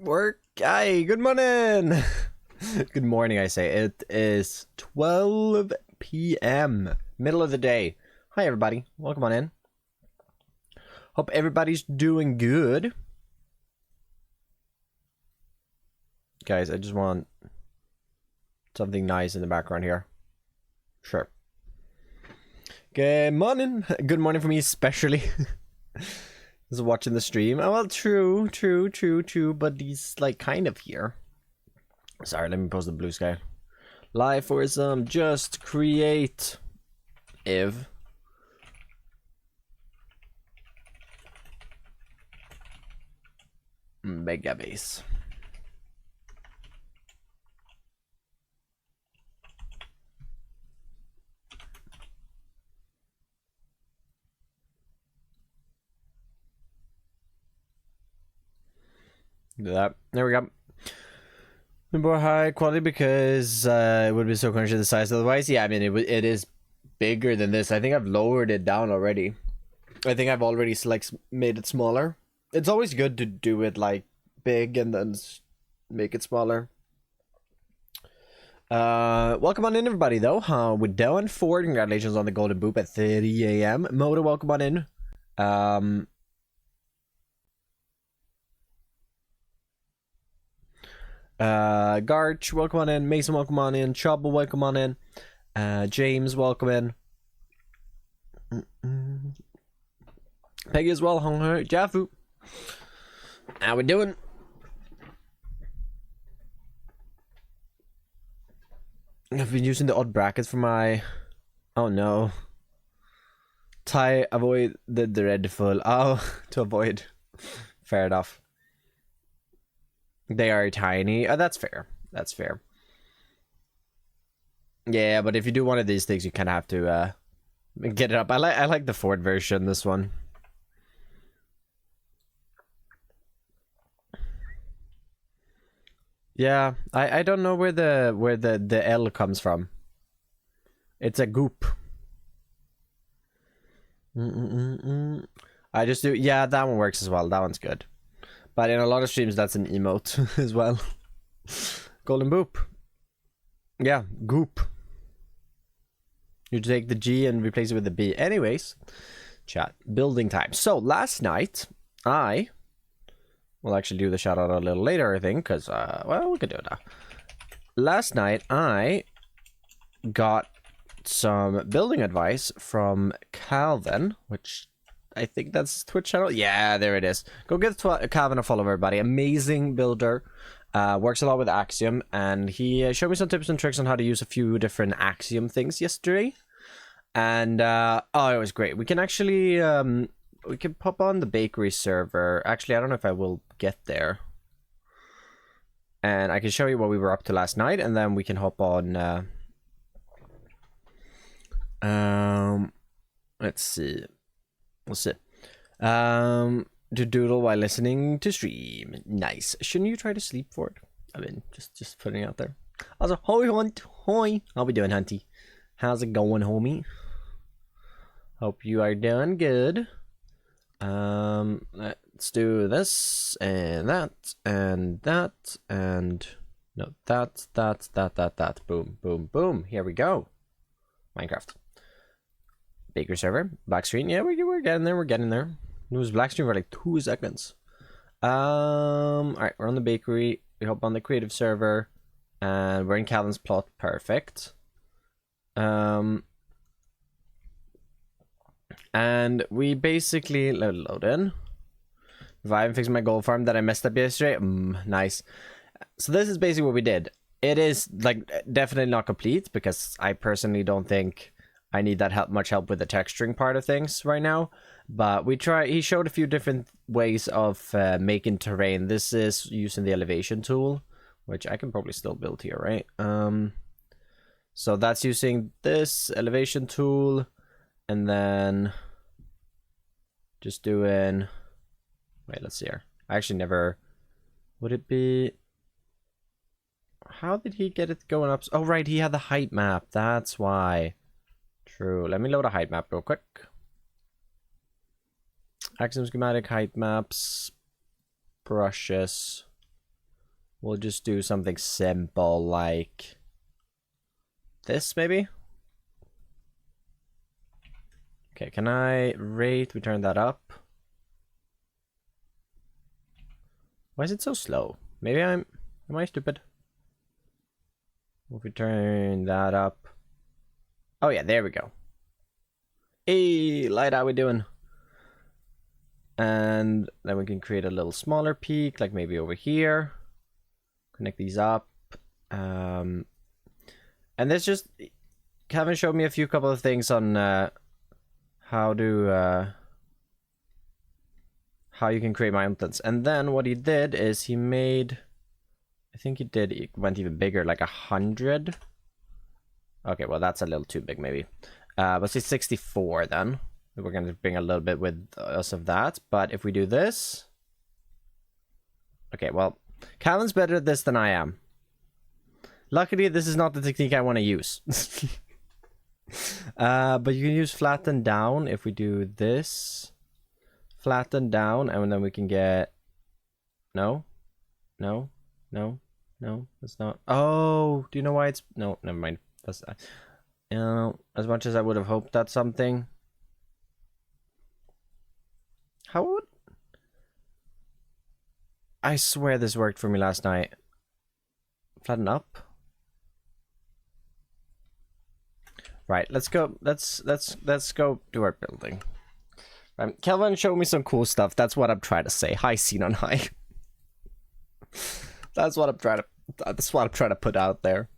Work. Aye, good morning. Good morning, I say. It is 12 p.m. Middle of the day. Hi, everybody. Welcome on in. Hope everybody's doing good. Guys, I just want something nice in the background here. Sure. Good morning. Good morning for me especially. Is watching the stream. Oh, well, true, but he's like kind of here. Sorry, let me post the blue sky. Live for some just create if mega base. Do that. There we go. More high quality because it would be so conscious of the size otherwise. Yeah, I mean it is bigger than this. I think I've lowered it down already. I think I've already made it smaller. It's always good to do it like big and then make it smaller. Welcome on in, everybody. Though, we're doing Ford. Congratulations on the golden boop at 30 a.m. Moda, welcome on in. Garch, welcome on in. Mason, welcome on in. Trouble, welcome on in. James, welcome in. Peggy as well. Jaffu. How we doing? I've been using the odd brackets for my. Oh no. Avoid the dreadful. Oh, to avoid. Fair enough. They are tiny. Oh, that's fair. That's fair. Yeah, but if you do one of these things, you kind of have to get it up. I like the Ford version. This one. Yeah, I don't know where the L comes from. It's a goop. I just do. Yeah, that one works as well. That one's good. But in a lot of streams, that's an emote as well. Golden boop. Yeah, goop. You take the G and replace it with the B. Anyways, chat. Building time. So, last night, I will actually do the shout out a little later, I think, because, well, we could do it now. Last night, I got some building advice from Calvin, which I think that's Twitch channel. Yeah, there it is. Go give Calvin a follow, everybody. Amazing builder. Works a lot with Axiom, and he showed me some tips and tricks on how to use a few different Axiom things yesterday. And oh, it was great. We can actually we can pop on the bakery server. Actually, I don't know if I will get there. And I can show you what we were up to last night, and then we can hop on. Let's see. We'll see. To doodle while listening to stream. Nice. Shouldn't you try to sleep for it? I mean, just putting it out there. Also, hoi Hunt. Hoi. How we doing, Hunty? How's it going, homie? Hope you are doing good. Let's do this and that and that and no, that. Boom, boom, boom. Here we go. Minecraft. Baker server, black screen. Yeah, we're getting there. We're getting there. It was black screen for like 2 seconds. All right, we're on the bakery. We hop on the creative server, and we're in Calvin's plot. Perfect. And we basically load in. Revive and fix my gold farm that I messed up yesterday. Nice. So this is basically what we did. It is like definitely not complete because I personally don't think I need that much help with the texturing part of things right now, but he showed a few different ways of making terrain. This is using the elevation tool, which I can probably still build here, right? So that's using this elevation tool, and then just doing, wait, let's see here. I actually never, would it be, how did he get it going up? Oh, right, he had the height map, that's why. True. Let me load a height map real quick. Axiom schematic, height maps, brushes. We'll just do something simple like this, maybe? Okay, can I rate? We turn that up. Why is it so slow? Maybe am I stupid? If we turn that up. Oh yeah, there we go. Hey, light, how we doing? And then we can create a little smaller peak, like maybe over here. Connect these up. And there's just... Kevin showed me a couple of things on how you can create mountains. And then what he did is he made... I think it went even bigger, like 100. Okay, well that's a little too big maybe. Let's say 64 then. We're going to bring a little bit with us of that. But if we do this... Okay, well, Calvin's better at this than I am. Luckily, this is not the technique I want to use. But you can use flatten down if we do this. Flatten down, and then we can get... No, that's not... Oh, do you know why it's... No, never mind. That's... You know, as much as I would have hoped that's something... How would... I swear this worked for me last night. Flatten up. Right, let's go. Let's go do our building. Kelvin showed me some cool stuff. That's what I'm trying to say. Hi, Scene on High. That's what I'm trying to put out there.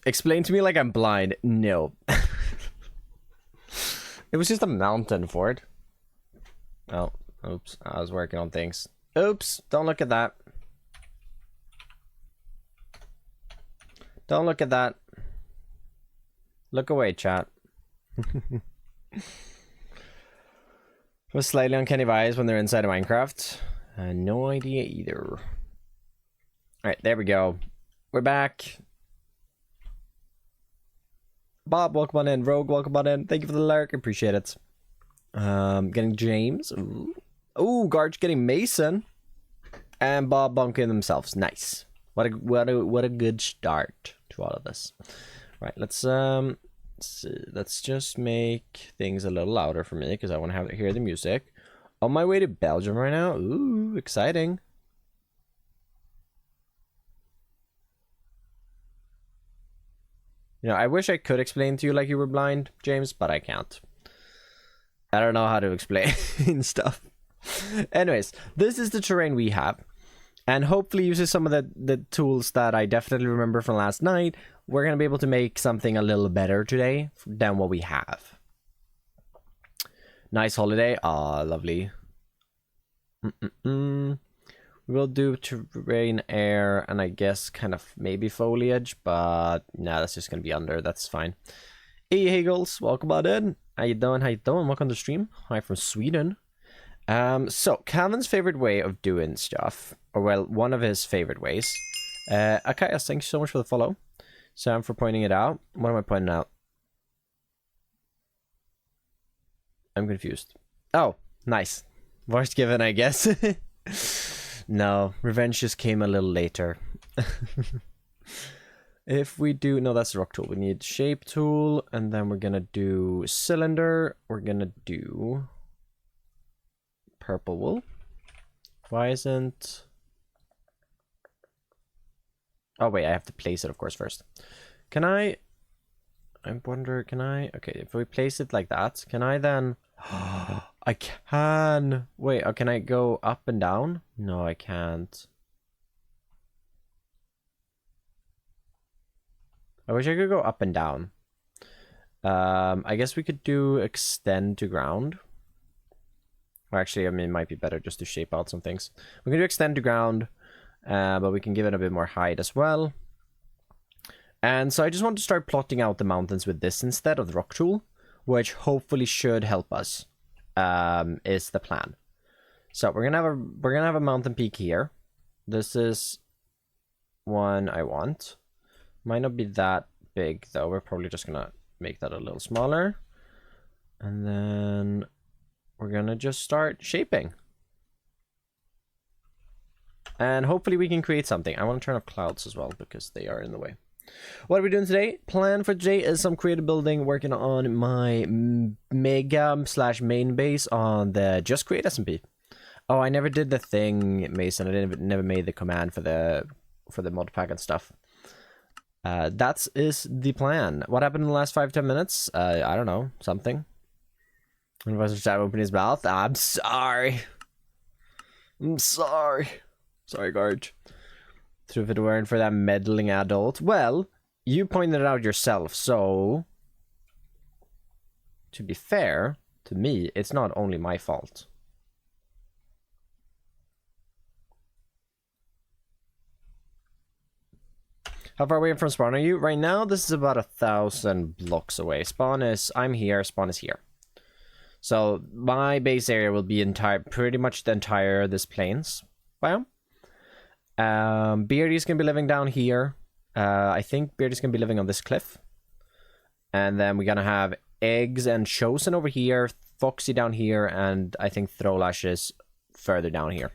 Explain to me like I'm blind. No. It was just a mountain for it. Oh, oops. I was working on things. Oops. Don't look at that. Don't look at that. Look away, chat. Was slightly uncanny vibes when they're inside of Minecraft. No idea either. Alright, there we go. We're back. Bob, welcome on in. Rogue, welcome on in. Thank you for the lurk. Appreciate it. Getting James. Ooh, Garch getting Mason. And Bob bunking themselves. Nice. What a good start to all of this. Right, let's just make things a little louder for me because I want to hear the music. On my way to Belgium right now. Ooh, exciting. You know, I wish I could explain to you like you were blind, James, but I can't. I don't know how to explain stuff. Anyways, this is the terrain we have. And hopefully uses some of the tools that I definitely remember from last night. We're going to be able to make something a little better today than what we have. Nice holiday. Ah, lovely. We'll do terrain, air, and I guess kind of maybe foliage, but nah, that's just going to be under. That's fine. Hey, Hagels, welcome on in. How you doing? How you doing? Welcome to the stream. Hi from Sweden. So Calvin's favorite way of doing stuff, or well, one of his favorite ways. Akaias, thanks so much for the follow. Sam for pointing it out. What am I pointing out? I'm confused. Oh, nice. Worst given, I guess. No, revenge just came a little later. If we do... No, that's the rock tool. We need shape tool, and then we're going to do cylinder. We're going to do purple wool. Why isn't... Oh, wait, I have to place it, of course, first. Can I... I wonder, can I... Okay, if we place it like that, can I then... I can! Wait, can I go up and down? No, I can't. I wish I could go up and down. I guess we could do extend to ground. Or actually, I mean, it might be better just to shape out some things. We can do extend to ground, but we can give it a bit more height as well. And so I just want to start plotting out the mountains with this instead of the rock tool, which hopefully should help us. Is the plan. So we're gonna have a mountain peak here. This is one I want. Might not be that big though. We're probably just gonna make that a little smaller, and then we're gonna just start shaping. And hopefully we can create something. I want to turn off clouds as well because they are in the way. What are we doing today? Plan for today is some creative building, working on my mega / main base on the Just Create SMP. Oh, I never did the thing, Mason. I never made the command for the mod pack and stuff. That is the plan. What happened in the last 5-10 minutes? I don't know. Something. Professor Chat opened his mouth. I'm sorry. I'm sorry. Sorry, Garge. So if it weren't for that meddling adult. Well, you pointed it out yourself, so... To be fair, to me, it's not only my fault. How far away from spawn are you? Right now, this is about 1,000 blocks away. Spawn is... I'm here, spawn is here. So, my base area will be pretty much the entire this plains biome. Beardy's gonna be living down here. I think Beardy's gonna be living on this cliff. And then we're gonna have Eggs and Chosen over here, Foxy down here, and I think Throwlash is further down here.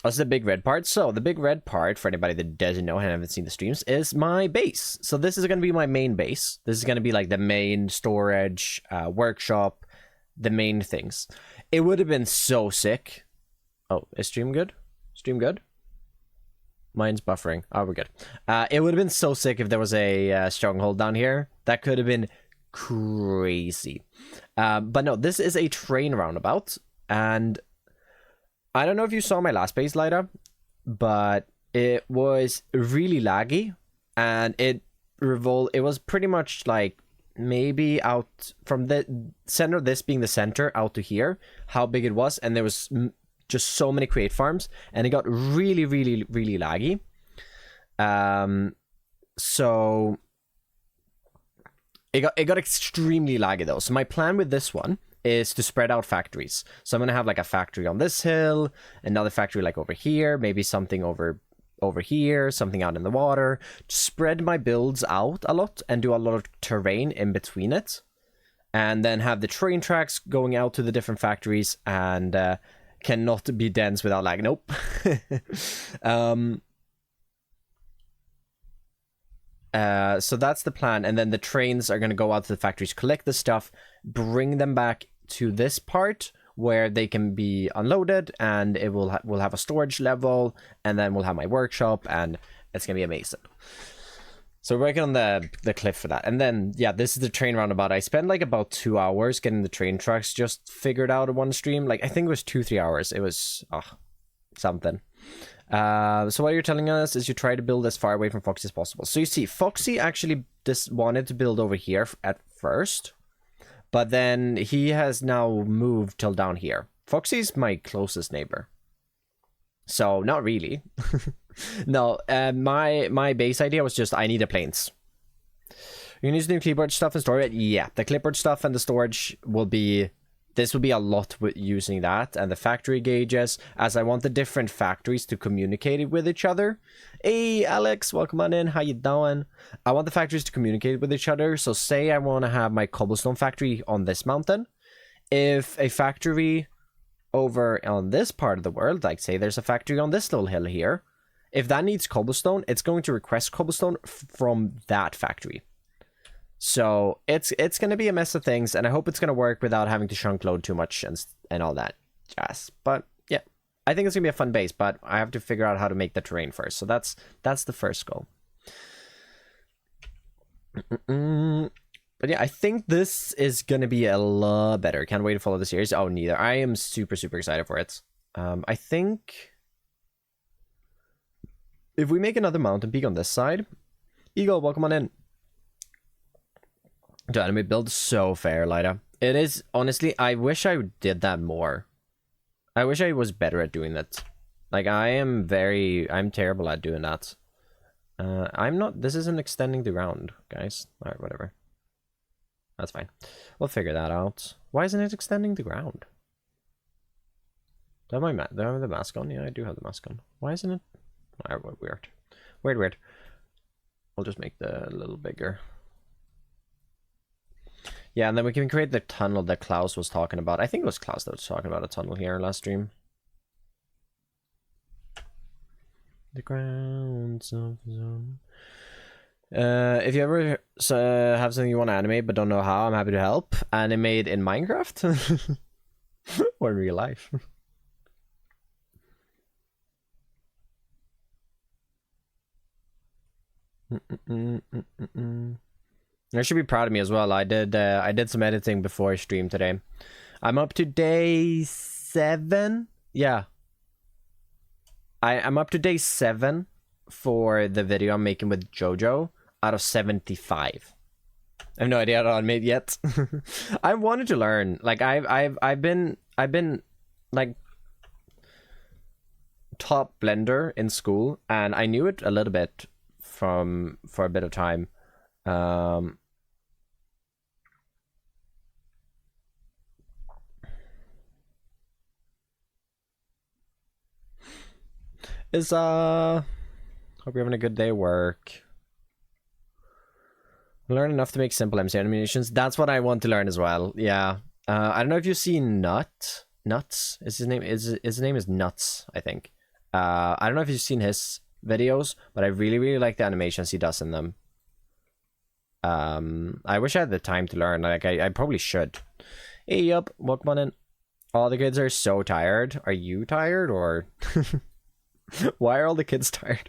That's the big red part. So the big red part, for anybody that doesn't know and haven't seen the streams, is my base. So this is going to be my main base. This is going to be like the main storage, workshop, the main things. It would have been so sick. Oh, is stream good? Stream good? Mine's buffering. Oh, we're good. It would have been so sick if there was a stronghold down here. That could have been crazy. But no, this is a train roundabout. And I don't know if you saw my last base, Lyda, but it was really laggy. And it was pretty much like maybe out from the center of this being the center out to here, how big it was. And there was just so many create farms, and it got really, really, really laggy. So it got extremely laggy though. So my plan with this one is to spread out factories. So I'm gonna have like a factory on this hill, another factory like over here, maybe something over here, something out in the water. Spread my builds out a lot and do a lot of terrain in between it, and then have the train tracks going out to the different factories and cannot be dense without lag. Nope. So that's the plan, and then the trains are going to go out to the factories, collect the stuff, bring them back to this part where they can be unloaded, and it we'll have a storage level, and then we'll have my workshop, and it's going to be amazing. So we're working on the cliff for that. And then, yeah, this is the train roundabout. I spent like about 2 hours getting the train tracks just figured out in one stream. Like, I think it was 2-3 hours. It was, something. So what you're telling us is you try to build as far away from Foxy as possible. So you see, Foxy actually just wanted to build over here at first. But then he has now moved till down here. Foxy's my closest neighbor. So, not really. No, my base idea was just I need a plains. You can use the new clipboard stuff and store it. Yeah, the clipboard stuff and the storage will be... This will be a lot with using that and the factory gauges, as I want the different factories to communicate with each other. Hey, Alex, welcome on in. How you doing? I want the factories to communicate with each other. So say I want to have my cobblestone factory on this mountain. If a factory over on this part of the world, like say there's a factory on this little hill here, if that needs cobblestone, it's going to request cobblestone from that factory. So it's going to be a mess of things, and I hope it's going to work without having to chunk load too much and all that jazz. But yeah, I think it's going to be a fun base, but I have to figure out how to make the terrain first. So that's the first goal. But yeah, I think this is going to be a lot better. Can't wait to follow the series. Oh, neither. I am super, super excited for it. I think if we make another mountain peak on this side, Eagle, welcome on in. The anime build so fair, Lyda. It is, honestly, I wish I did that more. I wish I was better at doing that. Like, I'm terrible at doing that. I'm not, this isn't extending the ground, guys. Alright, whatever. That's fine. We'll figure that out. Why isn't it extending the ground? Do I have the mask on? Yeah, I do have the mask on. Why isn't it? Alright, weird. Weird. I'll just make the a little bigger. Yeah, and then we can create the tunnel that Klaus was talking about. I think it was Klaus that was talking about a tunnel here last stream. The grounds of the zone. If you ever have something you want to animate but don't know how, I'm happy to help. Animate in Minecraft or in real life. You should be proud of me as well. I did some editing before stream today. I'm up to day 7. Yeah. I'm up to day 7 for the video I'm making with Jojo out of 75. I have no idea how to animate yet. I wanted to learn. Like I've been like top blender in school, and I knew it a little bit for a bit of time. Hope you're having a good day at work. Learn enough to make simple MC animations. That's what I want to learn as well. Yeah. I don't know if you've seen Nuts. Is his name? His name is Nuts, I think. I don't know if you've seen his videos, but I really like the animations he does in them. I wish I had the time to learn. Like I probably should. Hey, yup, welcome on in. All the kids are so tired. Are you tired, or why are all the kids tired?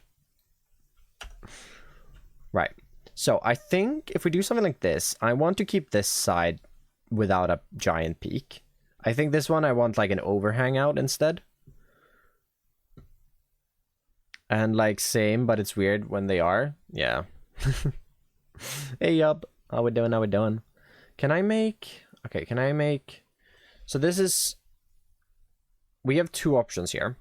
Right. So I think if we do something like this, I want to keep this side without a giant peak. I think this one I want like an overhang out instead. And like same, but it's weird when they are. Yeah. Hey, yup. How we doing? How we doing? Can I make... Okay, can I make... So this is... We have 2 options here.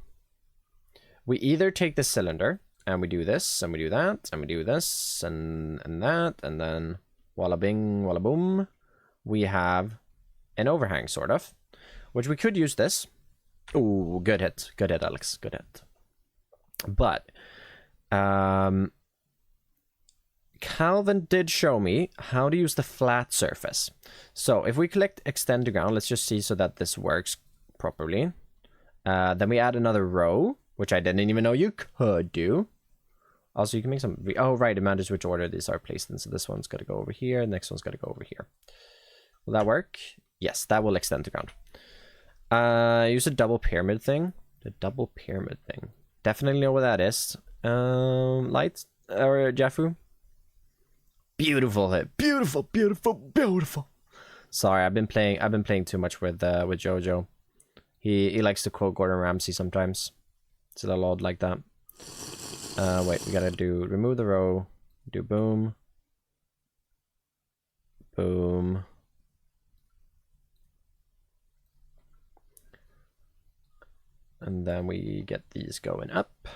We either take the cylinder, and we do this, and we do that, and we do this, and that, and then walla bing, walla boom. We have an overhang, sort of. Which we could use this. Ooh, good hit. Good hit, Alex. Good hit. But, Calvin did show me how to use the flat surface. So if we click extend to ground, let's just see so that this works properly. Then we add another row, which I didn't even know you could do. Also, you can make some... Oh, right, it matters which order these are placed in. So this one's got to go over here. The next one's got to go over here. Will that work? Yes, that will extend to ground. Use a double pyramid thing. The double pyramid thing. Definitely know what that is. Lights or Jaffu. Beautiful hit. Beautiful. Sorry, I've been playing too much with Jojo. He likes to quote Gordon Ramsay sometimes. It's a little odd like that. Wait, we gotta do remove the row. Do boom. Boom. And then we get these going up.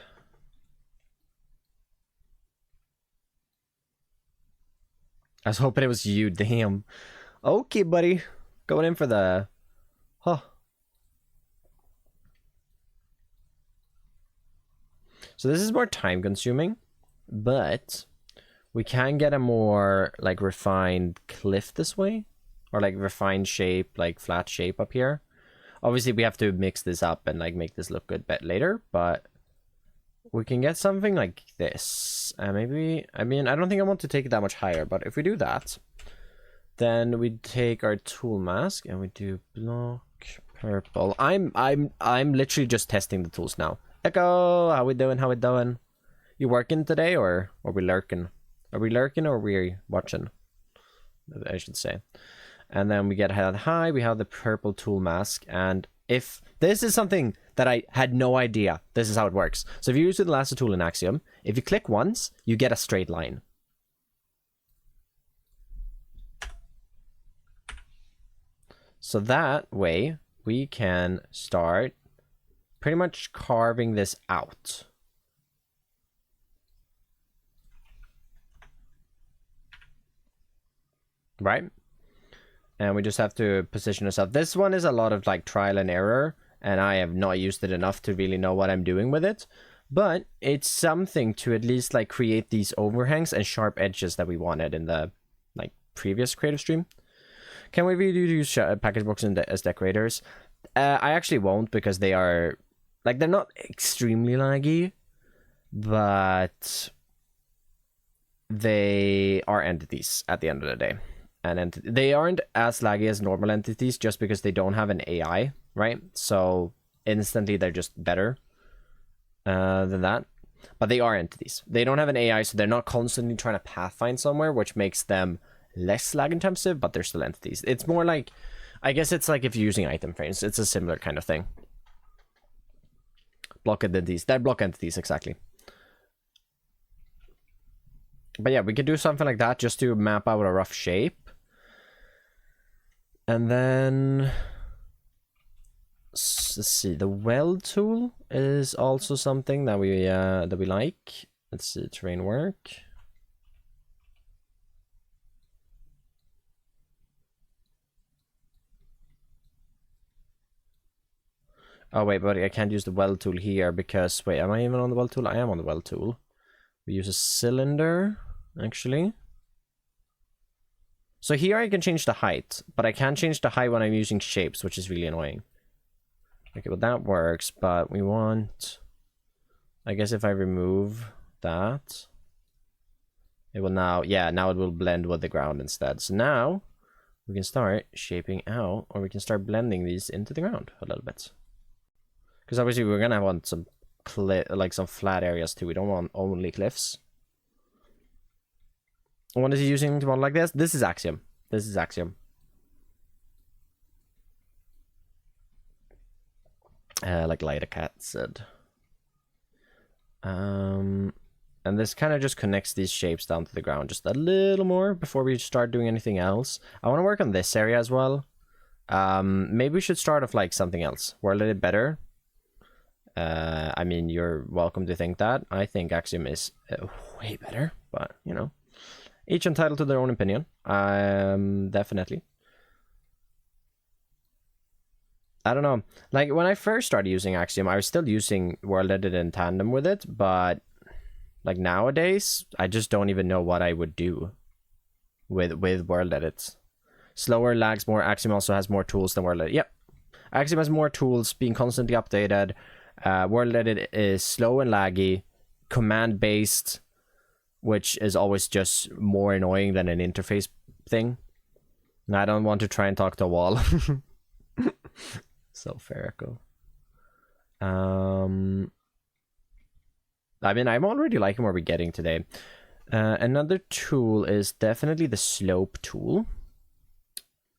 I was hoping it was you, damn. Okay, buddy. Going in for the... Huh. So this is more time consuming, but we can get a more like refined cliff this way, or like refined shape, like flat shape up here. Obviously we have to mix this up and like make this look good bit later, but we can get something like this. Maybe, I mean, I don't think I want to take it that much higher, but if we do that, then we take our tool mask and we do block purple. I'm literally just testing the tools now. Echo, how we doing? How we doing? You working today, or are we lurking? Are we lurking or are we watching? I should say. And then we get head high. We have the purple tool mask, and if this is something that I had no idea, this is how it works. So if you use the lasso tool in Axiom, if you click once, you get a straight line. So that way we can start pretty much carving this out. Right? And we just have to position ourselves. This one is a lot of like trial and error, and I have not used it enough to really know what I'm doing with it. But it's something to at least like create these overhangs and sharp edges that we wanted in the like previous creative stream. Can we really use package boxes as decorators? I actually won't, because they are, like, they're not extremely laggy, but they are entities at the end of the day. And they aren't as laggy as normal entities just because they don't have an AI, right? So instantly they're just better than that. But they are entities. They don't have an AI, so they're not constantly trying to pathfind somewhere, which makes them less lag intensive, but they're still entities. It's more like, I guess it's like if you're using item frames, it's a similar kind of thing. Block entities. They're block entities, exactly. But yeah, we could do something like that just to map out a rough shape. And then let's see, the weld tool is also something that we like. Let's see, terrain work. Oh wait, but I can't use the weld tool here because, wait, am I even on the weld tool? I am on the weld tool. We use a cylinder, actually. So here I can change the height, but I can't change the height when I'm using shapes, which is really annoying. Okay, well that works, but we want, I guess if I remove that, it will now, yeah, now it will blend with the ground instead. So now we can start shaping out, or we can start blending these into the ground a little bit. Because obviously we're gonna want some like some flat areas too. We don't want only cliffs. What is he using to model like this? This is Axiom. This is Axiom. Like Lighter Cat said. And this kind of just connects these shapes down to the ground just a little more before we start doing anything else. I want to work on this area as well. Maybe we should start off like something else. World it better. I mean, you're welcome to think that. I think Axiom is way better, but you know, each entitled to their own opinion. Definitely. I don't know. Like when I first started using Axiom, I was still using World Edit in tandem with it, but like nowadays, I just don't even know what I would do with World Edits. Slower, lags more. Axiom also has more tools than World Edit. Yep. Axiom has more tools, being constantly updated. World Edit is slow and laggy, command based, which is always just more annoying than an interface thing. And I don't want to try and talk to a wall. So fair echo. I mean, I'm already liking where we're getting today. Another tool is definitely the slope tool.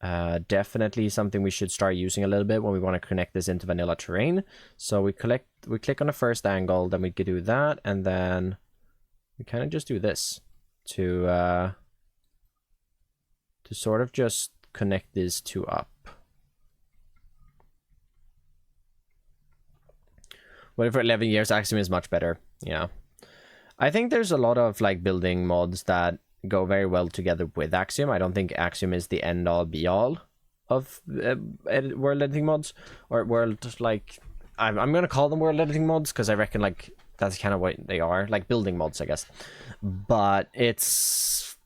Definitely something we should start using a little bit when we want to connect this into vanilla terrain. So we click on the first angle, then we could do that, and then we kind of just do this to sort of just connect these two up. But for 11 years, Axiom is much better. Yeah, I think there's a lot of like building mods that go very well together with Axiom. I don't think Axiom is the end all be all of world editing mods, or world, like I'm gonna call them world editing mods because I reckon like that's kind of what they are, like building mods, I guess. But it's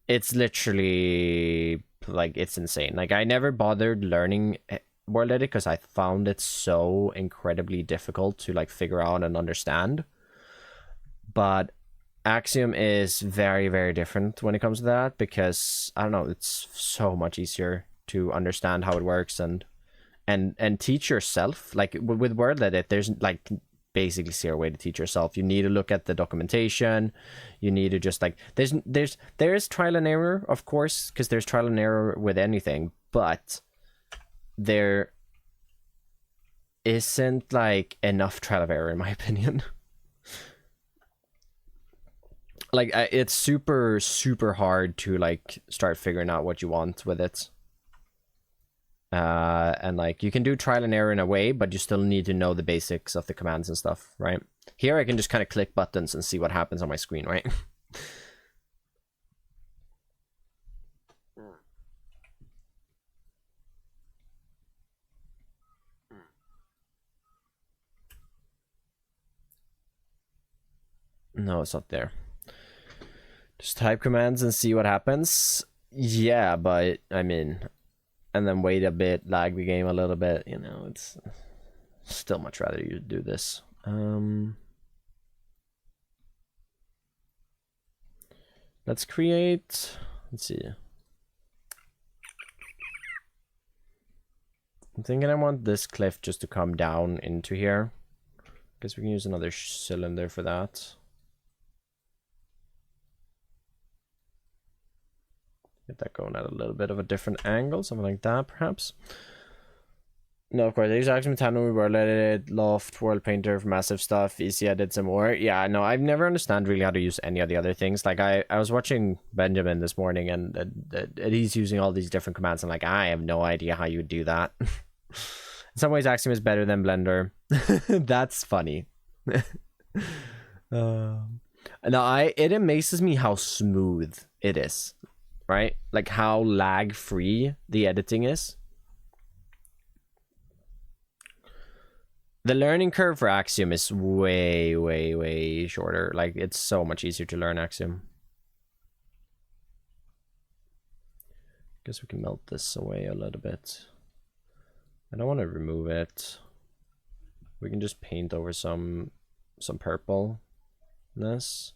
literally like, it's insane. Like I never bothered learning world edit because I found it so incredibly difficult to like figure out and understand. But Axiom is very, very different when it comes to that, because I don't know, it's so much easier to understand how it works and teach yourself. Like with World Edit, there's like basically zero way to teach yourself. You need to look at the documentation. You need to just like, there is trial and error, of course, because there's trial and error with anything, but there isn't like enough trial of error in my opinion. Like it's super, super hard to like start figuring out what you want with it. And like you can do trial and error in a way, but you still need to know the basics of the commands and stuff, right? Here I can just kind of click buttons and see what happens on my screen, right? No, it's not there. Just type commands and see what happens. Yeah, but I mean, and then wait a bit, lag the game a little bit, you know, it's still much rather you do this. Let's create, let's see. I'm thinking I want this cliff just to come down into here. Guess we can use another cylinder for that. Get that going at a little bit of a different angle, something like that, perhaps. No, of course, I use Axiom, Tandem, we were edited, Loft, World Painter for massive stuff, Easy, I did some more. Yeah, no, I've never understand really how to use any of the other things. Like, I was watching Benjamin this morning, and he's using all these different commands. I'm like, I have no idea how you would do that. In some ways, Axiom is better than Blender. That's funny. No, it amazes me how smooth it is, right? Like how lag free the editing is. The learning curve for Axiom is way, way, way shorter. Like it's so much easier to learn Axiom. Guess we can melt this away a little bit. I don't want to remove it. We can just paint over some purpleness.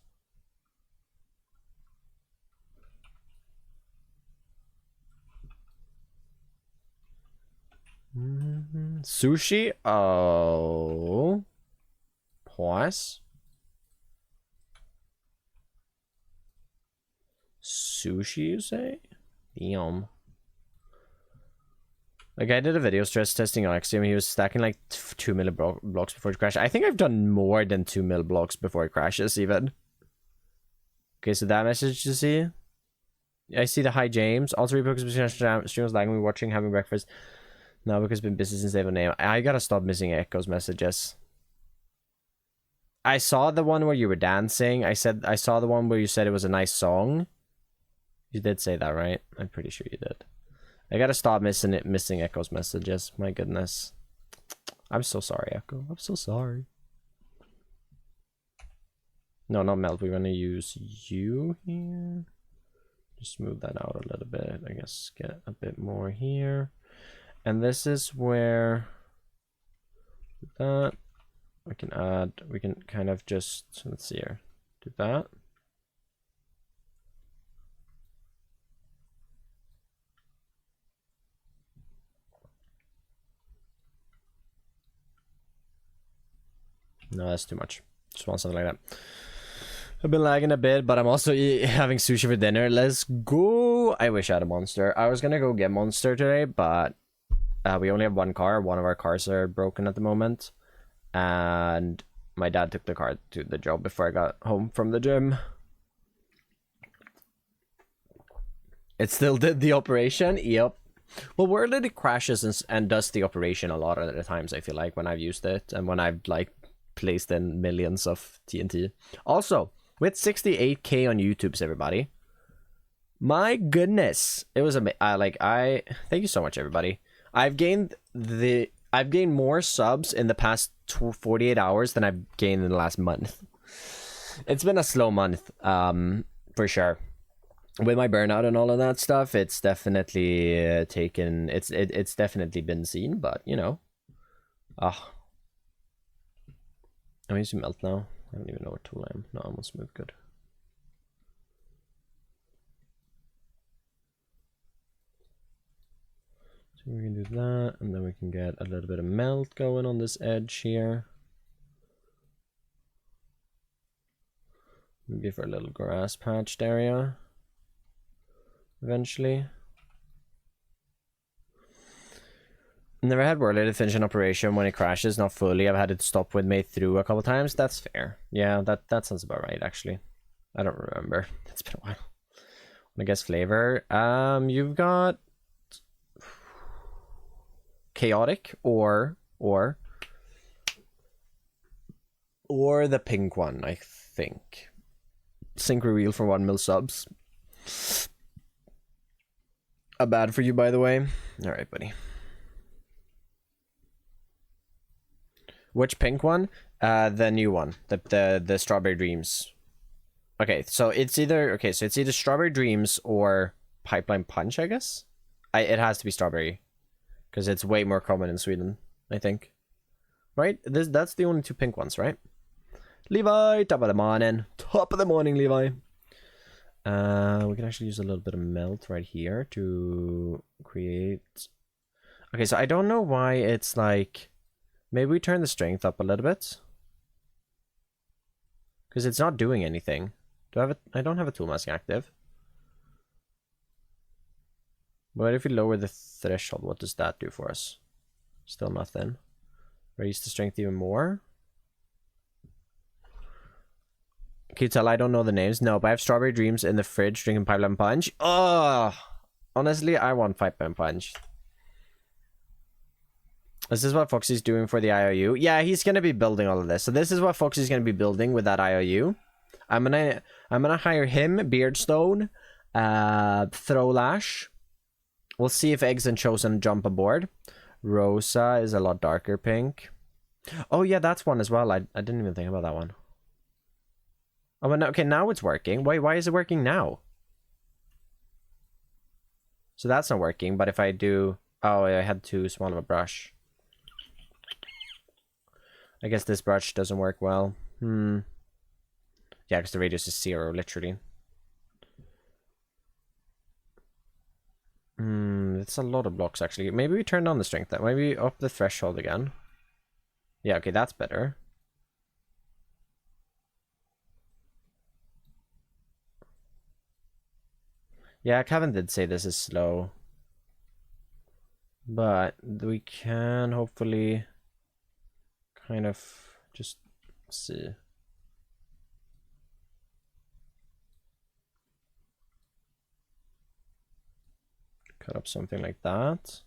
Sushi? Oh. Pause. Sushi, you say? Yum. Like, I did a video stress testing Axiom. He was stacking like 2 mil blocks before it crashed. I think I've done more than 2 mil blocks before it crashes, even. Okay, so that message you see? I see the hi James. Also, refocus stream was lagging. We watching, having breakfast. No, because been busy since they have a name. I gotta stop missing Echo's messages. I saw the one where you were dancing. I saw the one where you said it was a nice song. You did say that, right? I'm pretty sure you did. I gotta stop missing Echo's messages. My goodness. I'm so sorry, Echo. I'm so sorry. No, not melt. We're gonna use you here. Just move that out a little bit. I guess get a bit more here. And this is where that we can add, we can kind of just, let's see here, do that. No, that's too much. Just want something like that. I've been lagging a bit, but I'm also having sushi for dinner. Let's go. I wish I had a Monster. I was gonna go get Monster today, but we only have one car. One of our cars are broken at the moment. And my dad took the car to the job before I got home from the gym. It still did the operation? Yep. Well, where did it crashes and does the operation a lot of the times, I feel like, when I've used it. And when I've, like, placed in millions of TNT. Also, with 68k on YouTube's, everybody. My goodness. It was amazing. Thank you so much, everybody. I've gained more subs in the past 48 hours than I've gained in the last month. It's been a slow month, for sure. With my burnout and all of that stuff, it's definitely taken. It's definitely been seen, but you know, I'm using melt now. I don't even know what tool I am. No, I'm on smooth. Good. We can do that, and then we can get a little bit of melt going on this edge here. Maybe for a little grass patched area. Eventually. Never had World finish an operation when it crashes, not fully. I've had it stop with me through a couple times. That's fair. Yeah, that sounds about right, actually. I don't remember. It's been a while. I guess flavor. You've got chaotic or the pink one, I think. Synchro wheel for 1 mil subs. A bad for you, by the way. All right, buddy. Which pink one? The new one, the Strawberry Dreams. Okay, so it's either Strawberry Dreams or pipeline punch, I guess. It has to be strawberry, because it's way more common in Sweden, I think. Right? That's the only 2 pink ones, right? Levi, top of the morning. Top of the morning, Levi. We can actually use a little bit of melt right here to create... Okay, so I don't know why it's like... Maybe we turn the strength up a little bit. Because it's not doing anything. I don't have a tool mask active. But if we lower the threshold, what does that do for us? Still nothing. Raise the strength even more. Can you tell I don't know the names? No, but I have strawberry dreams in the fridge drinking pipeline punch. Oh, honestly, I want pipeline punch. This is what Foxy's doing for the IOU. Yeah, he's gonna be building all of this. So this is what Foxy's gonna be building with that IOU. I'm gonna hire him, Beardstone, Throwlash. We'll see if Eggs and Chosen jump aboard. Rosa is a lot darker pink. Oh yeah, that's one as well. I didn't even think about that one. Oh, but no, okay, now it's working. Why is it working now? So that's not working, but if I do... Oh, I had too small of a brush. I guess this brush doesn't work well. Yeah, because the radius is 0, literally. It's a lot of blocks, actually. Maybe we turn down the strength. Maybe up the threshold again. Yeah, okay, that's better. Yeah, Kevin did say this is slow. But we can hopefully kind of just see. Cut up something like that.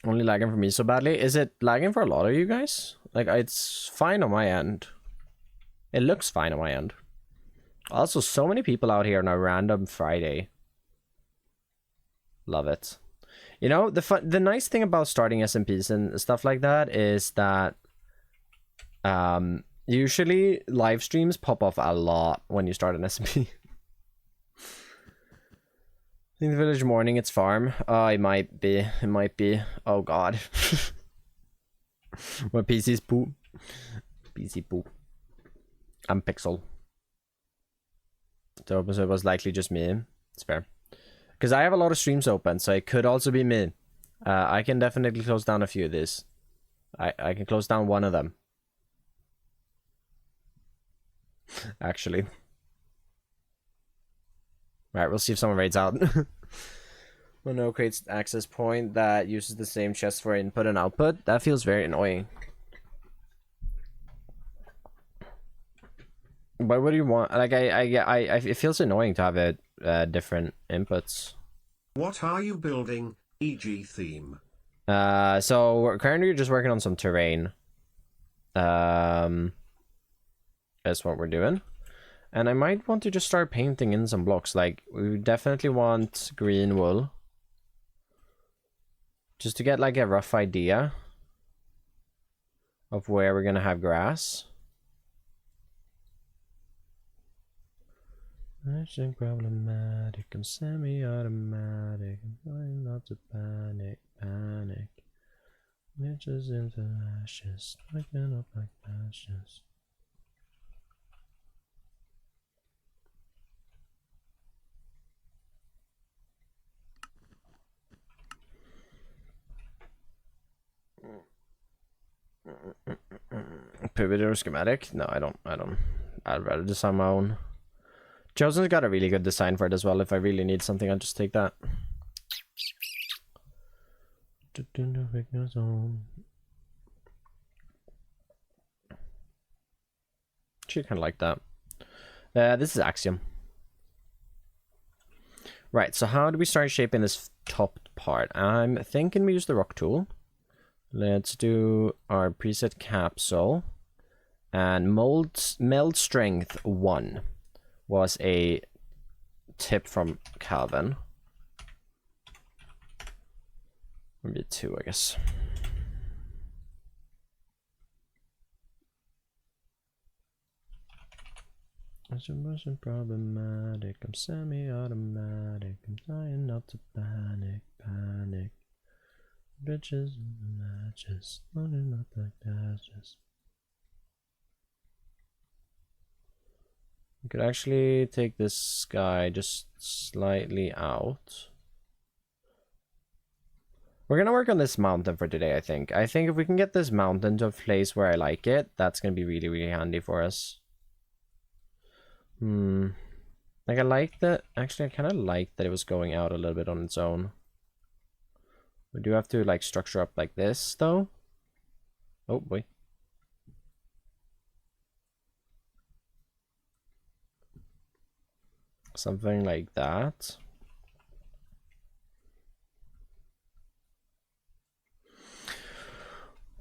Only lagging for me so badly. Is it lagging for a lot of you guys? Like, it's fine on my end. It looks fine on my end. Also, so many people out here on a random Friday. Love it. You know, the nice thing about starting SMPs and stuff like that is that usually live streams pop off a lot when you start an SMP. In the village morning, it's farm. Oh, it might be. It might be. Oh god. My PC's poop. PC poop. I'm Pixel. So it was likely just me. It's fair. Because I have a lot of streams open, so it could also be me. I can definitely close down a few of these. I can close down one of them. Actually. Alright, we'll see if someone raids out. Mono creates access point that uses the same chest for input and output. That feels very annoying. But what do you want? Like, it feels annoying to have it different inputs. What are you building, e.g. theme? So we're currently just working on some terrain. That's what we're doing. And I might want to just start painting in some blocks. Like, we definitely want green wool. Just to get like a rough idea of where we're gonna have grass. Action problematic, I'm semi-automatic, I'm trying not to panic. Niches into ashes, striking up like ashes. Pivot or schematic? No, I don't. I'd rather design my own. Chosen's got a really good design for it as well. If I really need something, I'll just take that. She kind of like that. This is Axiom. Right, so how do we start shaping this top part? I'm thinking we use the rock tool. Let's do our preset capsule. And meld strength 1 was a tip from Calvin. Maybe 2, I guess. wasn't problematic. I'm semi-automatic. I'm trying not to panic. Bitches and matches. Running up like dashes. We could actually take this guy just slightly out. We're gonna work on this mountain for today, I think. I think if we can get this mountain to a place where I like it, that's gonna be really, really handy for us. Like, I like that. Actually, I kind of like that it was going out a little bit on its own. We do have to, like, structure up like this, though. Oh, boy. Something like that.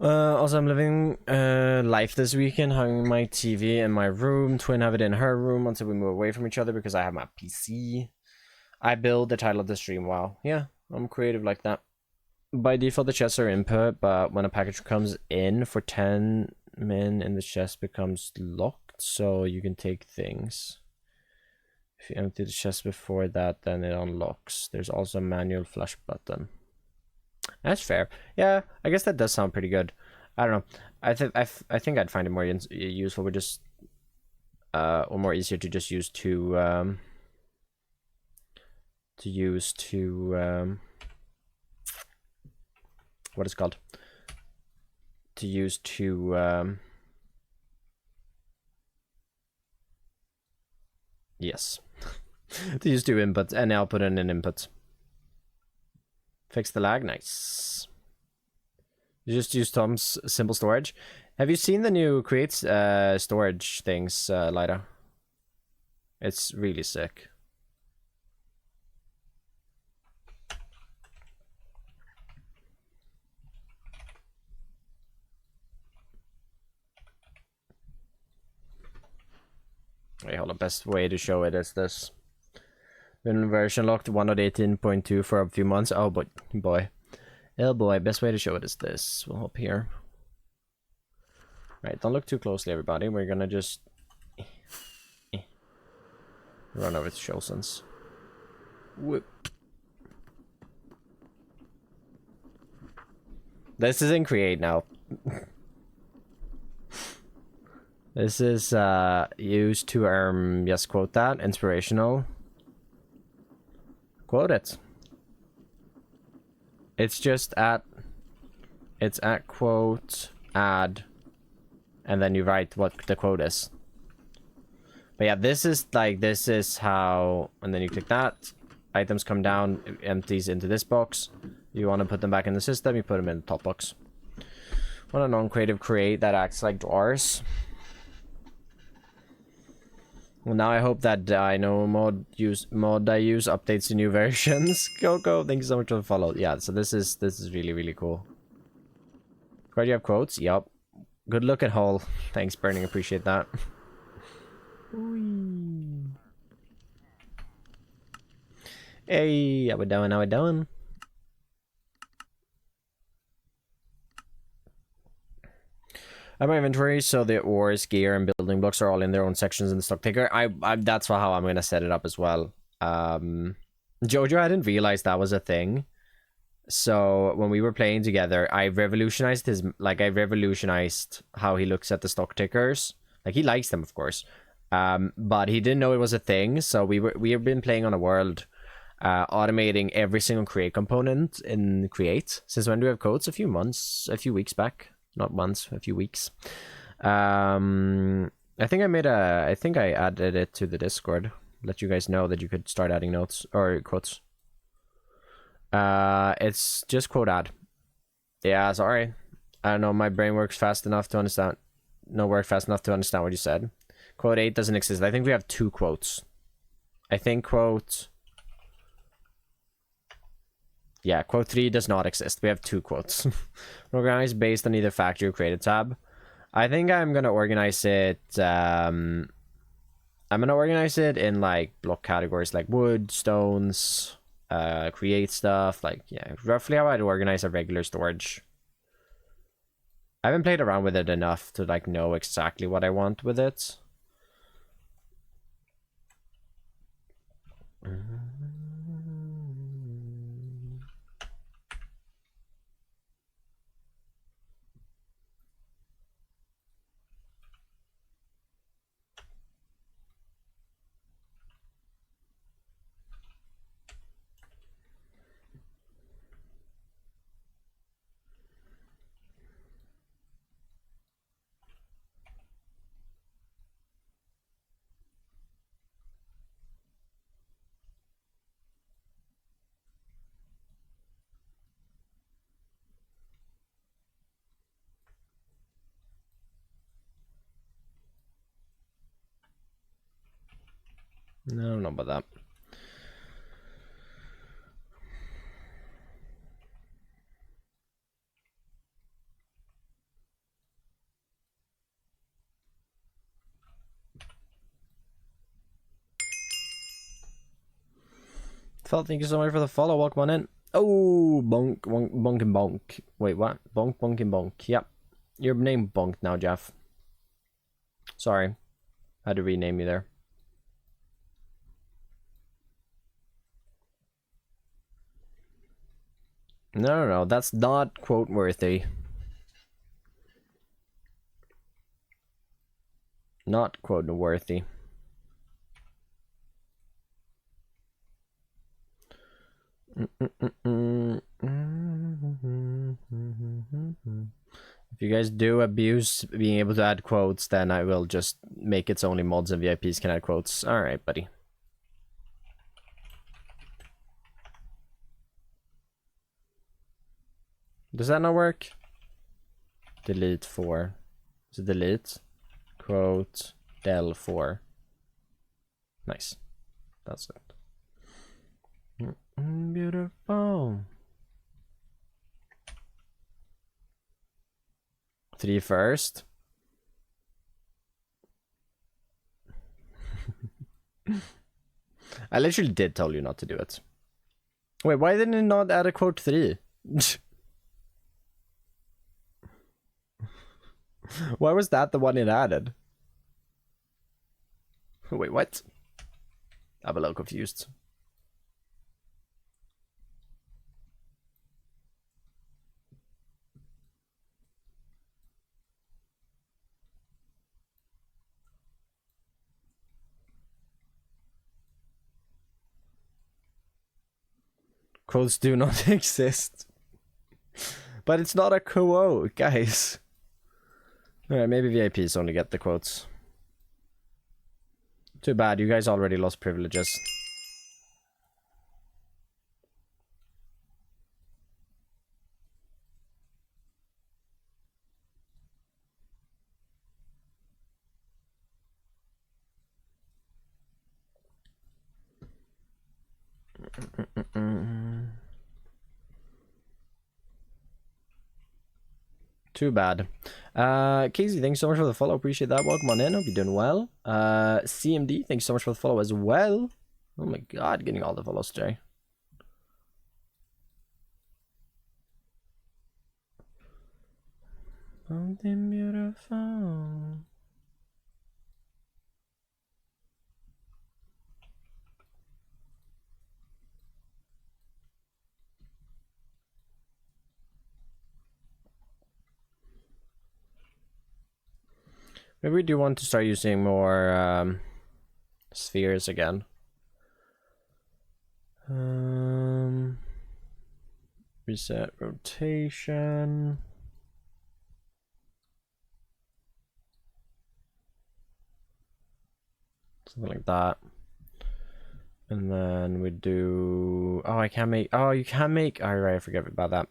Also, I'm living life this weekend, having my TV in my room, Twin have it in her room until we move away from each other because I have my PC. I build the title of the stream. Wow. Yeah, I'm creative like that. By default, the chests are input, but when a package comes in for 10 min in the chest becomes locked, so you can take things. If you empty the chest before that, then it unlocks. There's also a manual flush button. That's fair. Yeah, I guess that does sound pretty good. I don't know. I think I'd find it more useful with just or more easier to just use what is it called? To use yes. To use two inputs and output and an input. Fix the lag, nice. You just use Tom's simple storage. Have you seen the new create storage things, Lida? It's really sick. Wait, hold on. Best way to show it is this. Been version locked 1.18.2 for a few months. Oh boy. Oh boy, best way to show it is this. We'll hop here. Right, don't look too closely, everybody. We're gonna just run over to Shosons. Whoop. This is in create now. This is used to yes, quote that, inspirational. Quote it. It's just at quote add, and then you write what the quote is. But yeah, this is how, and then you click that, items come down, it empties into this box. You want to put them back in the system, you put them in the top box. What a non-creative create that acts like drawers. Well, now I hope that I know mod I use updates to new versions. Go, thank you so much for the follow. Yeah, so this is really, really cool. Glad you have quotes. Yup. Good look at Hull. Thanks, Burning. Appreciate that. Hey, how we doing? How we doing? I have my inventory, so the ores, gear, and building blocks are all in their own sections in the stock taker. That's how I'm gonna set it up as well. Jojo, I didn't realize that was a thing. So when we were playing together, I revolutionized how he looks at the stock tickers. Like, he likes them, of course, but he didn't know it was a thing. So we have been playing on a world, automating every single create component in create. Since when do we have codes? A few weeks back. Not months, a few weeks. I think I added it to the Discord. Let you guys know that you could start adding notes or quotes. It's just quote add. Yeah, sorry. I don't know, my brain works fast enough to understand. Work fast enough to understand what you said. Quote 8 doesn't exist. I think we have 2 quotes. I think quote 3 does not exist. We have 2 quotes. Organized based on either factory or created tab. I think I'm gonna organize it. I'm gonna organize it in like block categories like wood, stones, create stuff. Like, yeah, roughly how I'd organize a regular storage. I haven't played around with it enough to like know exactly what I want with it. No, I don't know about that. Felt, thank you so much for the follow. Welcome on in. Oh, bonk, bonk, bonk and bonk. Wait, what? Bonk, bonk and bonk. Yep. Your name bonked now, Jeff. Sorry. Had to rename you there. No, that's not quote worthy. Not quote worthy. If you guys do abuse being able to add quotes, then I will just make it so only mods and VIPs can add quotes. Alright, buddy. Does that not work? Delete 4. Is it delete? Quote del 4. Nice. That's it. Beautiful. 3 first. I literally did tell you not to do it. Wait, why didn't it not add a quote 3? Why was that the one it added? Wait, what? I'm a little confused. Quotes do not exist. But it's not a quote, guys. Alright, maybe VIPs only get the quotes. Too bad, you guys already lost privileges. Too bad. Casey, thanks so much for the follow. Appreciate that. Welcome on in. Hope you're doing well. CMD, thanks so much for the follow as well. Oh my god, getting all the follows today. Something beautiful. Maybe we do want to start using more spheres again. Reset rotation. Something like that. And then we do... Oh, I can't make... Oh, you can make... All right, I forget about that.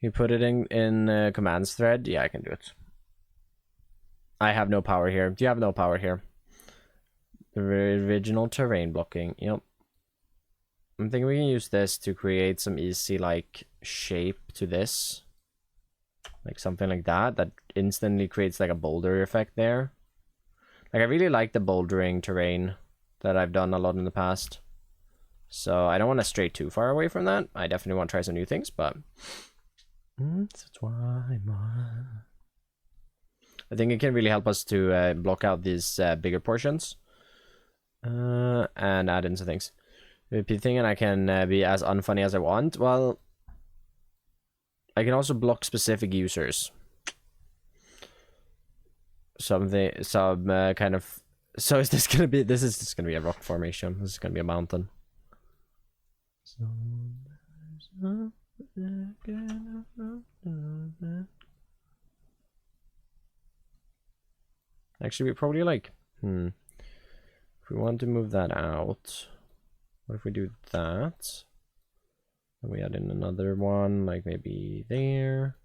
You put it in commands thread? Yeah, I can do it. I have no power here. You have no power here. The original terrain blocking. Yep. I'm thinking we can use this to create some easy, like, shape to this. Like, something like that. That instantly creates, like, a boulder effect there. Like, I really like the bouldering terrain that I've done a lot in the past. So, I don't want to stray too far away from that. I definitely want to try some new things, but... That's why I think it can really help us to block out these bigger portions and add in some things. Repeating, and I can be as unfunny as I want. Well, I can also block specific users. Some kind of. So is this gonna be? This is just gonna be a rock formation. This is gonna be a mountain. Actually, we probably like. If we want to move that out, what if we do that? And we add in another one, like maybe there.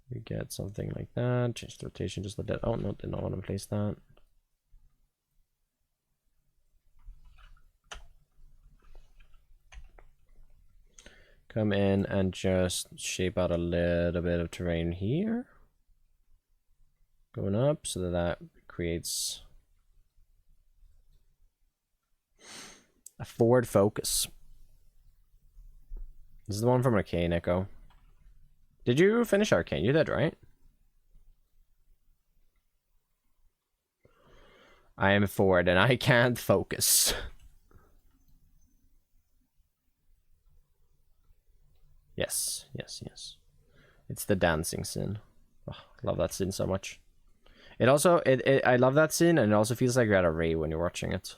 We get something like that. Change the rotation just a bit. Oh no, did not want to place that. Come in and just shape out a little bit of terrain here. Going up so that creates a forward focus. This is the one from Arcane Echo. Did you finish Arcane? You did, right? I am forward and I can't focus. Yes, yes, yes. It's the dancing scene. Oh, love that scene so much. It also, I love that scene, and it also feels like you're at a rave when you're watching it.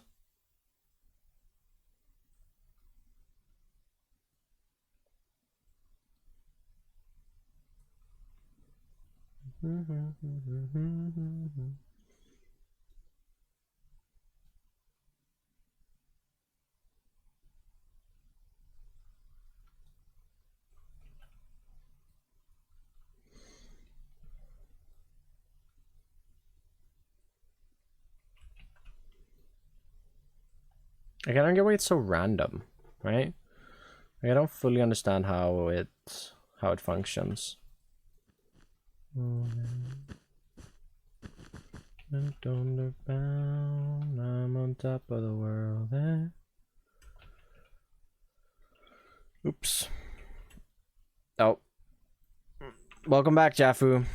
I don't get why it's so random, right? I don't fully understand how it functions. Don't look down, I'm on top of the world. Oops. Oh. Welcome back, Jaffu.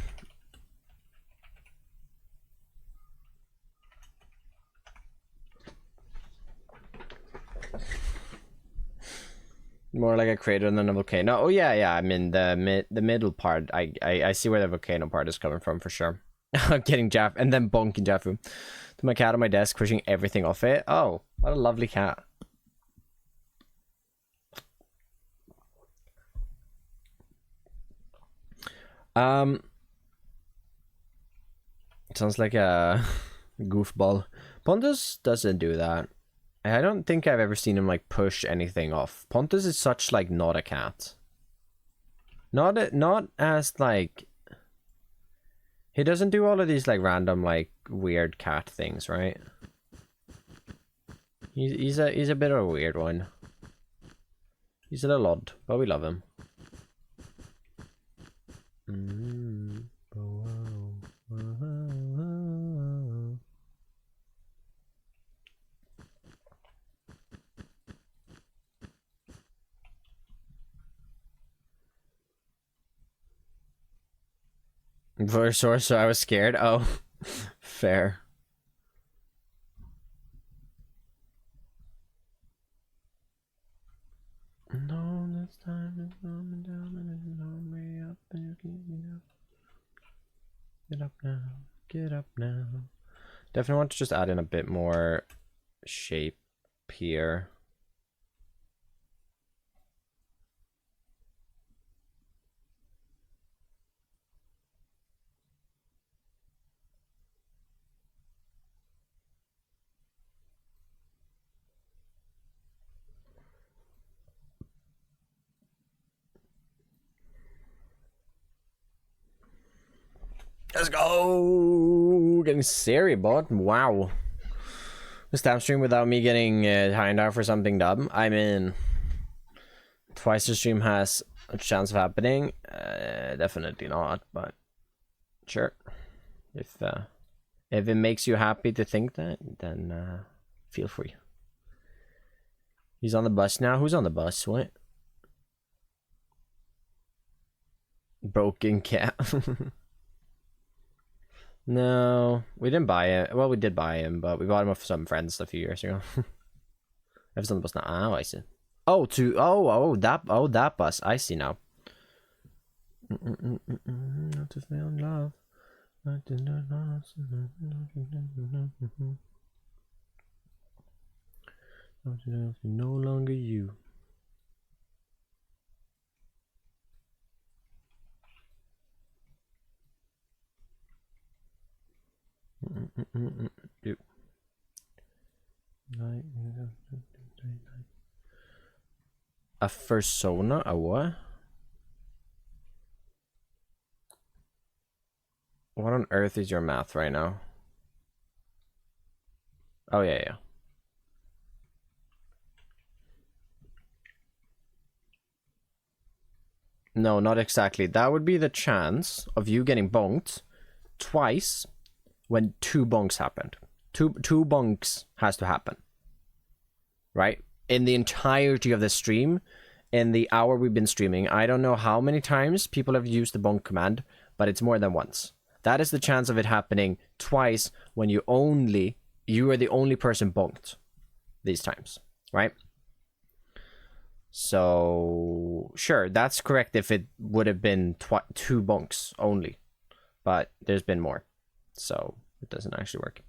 More like a crater than a volcano. Oh yeah, yeah. I mean the middle part. I see where the volcano part is coming from for sure. Getting Jaff and then bonking Jaffu. To my cat on my desk, pushing everything off it. Oh, what a lovely cat. Sounds like a goofball. Pontus doesn't do that. I don't think I've ever seen him like push anything off. Pontus is such like not a cat. Not as like he doesn't do all of these like random like weird cat things, right? He's a bit of a weird one. He's a little odd, but we love him. Versaur, so I was scared. Oh, fair. No, this time is coming down and it's on way up and you keep me up. Get up now, get up now. Definitely want to just add in a bit more shape here. Let's go! Getting serious, bud. Wow. The stamp stream without me getting timed out for something dumb. I mean, twice the stream has a chance of happening. Definitely not, but sure. If it makes you happy to think that, then feel free. He's on the bus now. Who's on the bus? What? Broken cat. No, we didn't buy it. Well, we did buy him, but we bought him with some friends a few years ago. If it's on the bus now. Oh, I see. Oh, that bus. I see now. Not to fail in love. No longer you. A fursona? A what? What on earth is your math right now? Oh, yeah. No, not exactly. That would be the chance of you getting bonked twice when 2 bonks happened. Two bonks has to happen. Right? In the entirety of the stream, in the hour we've been streaming, I don't know how many times people have used the bonk command, but it's more than once. That is the chance of it happening twice when you are the only person bonked these times, right? So, sure, that's correct if it would have been 2 bonks only, but there's been more, so it doesn't actually work.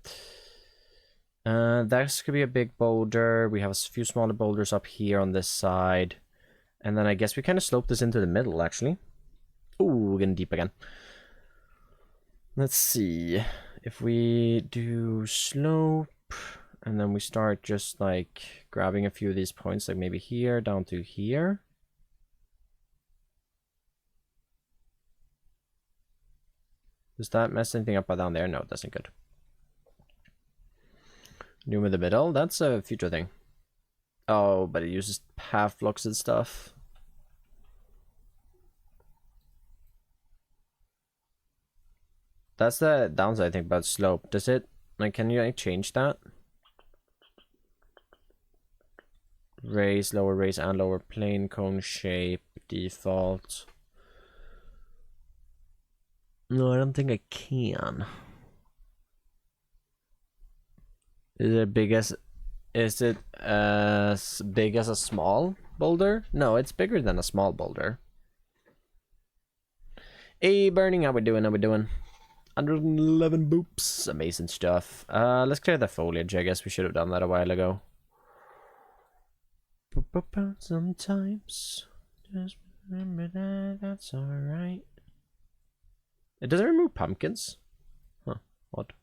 This could be a big boulder. We have a few smaller boulders up here on this side, and then I guess we kind of slope this into the middle, actually. Ooh, getting deep again. Let's see if we do slope, and then we start just like grabbing a few of these points, like maybe here down to here. Does that mess anything up down there? No, it doesn't. Good. New with the middle, that's a future thing. Oh, but it uses path blocks and stuff. That's the downside, I think, about slope. Does it, like, can you like change that? Raise, and lower plane, cone shape, default. No, I don't think I can. Is it as big as a small boulder? No, it's bigger than a small boulder. Hey, burning, how we doing? 111 boops. Amazing stuff. Let's clear the foliage. I guess we should have done that a while ago. Sometimes just remember that that's alright. It doesn't remove pumpkins. Huh, odd.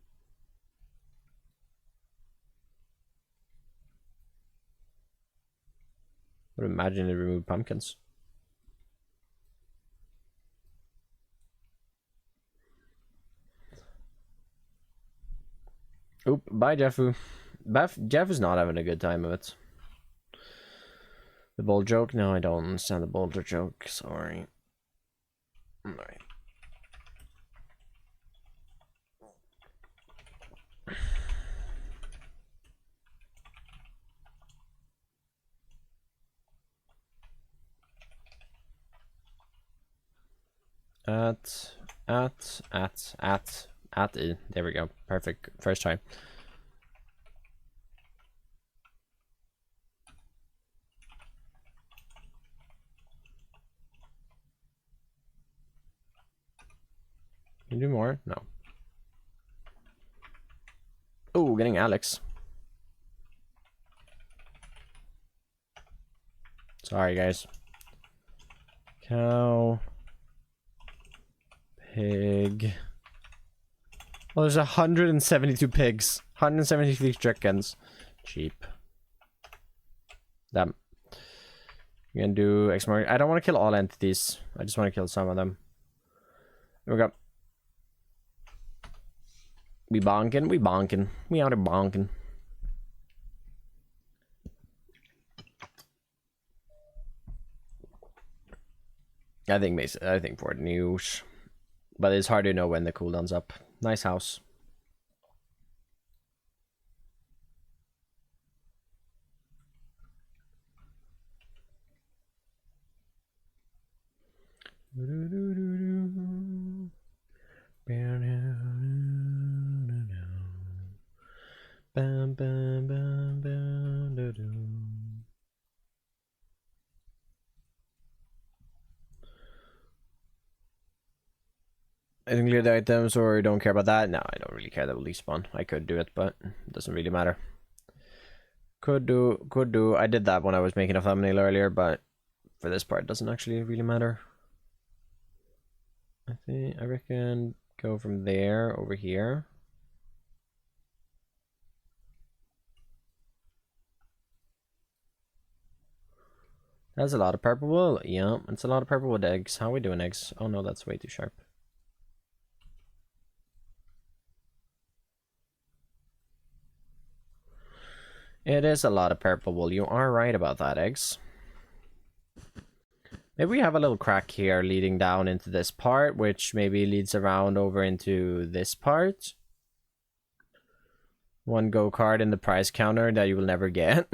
I would imagine it removed pumpkins. Oop, bye Jeffu. Jeff is not having a good time of it. The boulder joke? No, I don't understand the boulder joke. Sorry. Alright. At E. There we go. Perfect. First try. Can you do more? No. Oh, getting Alex. Sorry, guys. Cow. Pig. Well, there's 172 pigs. 173 chickens. Cheap. Damn. We're gonna do X more. I don't want to kill all entities. I just want to kill some of them. Here we go. We bonking. We out of bonking. I think for news. But it's hard to know when the cooldown's up. Nice house. I didn't clear the items or don't care about that. No, I don't really care that will despawn. I could do it, but it doesn't really matter. Could do. I did that when I was making a thumbnail earlier, but for this part, it doesn't actually really matter. I reckon go from there over here. That's a lot of purple wool. Yeah, it's a lot of purple wood eggs. How are we doing eggs? Oh no, that's way too sharp. It is a lot of purple wool. You are right about that, eggs. Maybe we have a little crack here leading down into this part, which maybe leads around over into this part. One go-kart in the price counter that you will never get.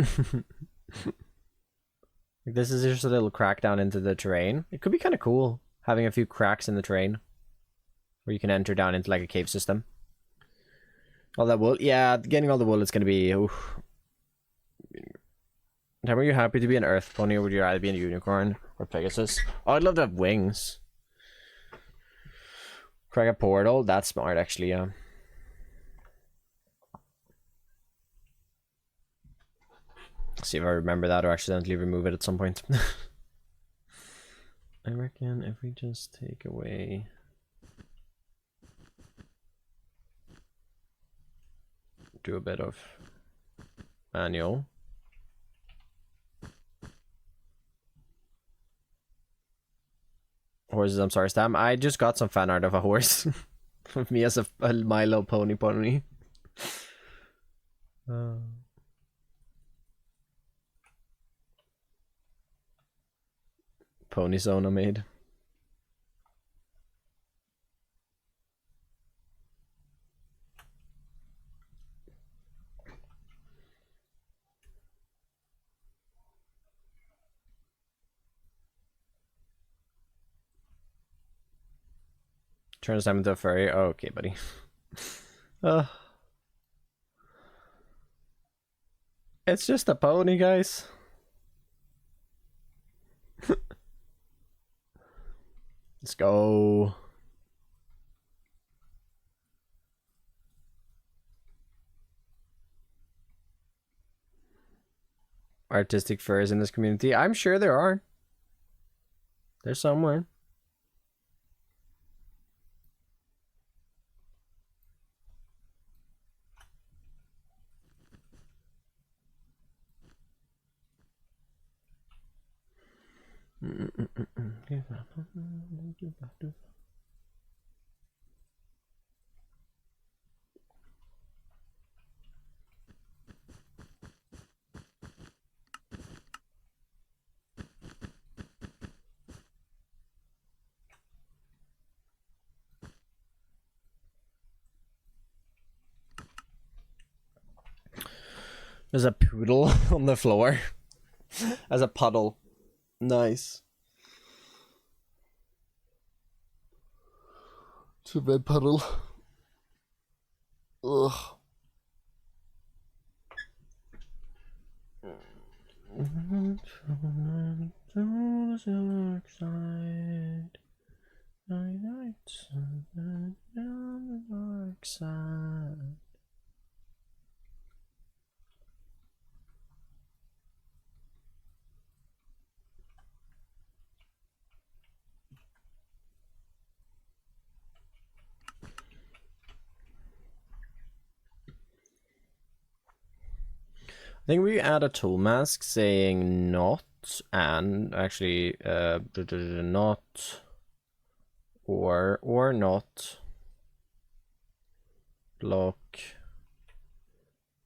This is just a little crack down into the terrain. It could be kind of cool, having a few cracks in the terrain. Where you can enter down into like a cave system. All that wool. Yeah, getting all the wool is going to be... Oof. Were you happy to be an earth pony, or would you rather be a unicorn or Pegasus? Oh, I'd love to have wings. Crack a portal. That's smart, actually, yeah. See if I remember that or accidentally remove it at some point. I reckon if we just take away... Do a bit of manual. Horses, I'm sorry, Stam. I just got some fan art of a horse. Of me as a Milo pony. Pony Zona made. Turns them into a furry. Oh, okay, buddy. It's just a pony, guys. Let's go. Artistic furs in this community. I'm sure there are. There's somewhere. There's a poodle on the floor. As a puddle. Nice. It's a red puddle. Ugh. I think we add a tool mask saying not and actually not or not block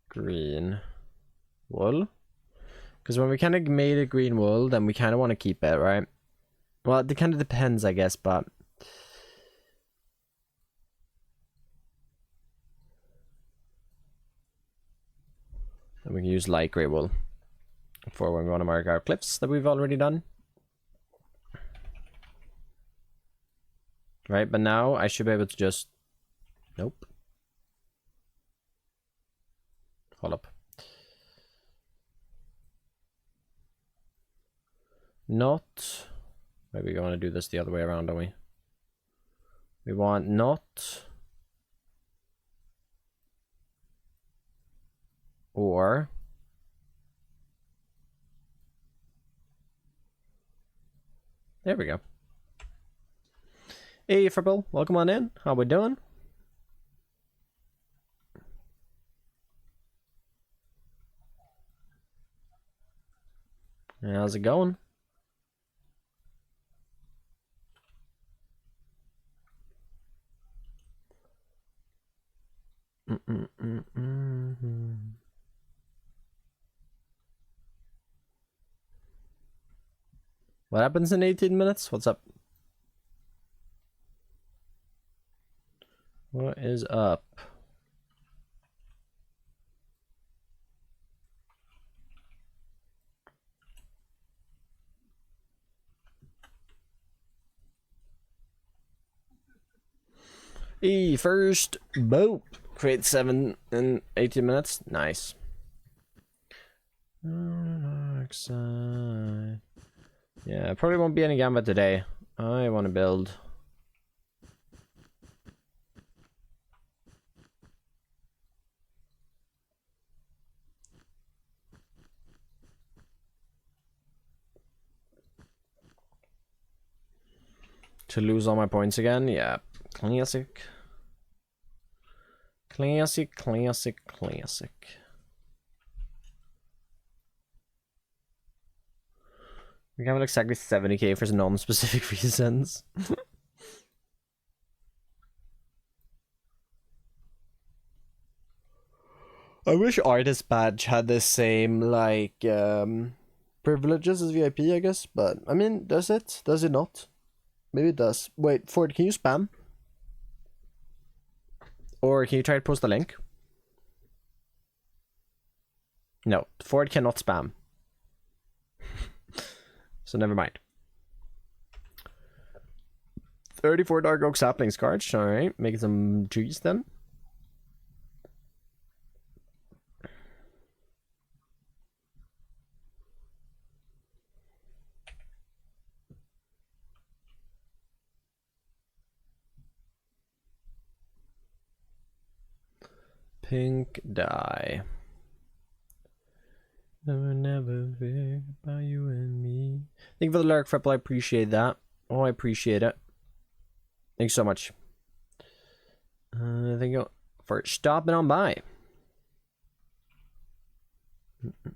green wool, because when we kind of made a green wool, then we kind of want to keep it, right? Well, it kind of depends, I guess, but and we can use light gray wool for when we want to mark our cliffs that we've already done. Right, but now I should be able to just... Nope. Hold up. Not... Maybe we want to do this the other way around, don't we? We want not or there we go. Hey Fribble, welcome on in. How we doing? How's it going? What happens in 18 minutes? What's up? What is up? First boat. Create 7 in 18 minutes. Nice. Yeah, probably won't be any gambit today. I want to build. To lose all my points again? Yeah. Classic. Classic, classic, classic. We have exactly 70k for non-specific reasons. I wish Artist Badge had the same, like, privileges as VIP, I guess. But, I mean, does it? Does it not? Maybe it does. Wait, Ford, can you spam? Or can you try to post the link? No, Ford cannot spam. So never mind. 34 Dark Oak Saplings cards. Alright, making some trees then. Pink dye. Never fear about you and me. Thank you for the lyric, Fripple. I appreciate that. Oh, I appreciate it. Thanks so much. Thank you for stopping on by.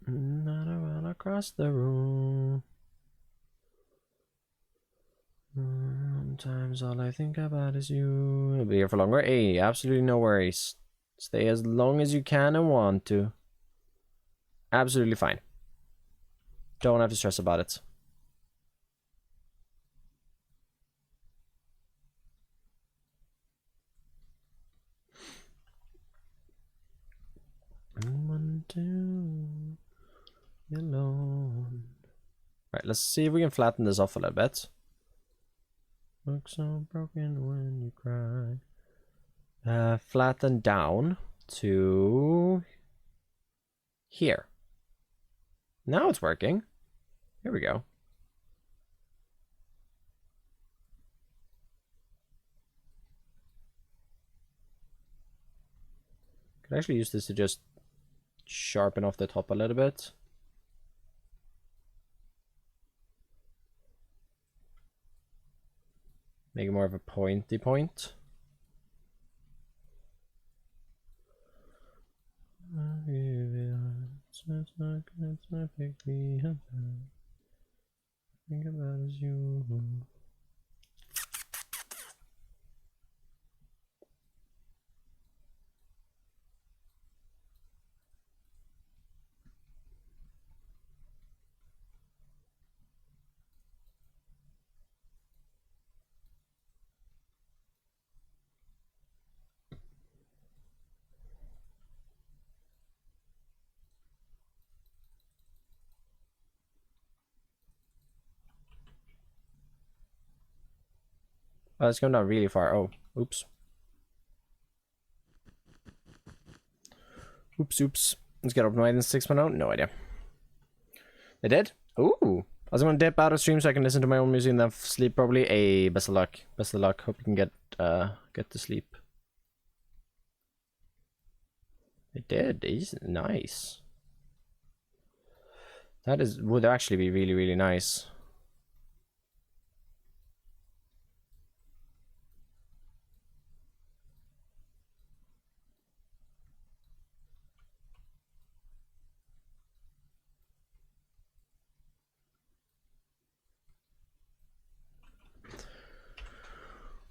Not around across the room. Sometimes all I think about is you. I'll be here for longer. Hey, absolutely no worries. Stay as long as you can and want to. Absolutely fine. Don't have to stress about it. One, two, alone. Right, let's see if we can flatten this off a little bit. Look so broken when you cry. Flatten down to here. Now it's working. Here we go. Could actually use this to just sharpen off the top a little bit. Make it more of a pointy point. Think about is you. Oh, it's going down really far. Oh, oops. Oops. Let's get up to 6.0. No idea. They did? Ooh. I was gonna dip out of stream so I can listen to my own music and then sleep probably. Hey, best of luck. Best of luck. Hope you can get to sleep. It did. It's nice. Would actually be really, really nice.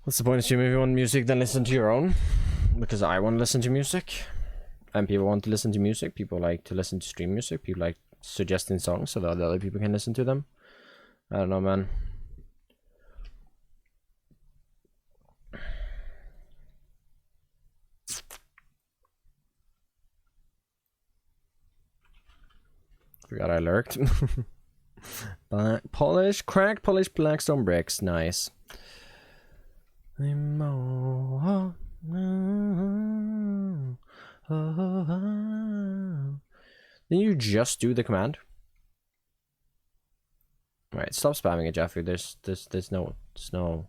What's the point of streaming if you want music? Then listen to your own. Because I want to listen to music. And people want to listen to music. People like to listen to stream music. People like suggesting songs so that other people can listen to them. I don't know, man. Forgot I lurked. Cracked polished blackstone bricks. Nice. Didn't you just do the command? Alright, stop spamming it, Jeffrey. There's no. What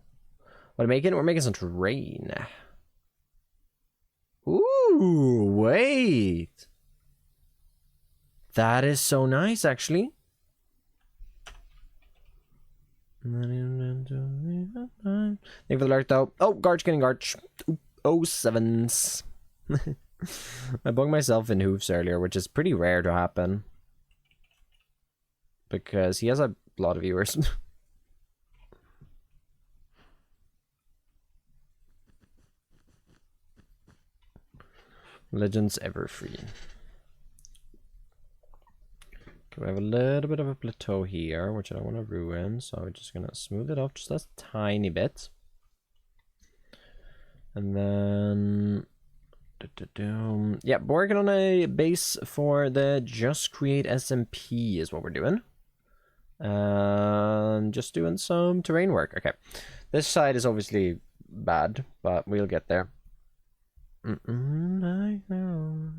are we making? We're making some terrain. Ooh, wait. That is so nice, actually. Thank you for the alert, though. Oh, Garch getting Garch. Oh, sevens. I bugged myself in hoofs earlier, which is pretty rare to happen. Because he has a lot of viewers. Legends ever free. We have a little bit of a plateau here, which I don't want to ruin, so I'm just gonna smooth it off just a tiny bit. And then... yeah, working on a base for the Just Create SMP is what we're doing. Just doing some terrain work. Okay. This side is obviously bad, but we'll get there. I know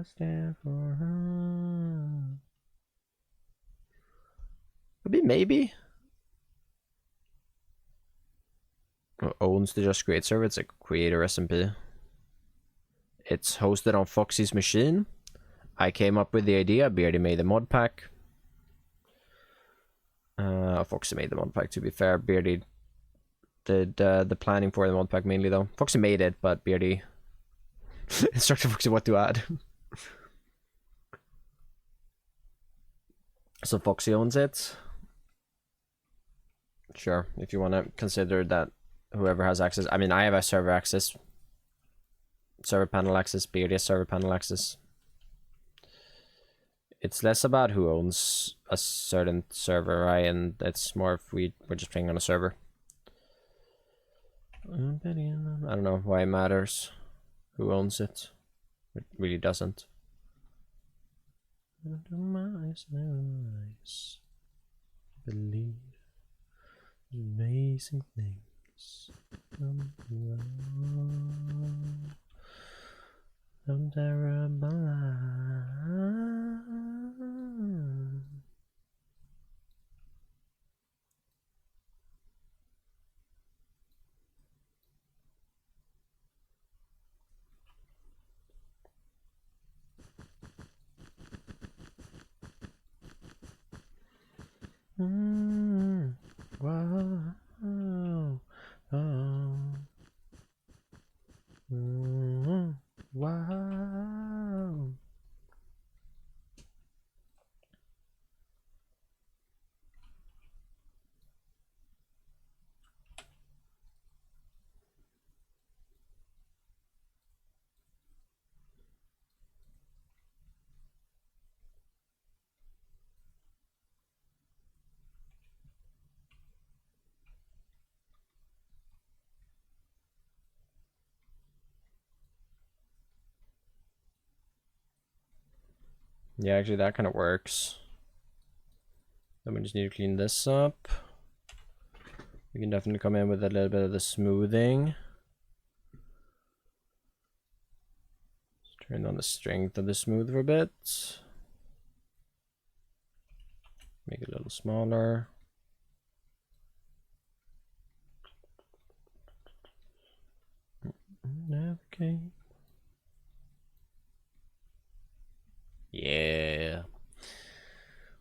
I stand for her. Maybe. Owns the Just Create server. It's a creator SMP. It's hosted on Foxy's machine. I came up with the idea. Beardy made the mod pack. Foxy made the mod pack, to be fair. Beardy did the planning for the mod pack mainly, though. Foxy made it, but Beardy instructed Foxy what to add. So Foxy owns it. Sure, if you want to consider that whoever has access. I mean, I have a server access. Server panel access. Beardy has server panel access. It's less about who owns a certain server, right? And it's more if we're just playing on a server. I don't know why it matters who owns it. It really doesn't. Believe amazing things. I'm terrible. Wow. Oh. Wow. Yeah, actually that kind of works. Then we just need to clean this up. We can definitely come in with a little bit of the smoothing. Turn on the strength of the smooth for a bit. Make it a little smaller. Okay. Yeah.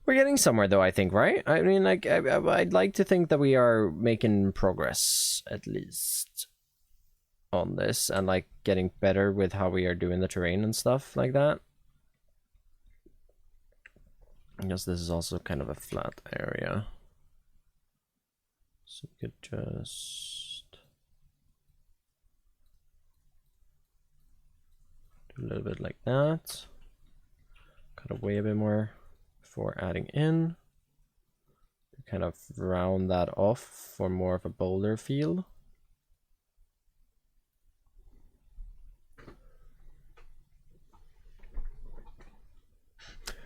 We're getting somewhere though, I think, right? I mean, like, I'd like to think that we are making progress, at least, on this, and like getting better with how we are doing the terrain and stuff like that. I guess this is also kind of a flat area. So we could just do a little bit like that. Cut away a bit more before adding in. Kind of round that off for more of a boulder feel.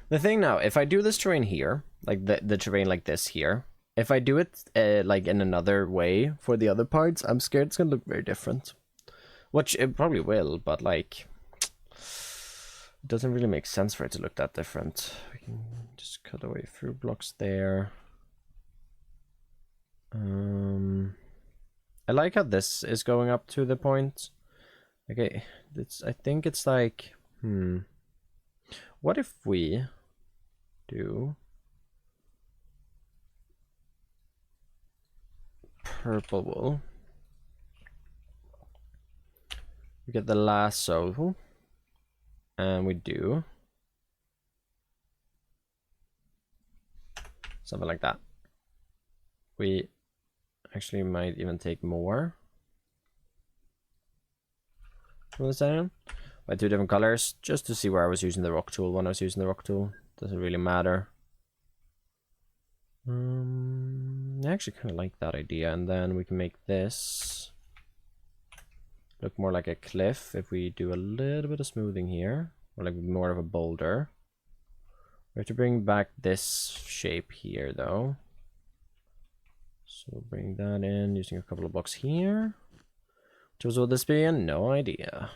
The thing now, if I do this terrain here, like the terrain like this here, if I do it like in another way for the other parts, I'm scared it's gonna look very different. Which it probably will, but like, it doesn't really make sense for it to look that different. We can just cut away through blocks there. I like how this is going up to the point. Okay, I think it's like, what if we do purple wool? We get the lasso, and we do something like that. We actually might even take more from this item by 2 different colors, just to see where I was using the rock tool. When I was using the rock tool, doesn't really matter. I actually kind of like that idea, and then we can make this look more like a cliff if we do a little bit of smoothing here, or like more of a boulder. We have to bring back this shape here though. So we'll bring that in using a couple of blocks here. Which was will this be in? No idea.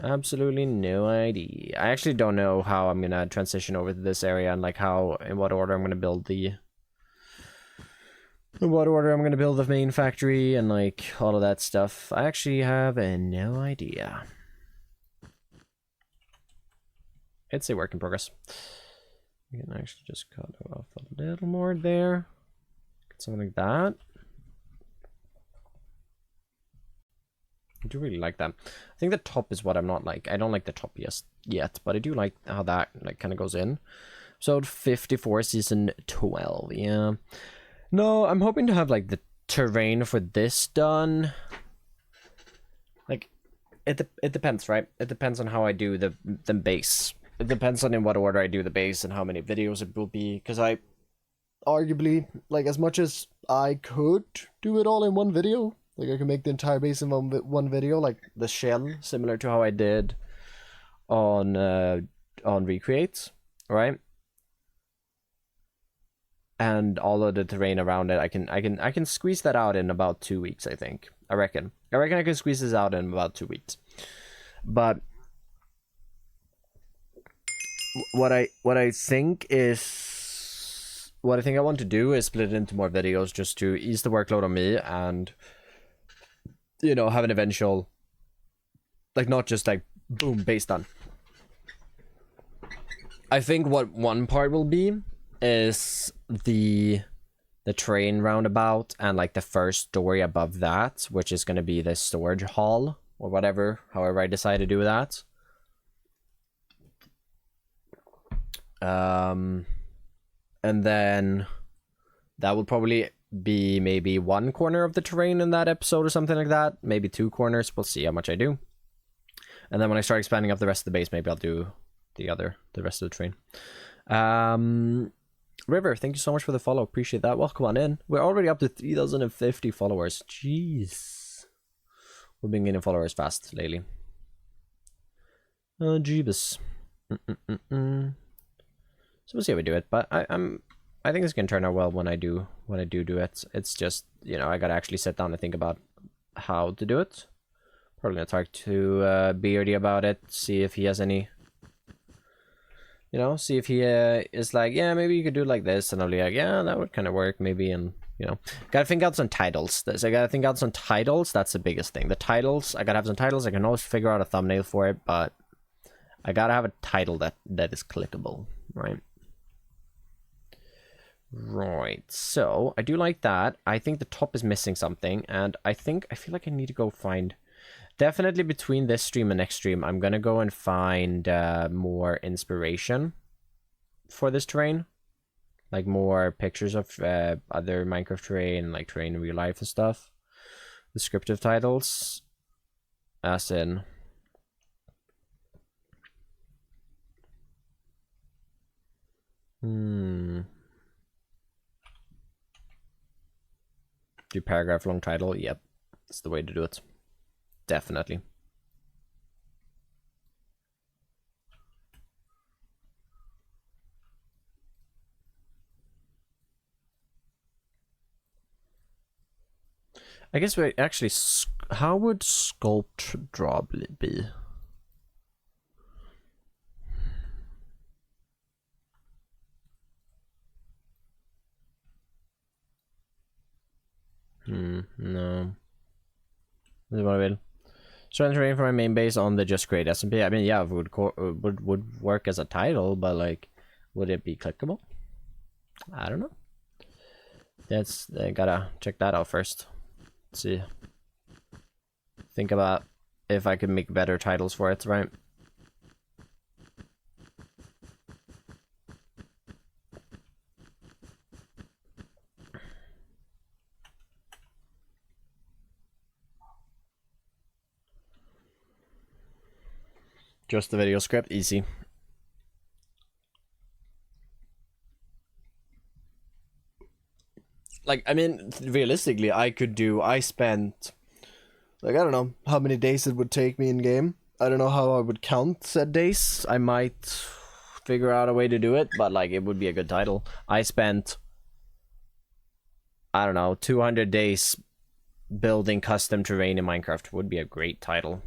Absolutely no idea. I actually don't know how I'm gonna transition over to this area, and like how, in what order I'm gonna build the main factory and like all of that stuff. I actually have no idea. It's a work in progress. We can actually just cut off a little more there. Get something like that. I do really like that. I think the top is what I'm not like. I don't like the top yet, but I do like how that like kind of goes in. Episode 54, season 12. Yeah. No, I'm hoping to have like the terrain for this done. Like, it depends, right? It depends on how I do the base. It depends on in what order I do the base and how many videos it will be. Because I arguably, like, as much as I could do it all in one video, like I can make the entire base in one video, like the shell, similar to how I did on Recreate, right? And all of the terrain around it, I can squeeze that out in about 2 weeks, I think. I reckon I can squeeze this out in about 2 weeks. But what I think I want to do is split it into more videos, just to ease the workload on me, and you know, have an eventual, like, not just like boom, base done. I think what one part will be is the train roundabout, and like the first story above that, which is going to be the storage hall or whatever, however I decide to do that. And then that will probably be maybe one corner of the terrain in that episode or something like that. Maybe 2 corners. We'll see how much I do. And then when I start expanding up the rest of the base, maybe I'll do the rest of the terrain. River, thank you so much for the follow. Appreciate that. Welcome on in. We're already up to 3,050 followers. Jeez. We've been getting followers fast lately. Oh, jeebus. So we'll see how we do it, but I think it's gonna turn out well when I do it. It's just, you know, I gotta actually sit down and think about how to do it. Probably gonna talk to Beardy about it, see if he has any You know, see if he is like, yeah, maybe you could do it like this, and I'll be like, yeah, that would kind of work, maybe, and you know, gotta think out some titles. So I gotta think out some titles. That's the biggest thing. The titles, I gotta have some titles. I can always figure out a thumbnail for it, but I gotta have a title that is clickable, right? Right. So I do like that. I think the top is missing something, and I feel like I need to go find. Definitely between this stream and next stream, I'm gonna go and find more inspiration for this terrain. Like more pictures of other Minecraft terrain, like terrain in real life and stuff. Descriptive titles. As in... Do paragraph long title? Yep. That's the way to do it. Definitely. I guess we actually... How would sculpt draw be? No. This is what I will. Strength terrain for my main base on the just create SMP. I mean, yeah, it would work as a title, but like, would it be clickable? I don't know. I gotta check that out first. Let's see. Think about if I could make better titles for it, right? Just the video script, easy. Like, I mean, realistically, I spent, like, I don't know how many days it would take me in game. I don't know how I would count said days. I might figure out a way to do it, but, like, it would be a good title. I spent, I don't know, 200 days building custom terrain in Minecraft. Would be a great title.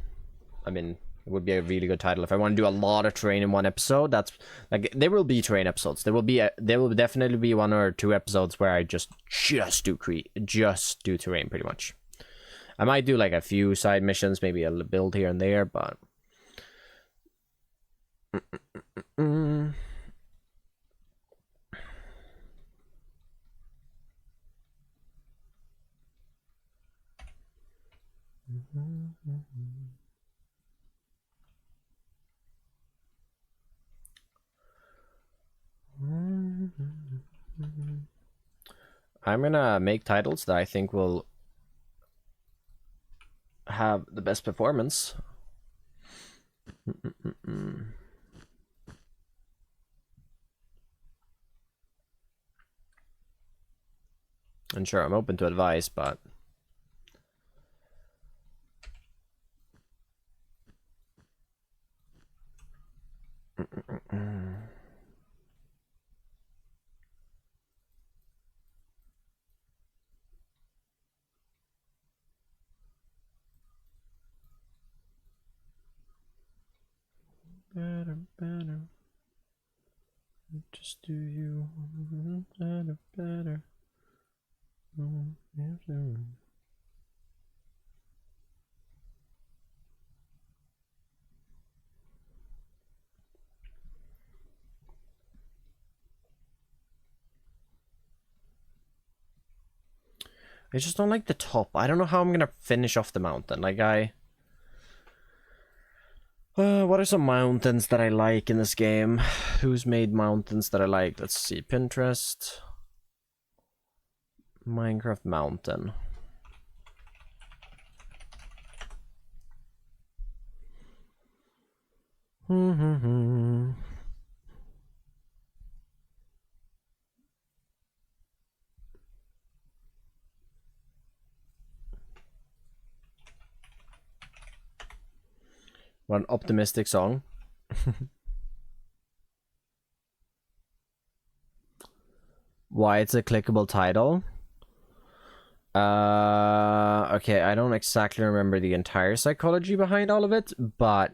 I mean, it would be a really good title if I want to do a lot of terrain in one episode. That's like, there will be terrain episodes. There will definitely be 1 or 2 episodes where I just do terrain pretty much. I might do like a few side missions, maybe a build here and there, but I'm gonna make titles that I think will have the best performance. And sure, I'm open to advice, but better. Just do you better. I just don't like the top. I don't know how I'm gonna finish off the mountain. Like, what are some mountains that I like in this game? Who's made mountains that I like? Let's see. Pinterest. Minecraft mountain. What an optimistic song. Why it's a clickable title? Okay, I don't exactly remember the entire psychology behind all of it, but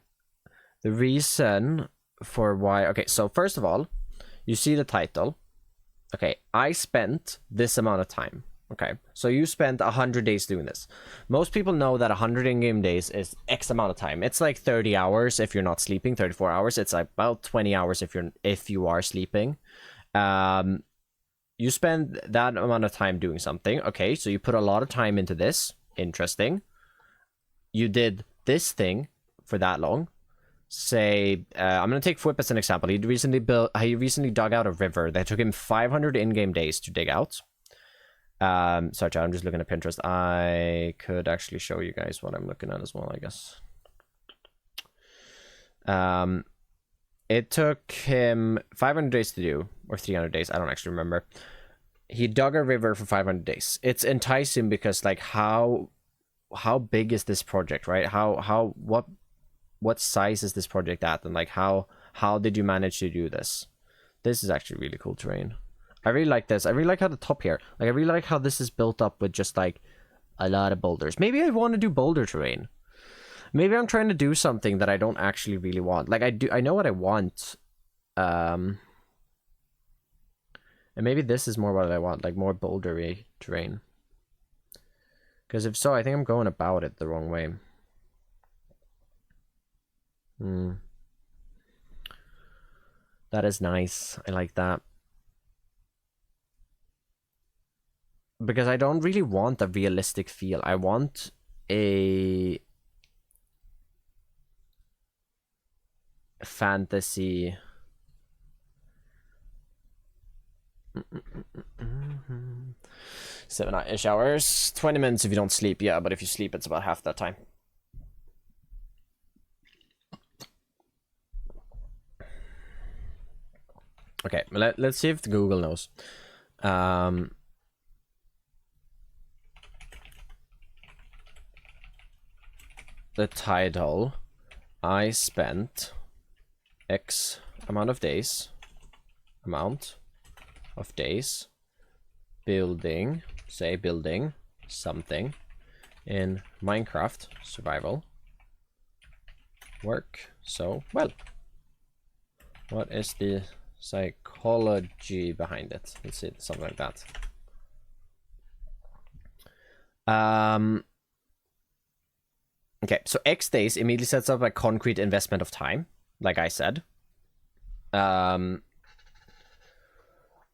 the reason for why. Okay, so first of all, you see the title. Okay, I spent this amount of time. Okay, so you spent 100 days doing this. Most people know that 100 in-game days is X amount of time. It's like 30 hours if you're not sleeping, 34 hours. It's about 20 hours if you are sleeping. You spend that amount of time doing something. Okay, so you put a lot of time into this. Interesting. You did this thing for that long. Say, I'm gonna take Fwip as an example. He recently dug out a river that took him 500 in-game days to dig out. Sorry, Chad, I'm just looking at Pinterest. I could actually show you guys what I'm looking at as well, I guess. It took him 500 days to do, or 300 days. I don't actually remember. He dug a river for 500 days. It's enticing because, like, how big is this project, right? What size is this project at, and like how did you manage to do this? This is actually really cool terrain. I really like this. I really like how the top here, like I really like how this is built up with just like a lot of boulders. Maybe I want to do boulder terrain. Maybe I'm trying to do something that I don't actually really want. Like I know what I want. And maybe this is more what I want, like more bouldery terrain. Because if so, I think I'm going about it the wrong way. That is nice. I like that. Because I don't really want a realistic feel. I want a fantasy. 7-ish hours. 20 minutes if you don't sleep. Yeah, but if you sleep, it's about half that time. Okay, let's see if Google knows. The title, I spent X amount of days building, say building something in Minecraft survival. Work so well. What is the psychology behind it? Let's see, something like that. Okay, so X days immediately sets up a concrete investment of time, like I said.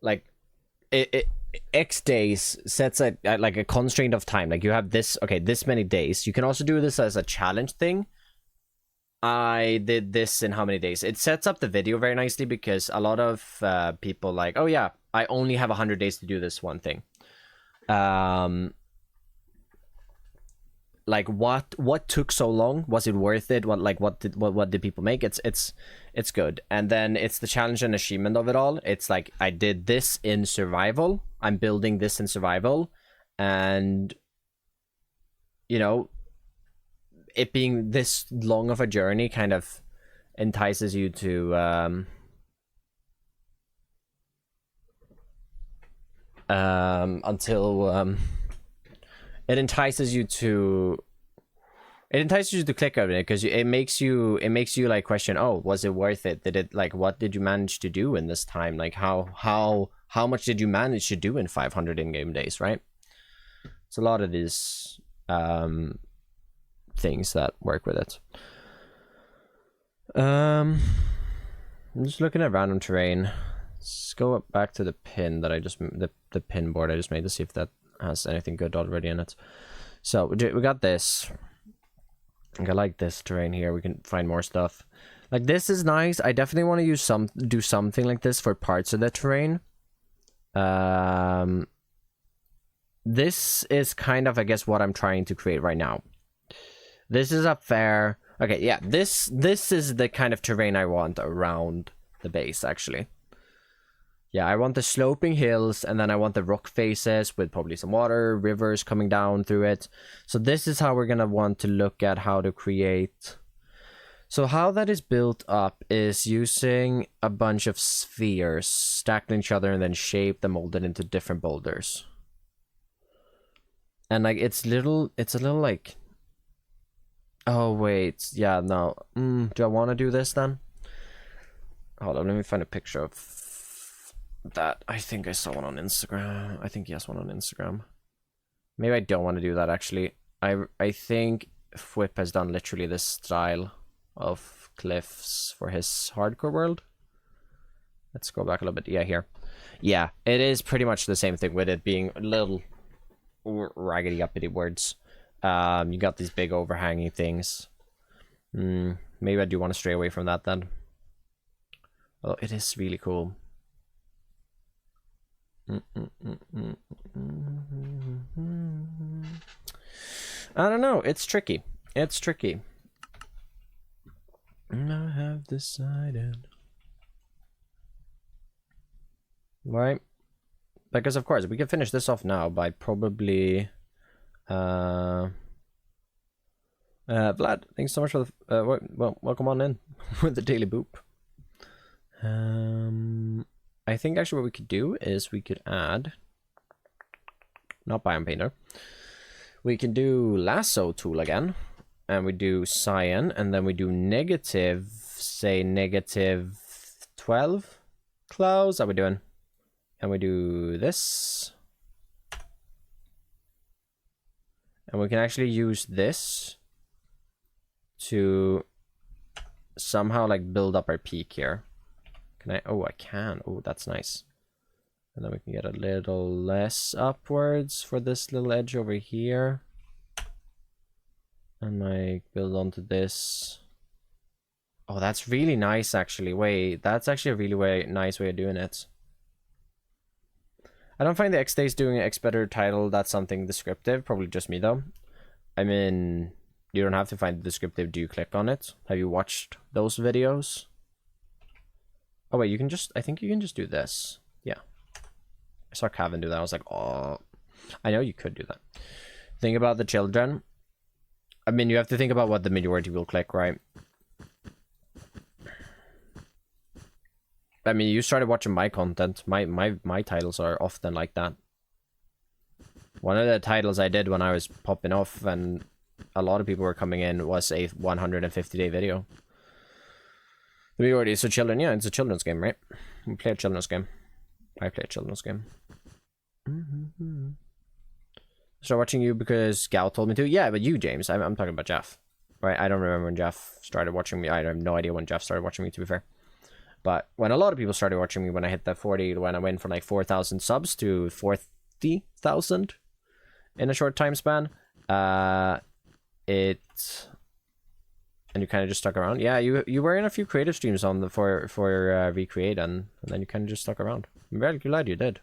Like X days sets a like a constraint of time. Like you have this, okay, this many days. You can also do this as a challenge thing. I did this in how many days? It sets up the video very nicely because a lot of people like, oh yeah, I only have 100 days to do this one thing. Like what took so long? Was it worth it? What did people make? It's good. And then it's the challenge and achievement of it all. It's like I did this in survival. I'm building this in survival, and you know, it being this long of a journey kind of entices you to it entices you to click on it because it makes you like question, oh, was it worth it? Did it, like, what did you manage to do in this time? Like how much did you manage to do in 500 in-game days, right? It's a lot of these things that work with it. I'm just looking at random terrain. Let's go back to the pin that I just the pin board I just made to see if that has anything good already in it. So we got this. I like this terrain here. We can find more stuff. Like this is nice. I definitely want to do something like this for parts of the terrain. This is kind of, I guess, what I'm trying to create right now. This is a fair. Okay, yeah. This is the kind of terrain I want around the base, actually. Yeah, I want the sloping hills, and then I want the rock faces with probably some water, rivers coming down through it. So this is how we're going to want to look at how to create. So how that is built up is using a bunch of spheres stacked on each other and then shaped and molded into different boulders. And like it's a little like, oh wait, yeah, no. Do I want to do this then? Hold on, let me find a picture of that. I think I saw one on Instagram. I think he has one on Instagram. Maybe I don't want to do that, actually. I think Fwip has done literally this style of cliffs for his hardcore world. Let's go back a little bit. Yeah, here. Yeah, it is pretty much the same thing with it being little raggedy uppity words. You got these big overhanging things. Maybe I do want to stray away from that then. Oh, it is really cool. I don't know. It's tricky. It's tricky. I have decided. Right? Because of course we can finish this off now by probably Vlad, thanks so much for the well, welcome on in with the daily boop. I think actually what we could do is we could add, not biome painter, we can do lasso tool again, and we do cyan, and then we do negative, say negative 12 clouds. How are we doing? And we do this, and we can actually use this to somehow like build up our peak here. Can I? Oh, I can. Oh, that's nice. And then we can get a little less upwards for this little edge over here. And like build onto this. Oh, that's really nice actually. Wait, that's actually a really nice way of doing it. I don't find the X Days doing an X better title. That's something descriptive. Probably just me though. I mean, you don't have to find the descriptive. Do you click on it? Have you watched those videos? Oh wait, you can just, I think you can just do this. Yeah. I saw Kevin do that. I was like, oh, I know you could do that. Think about the children. I mean, you have to think about what the majority will click, right? I mean, you started watching my content. My titles are often like that. One of the titles I did when I was popping off and a lot of people were coming in was a 150-day video. The majority is for children. Yeah, it's a children's game, right? We play a children's game. I play a children's game. Start watching you because Gal told me to. Yeah, but you, James. I'm talking about Jeff. Right? I don't remember when Jeff started watching me. I have no idea when Jeff started watching me, to be fair. But when a lot of people started watching me, when I hit that 40, when I went from like 4,000 subs to 40,000 in a short time span, and you kind of just stuck around. Yeah, you were in a few creative streams on the for Recreate, and then you kind of just stuck around. I'm very glad you did.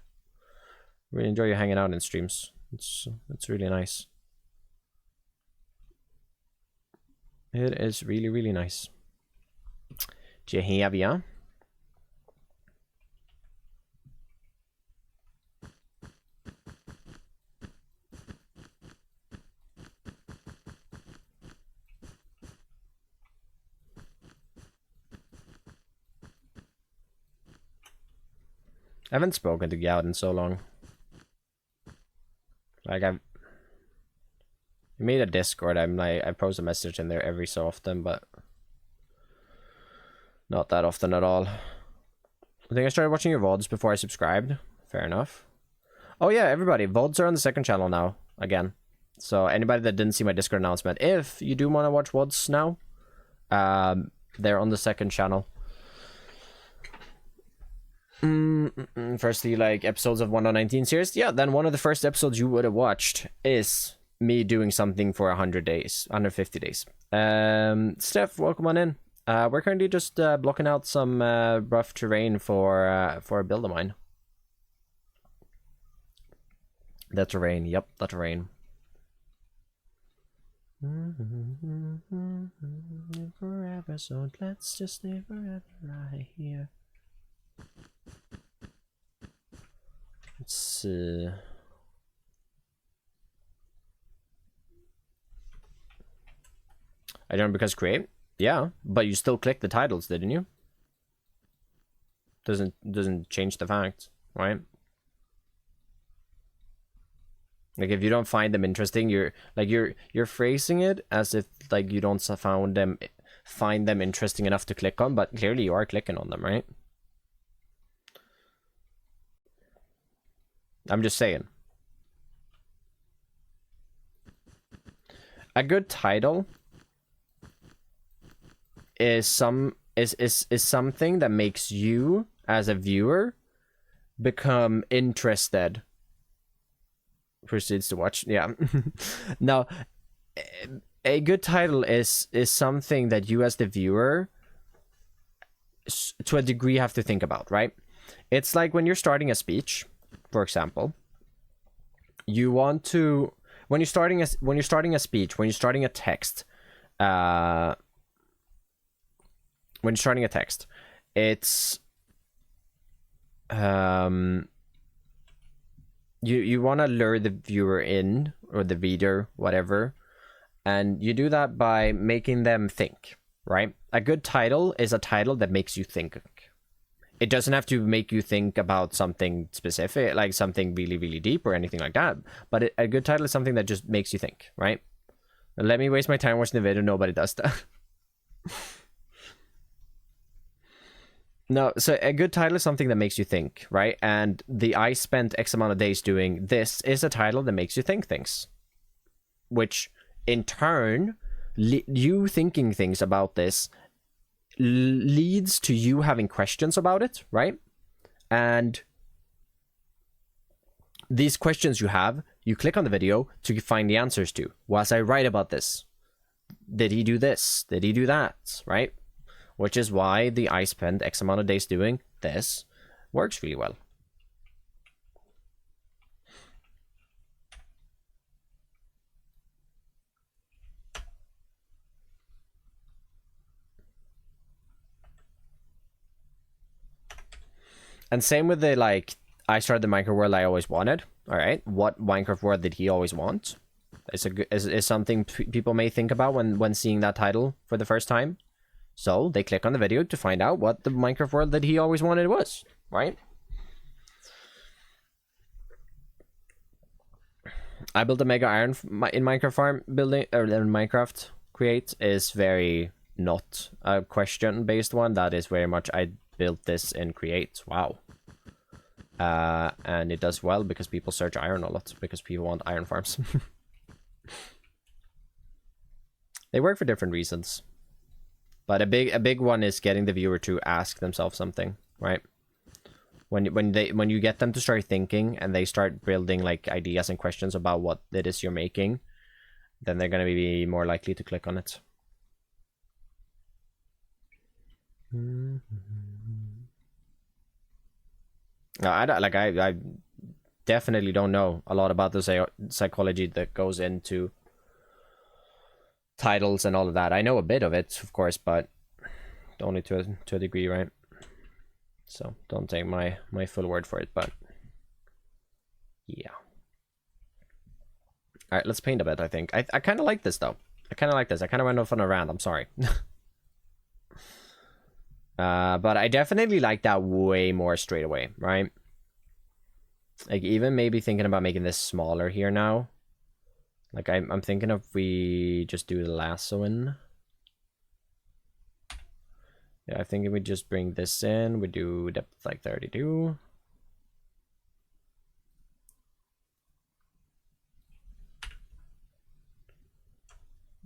Really enjoy you hanging out in streams. It's really nice. It is really, really nice. Jehavia. I haven't spoken to Gowd in so long. Like I made a Discord. I post a message in there every so often, but not that often at all. I think I started watching your VODs before I subscribed. Fair enough. Oh yeah, everybody, VODs are on the second channel now again. So anybody that didn't see my Discord announcement, if you do want to watch VODs now, they're on the second channel. Firstly, like episodes of 119 series, yeah, then one of the first episodes you would have watched is me doing something for 100 days, 150 days. Steph, welcome on in. We're currently just blocking out some rough terrain for a build of mine. The terrain, yep, the terrain. Forever, so let's just stay forever right here. Let's see. I don't, because create? Yeah, but you still click the titles, didn't you? Doesn't change the fact, right? Like if you don't find them interesting, you're phrasing it as if like you don't find them interesting enough to click on, but clearly you are clicking on them, right? I'm just saying. A good title is something that makes you as a viewer become interested. Proceeds to watch. Yeah. Now, a good title is something that you as the viewer to a degree have to think about, right? It's like when you're starting a speech, for example, you want to, when you're starting a speech, when you're starting a text, it's you want to lure the viewer in, or the reader, whatever, and you do that by making them think, right? A good title is a title that makes you think. It doesn't have to make you think about something specific, like something really, really deep or anything like that. But a good title is something that just makes you think, right? Let me waste my time watching the video. Nobody does that. No, so a good title is something that makes you think, right? And I spent X amount of days doing this is a title that makes you think things. Which, in turn, you thinking things about this leads to you having questions about it, right? And these questions you have, you click on the video to find the answers to. Was I right about this? Did he do this? Did he do that? Right? Which is why the I spend X amount of days doing this works really well. And same with the, like, I started the Minecraft world I always wanted. All right, what Minecraft world did he always want? Is something people may think about when seeing that title for the first time. So they click on the video to find out what the Minecraft world that he always wanted was, right? I built a mega iron in Minecraft farm building, or in Minecraft create is very not a question based one. That is very much I built this in create. Wow. And it does well because people search iron a lot because people want iron farms. They work for different reasons. But a big one is getting the viewer to ask themselves something, right? When you get them to start thinking and they start building like ideas and questions about what it is you're making, then they're gonna be more likely to click on it. I definitely don't know a lot about the psychology that goes into titles and all of that. I know a bit of it, of course, but only to a degree, right? So don't take my full word for it, but yeah. All right, let's paint a bit. I think I kind of like this though. I kind of like this. I kind of went off on a rant. I'm sorry. But I definitely like that way more straight away, right? Like even maybe thinking about making this smaller here now. Like I'm thinking if we just do the lassoing. Yeah, I think if we just bring this in, we do depth like 32.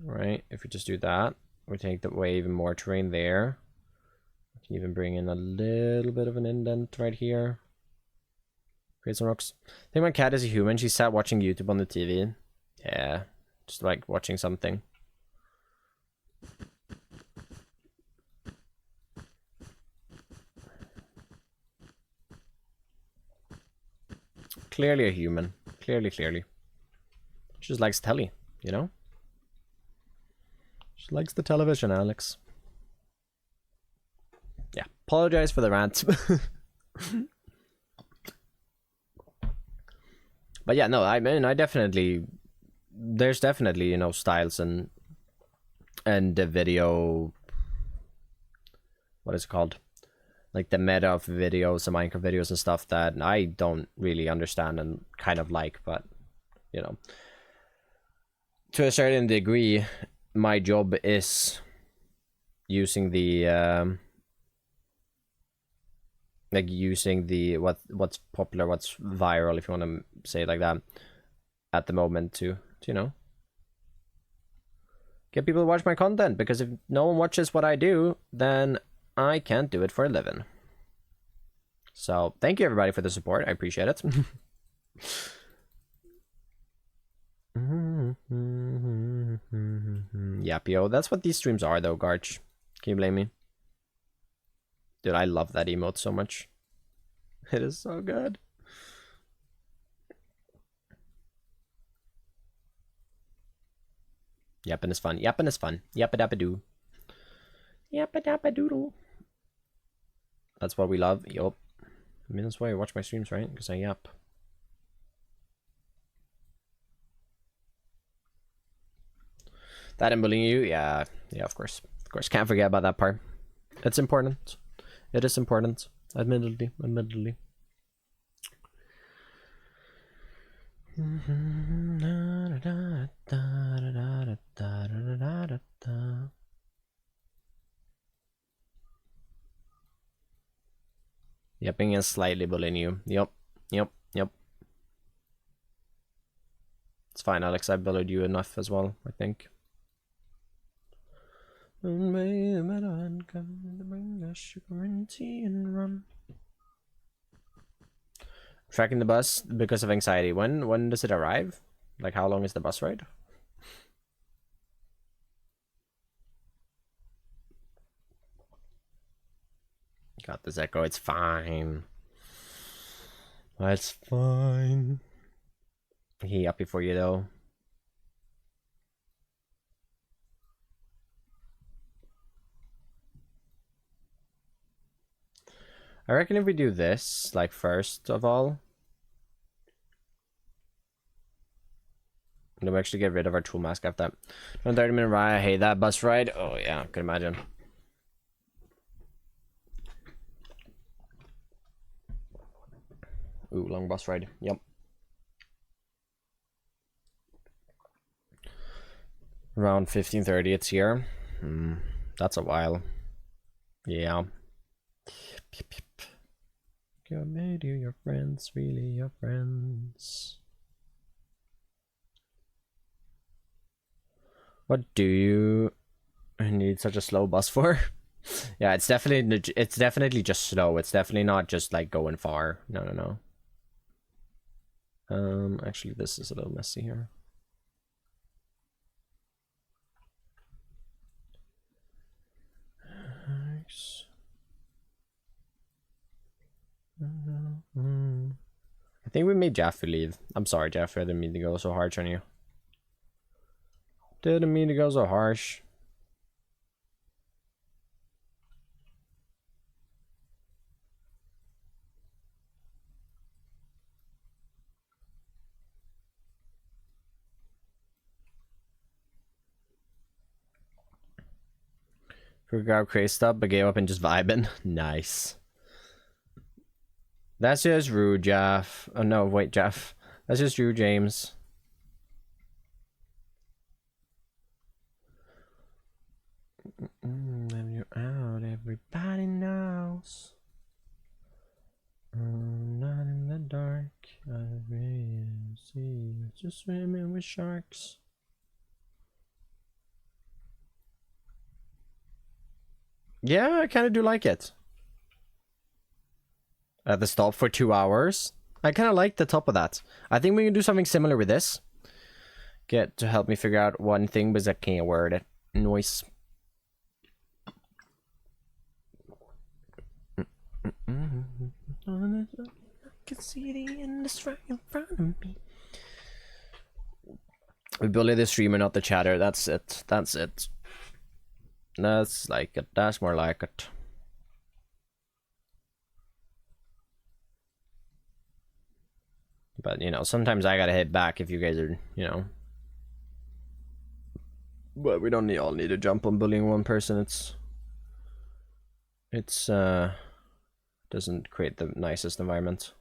Right, if we just do that, we take away even more terrain there. We can even bring in a little bit of an indent right here. Create some rocks. I think my cat is a human. She sat watching YouTube on the TV. Yeah, just like watching something. Clearly a human. Clearly. She just likes telly, you know? She likes the television, Alex. Yeah, apologize for the rant. But yeah, no, I mean, there's definitely, you know, styles and the video, what is it called? Like the meta of videos and Minecraft videos and stuff that I don't really understand and kind of like, but, you know, to a certain degree, my job is using the like using the what's popular, what's viral, if you want to say it like that, at the moment to you know, get people to watch my content, because if no one watches what I do, then I can't do it for a living. So thank you everybody for the support. I appreciate it. Yep, yo, that's what these streams are though, Garch. Can you blame me? Dude, I love that emote so much. It is so good. Yapping is fun. Yapping is fun. Yappa dappa doo. Yappa dappa doodle. That's what we love. Yup. I mean, that's why I watch my streams, right? Because I yap. That and bullying you? Yeah. Yeah, of course. Of course. Can't forget about that part. It's important. It is important. Admittedly. Admittedly. Yapping is slightly bullying you. Yep. Yep. Yep. It's fine, Alex. I bullied you enough as well, I think. Tracking the bus because of anxiety. When does it arrive? Like, how long is the bus ride? Got this echo. It's fine. It's fine. He happy for you though. I reckon if we do this, like, first of all, then we actually get rid of our tool mask after that. 30-minute ride. I hate that bus ride. Oh yeah, I can imagine. Ooh, long bus ride. Yep. Around 15:30 it's here. That's a while. Yeah. Your mate, your friends, really your friends. What do you need such a slow bus for? Yeah, it's definitely just slow. It's definitely not just like going far. No. Actually, this is a little messy here. Nice. I think we made Jaffe leave. I'm sorry, Jaffe. I didn't mean to go so harsh on you. Didn't mean to go so harsh. We got crazy stuff, but gave up and just vibing. Nice. That's just rude, Jeff. Oh no, wait, Jeff. That's just rude, James. When you're out, everybody knows. Not in the dark. I really see. Just swimming with sharks. Yeah, I kind of do like it. At the stop for 2 hours. I kind of like the top of that. I think we can do something similar with this. Get to help me figure out one thing, because I can't word it. Noise. I can see the end right in front of me. We bully the streamer, not the chatter. That's it. That's it. That's like it. That's more like it. But, you know, sometimes I gotta hit back if you guys are, you know. But we don't all need to jump on bullying one person. It's doesn't create the nicest environment.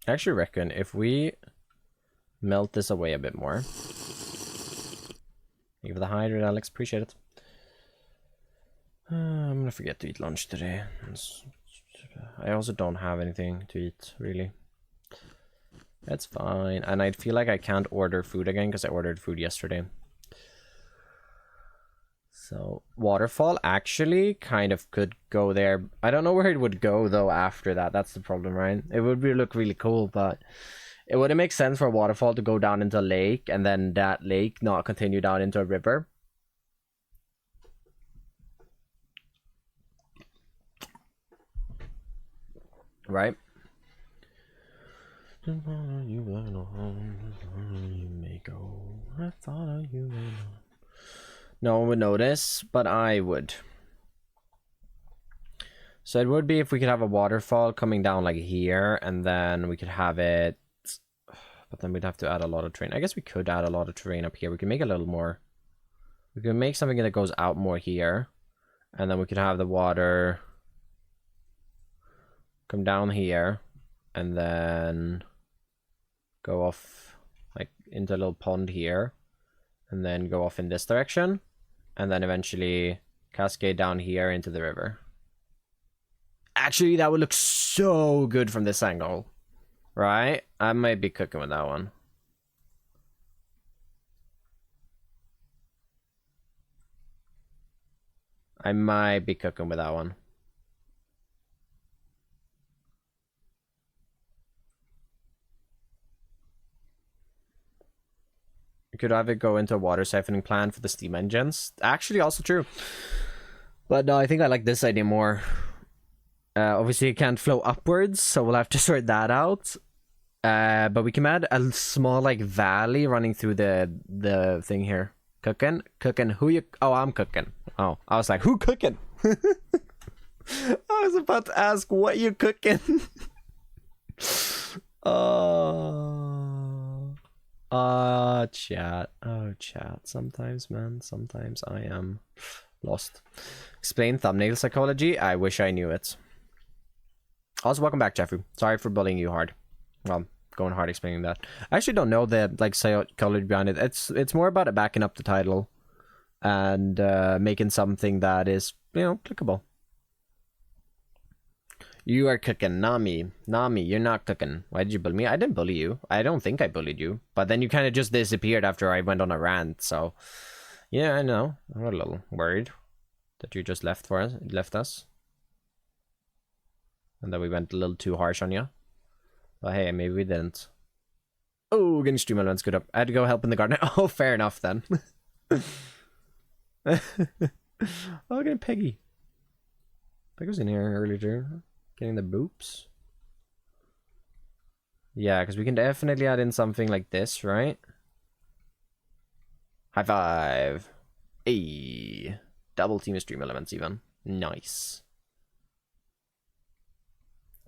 I actually reckon if we melt this away a bit more. Thank you for the hydrate, Alex. Appreciate it. I'm gonna forget to eat lunch today. I also don't have anything to eat, really. That's fine. And I feel like I can't order food again because I ordered food yesterday. So, Waterfall actually kind of could go there. I don't know where it would go, though, after that. That's the problem, right? It would look really cool, but it wouldn't make sense for a waterfall to go down into a lake and then that lake not continue down into a river. Right? You may go. I thought you may not. No one would notice, but I would. So it would be if we could have a waterfall coming down like here, and then we could have it. But then we'd have to add a lot of terrain. I guess we could add a lot of terrain up here. We can make a little more. We can make something that goes out more here, and then we could have the water come down here, and then go off like into a little pond here, and then go off in this direction, and then eventually cascade down here into the river. Actually, that would look so good from this angle, right? I might be cooking with that one. I might be cooking with that one. We could have it go into a water siphoning plant for the steam engines. Actually, also true. But no, I think I like this idea more. Obviously, it can't flow upwards, so we'll have to sort that out. But we can add a small like valley running through the thing here. Cooking? Who you? Oh, I'm cooking. Oh, I was like, who cooking? I was about to ask what you cooking. Chat. Oh, chat. Sometimes, man. Sometimes I am lost. Explain thumbnail psychology. I wish I knew it. Also, welcome back, Jeffrey. Sorry for bullying you hard. Well, going hard explaining that. I actually don't know the like psychology behind it. It's more about it backing up the title and making something that is, you know, clickable. You are cooking, Nami. Nami, you're not cooking. Why did you bully me? I didn't bully you. I don't think I bullied you. But then you kind of just disappeared after I went on a rant. So, yeah, I know. I'm a little worried that you just left us. And that we went a little too harsh on you. But hey, maybe we didn't. Oh, getting stream elements good up. I had to go help in the garden. Oh, fair enough then. Oh, getting Peggy. Peggy was in here earlier. Getting the boops. Yeah, because we can definitely add in something like this, right? High five. Hey. Double team stream elements even. Nice.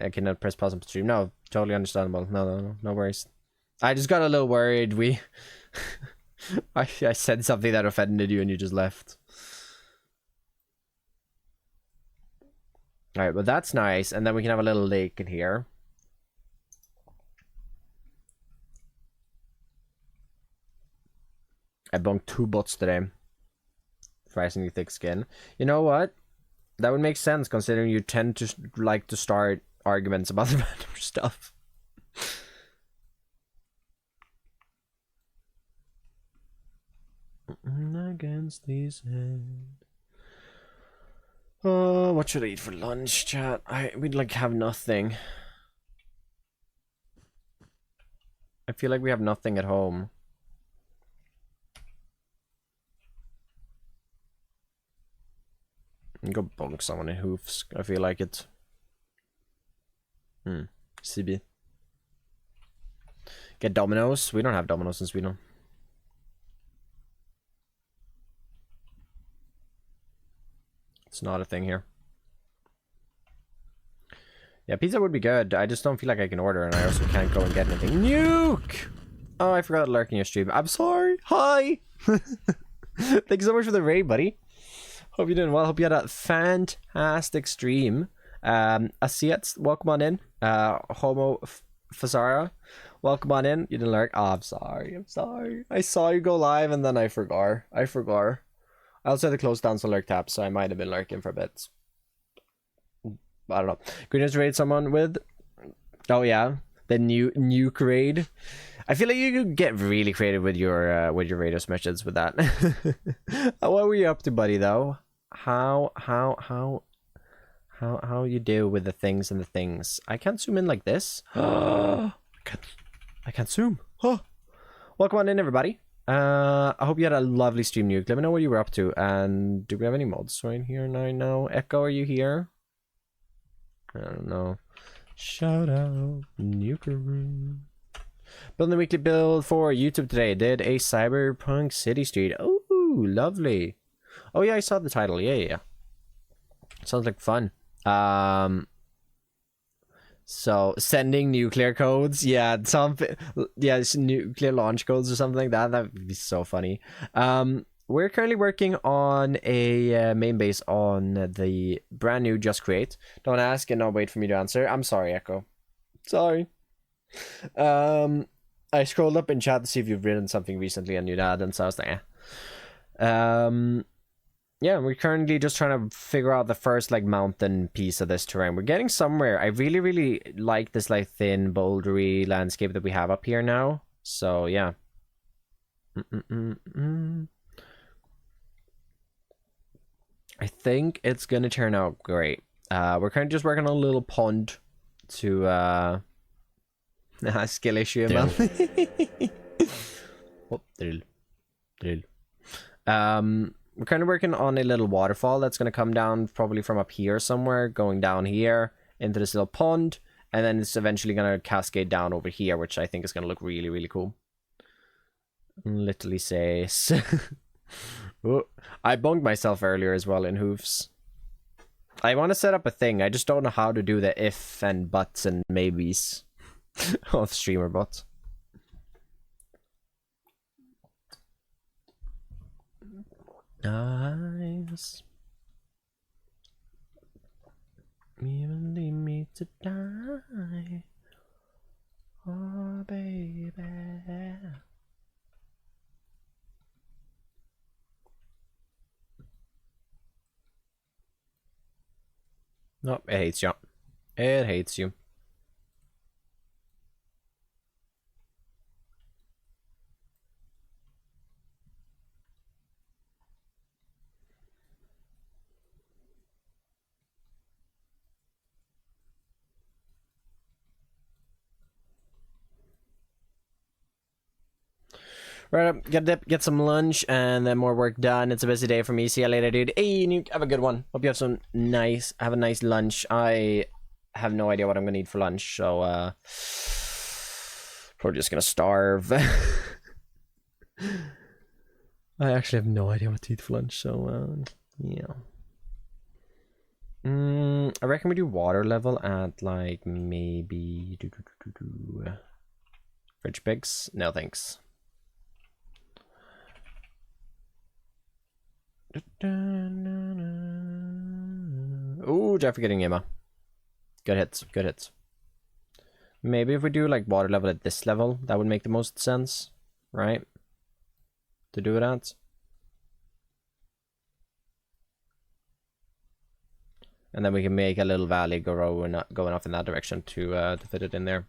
I cannot press pause on stream. No, totally understandable. No worries. I just got a little worried. I said something that offended you and you just left. Alright, but that's nice. And then we can have a little lake in here. I bunked 2 bots today. Surprisingly thick skin. You know what? That would make sense considering you tend to like to start arguments about the random stuff. Against these heads. What should I eat for lunch, chat? We'd like have nothing. I feel like we have nothing at home. Go bonk someone in hoofs. I feel like it. CB. Get Domino's. We don't have Domino's in Sweden. It's not a thing here. Yeah, pizza would be good. I just don't feel like I can order, and I also can't go and get anything. Nuke! Oh, I forgot to lurk in your stream. I'm sorry. Hi! Thank you so much for the raid, buddy. Hope you're doing well. Hope you had a fantastic stream. Asiats, welcome on in. Homo Fasara. Welcome on in. You didn't lurk. Oh, I'm sorry. I saw you go live and then I forgot. I also had to close down some lurk tabs, so I might have been lurking for a bit. I don't know. Could you just raid someone with? Oh yeah, the new nuke raid. I feel like you could get really creative with your raiders missions with that. What were you up to, buddy? Though, how you do with the things and the things? I can't zoom in like this. I can't zoom. Huh. Welcome on in, everybody. I hope you had a lovely stream, Nuke. Let me know what you were up to. And do we have any mods right here? No. Echo, are you here? I don't know. Shout out, Nuke. Building a weekly build for YouTube today. Did a Cyberpunk City Street. Oh, lovely. Oh yeah, I saw the title. Yeah. Sounds like fun. So sending nuclear codes. Yeah, nuclear launch codes or something like that. That would be so funny. We're currently working on a main base on the brand new Just Create. Don't ask and don't wait for me to answer. I'm sorry, Echo. Sorry. I scrolled up in chat to see if you've written something recently and you hadn't, so I was like, yeah, we're currently just trying to figure out the first like mountain piece of this terrain. We're getting somewhere. I really like this like thin bouldery landscape that we have up here now. So yeah. I think it's gonna turn out great. We're kind of just working on a little pond to skill issue, man. Oh, drill. We're kind of working on a little waterfall that's going to come down probably from up here somewhere, going down here into this little pond, and then it's eventually going to cascade down over here, which I think is going to look really cool. Literally says. Oh, I bunged myself earlier as well in hoofs. I want to set up a thing. I just don't know how to do the if and buts and maybes of streamer bots. Nice. You leave me to die. Oh, baby. No, it hates you. It hates you. Right up, get some lunch and then more work done. It's a busy day for me. See you later, dude. Hey, Nuke, have a good one. Hope you have a nice lunch. I have no idea what I'm gonna eat for lunch, so probably just gonna starve. I actually have no idea what to eat for lunch, so yeah. I reckon we do water level at like maybe fridge pigs. No thanks. Oh, Jeffrey getting Emma. Good hits. Maybe if we do like water level at this level, that would make the most sense, right? To do it at. And then we can make a little valley going off in that direction to fit it in there.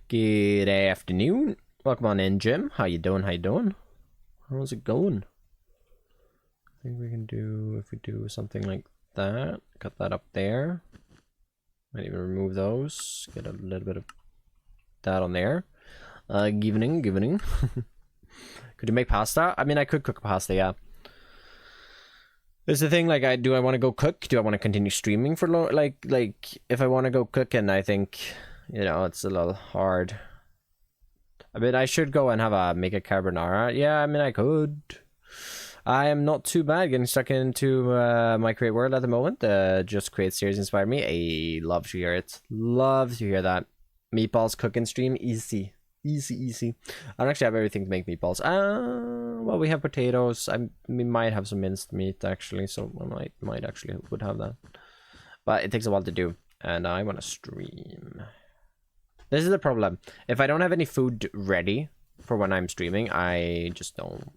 Good afternoon. Welcome on in, Jim. How you doing? How's it going? I think we can do, if we do something like that, cut that up there. Might even remove those. Get a little bit of that on there. Evening. Could you make pasta? I mean, I could cook pasta, yeah. There's the thing, like, do I want to go cook? Do I want to continue streaming for like if I want to go cook, and I think, you know, it's a little hard. I mean, I should go and make a carbonara. Yeah, I mean, I could. I am not too bad getting stuck into my create world at the moment. Just create series inspired me. I love to hear it. Love to hear that. Meatballs cooking stream, easy. Easy. I don't actually have everything to make meatballs. Well, we have potatoes. We might have some minced meat actually, so I might actually would have that. But it takes a while to do, and I want to stream. This is the problem. If I don't have any food ready for when I'm streaming, I just don't.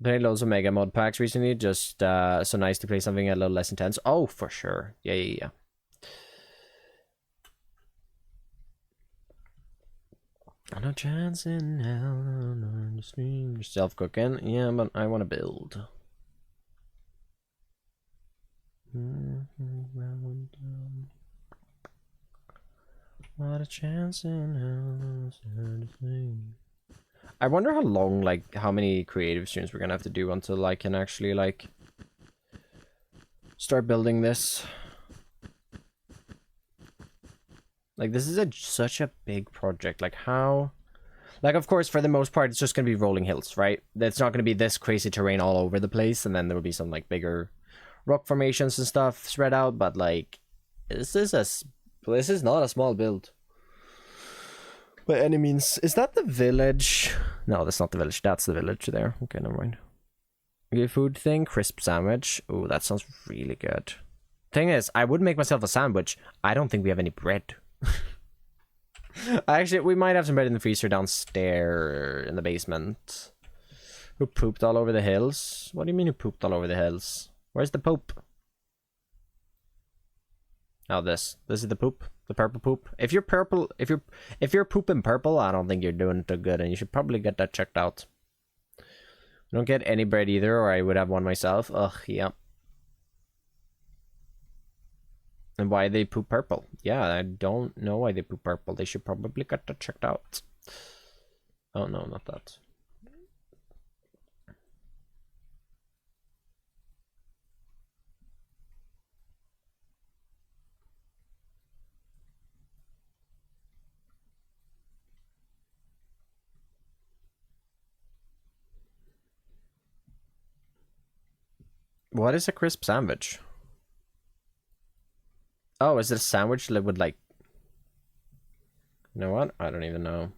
Played loads of mega mod packs recently. Just so nice to play something a little less intense. Oh, for sure. Yeah. No chance in hell. Stream yourself cooking. Yeah, but I want to build. Not a chance in hell. I wonder how long, like, how many creative streams we're gonna have to do until I can actually, like, start building this. Like, this is such a big project. Like, how... Like, of course, for the most part, it's just gonna be rolling hills, right? It's not gonna be this crazy terrain all over the place, and then there will be some, like, bigger rock formations and stuff spread out, but, like, this is not a small build. By any means. Is that the village? No, that's not the village. That's the village there. Okay, never mind. Okay, food thing. Crisp sandwich. Oh, that sounds really good. Thing is, I would make myself a sandwich. I don't think we have any bread. Actually, we might have some bread in the freezer downstairs in the basement. Who pooped all over the hills? What do you mean who pooped all over the hills? Where's the poop? Oh, this is the poop. The purple poop. If you're purple, if you're pooping purple, I don't think you're doing too good, and you should probably get that checked out. I don't get any bread either, or I would have one myself. Ugh, yeah. And why they poop purple? Yeah, I don't know why they poop purple. They should probably get that checked out. Oh no, not that. What is a crisp sandwich? Oh, is it a sandwich that would, like... You know what? I don't even know.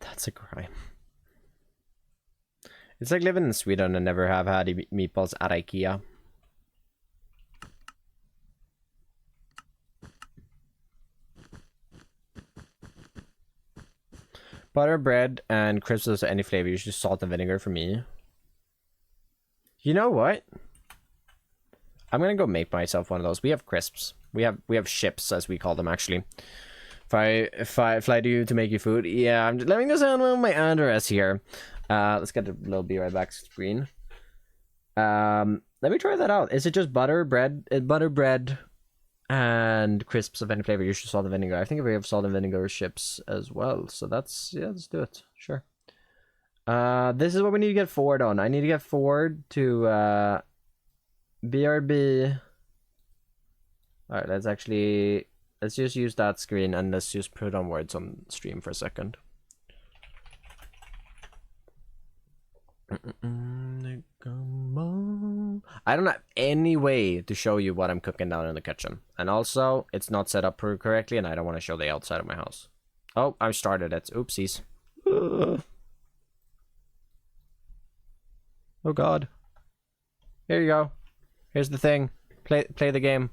That's a crime. It's like living in Sweden and never have had meatballs at IKEA. Butter, bread, and crisps of any flavor. Usually salt and vinegar for me. You know what? I'm gonna go make myself one of those. We have crisps. We have ships, as we call them, actually. If I fly to you to make you food, yeah. I'm just letting this out on my address here. Let's get a little be right back screen. Let me try that out. Is it just butter, bread, and crisps of any flavor? Usually salt and vinegar. I think we have salt and vinegar chips as well. So that's, yeah, let's do it. Sure. This is what we need to get forward on. I need to get forward to BRB. All right, let's just use that screen and let's just put on words on stream for a second. I don't have any way to show you what I'm cooking down in the kitchen, and also it's not set up correctly, and I don't want to show the outside of my house. Oh, I started it. Oopsies. Oh god. Here you go. Here's the thing. Play the game.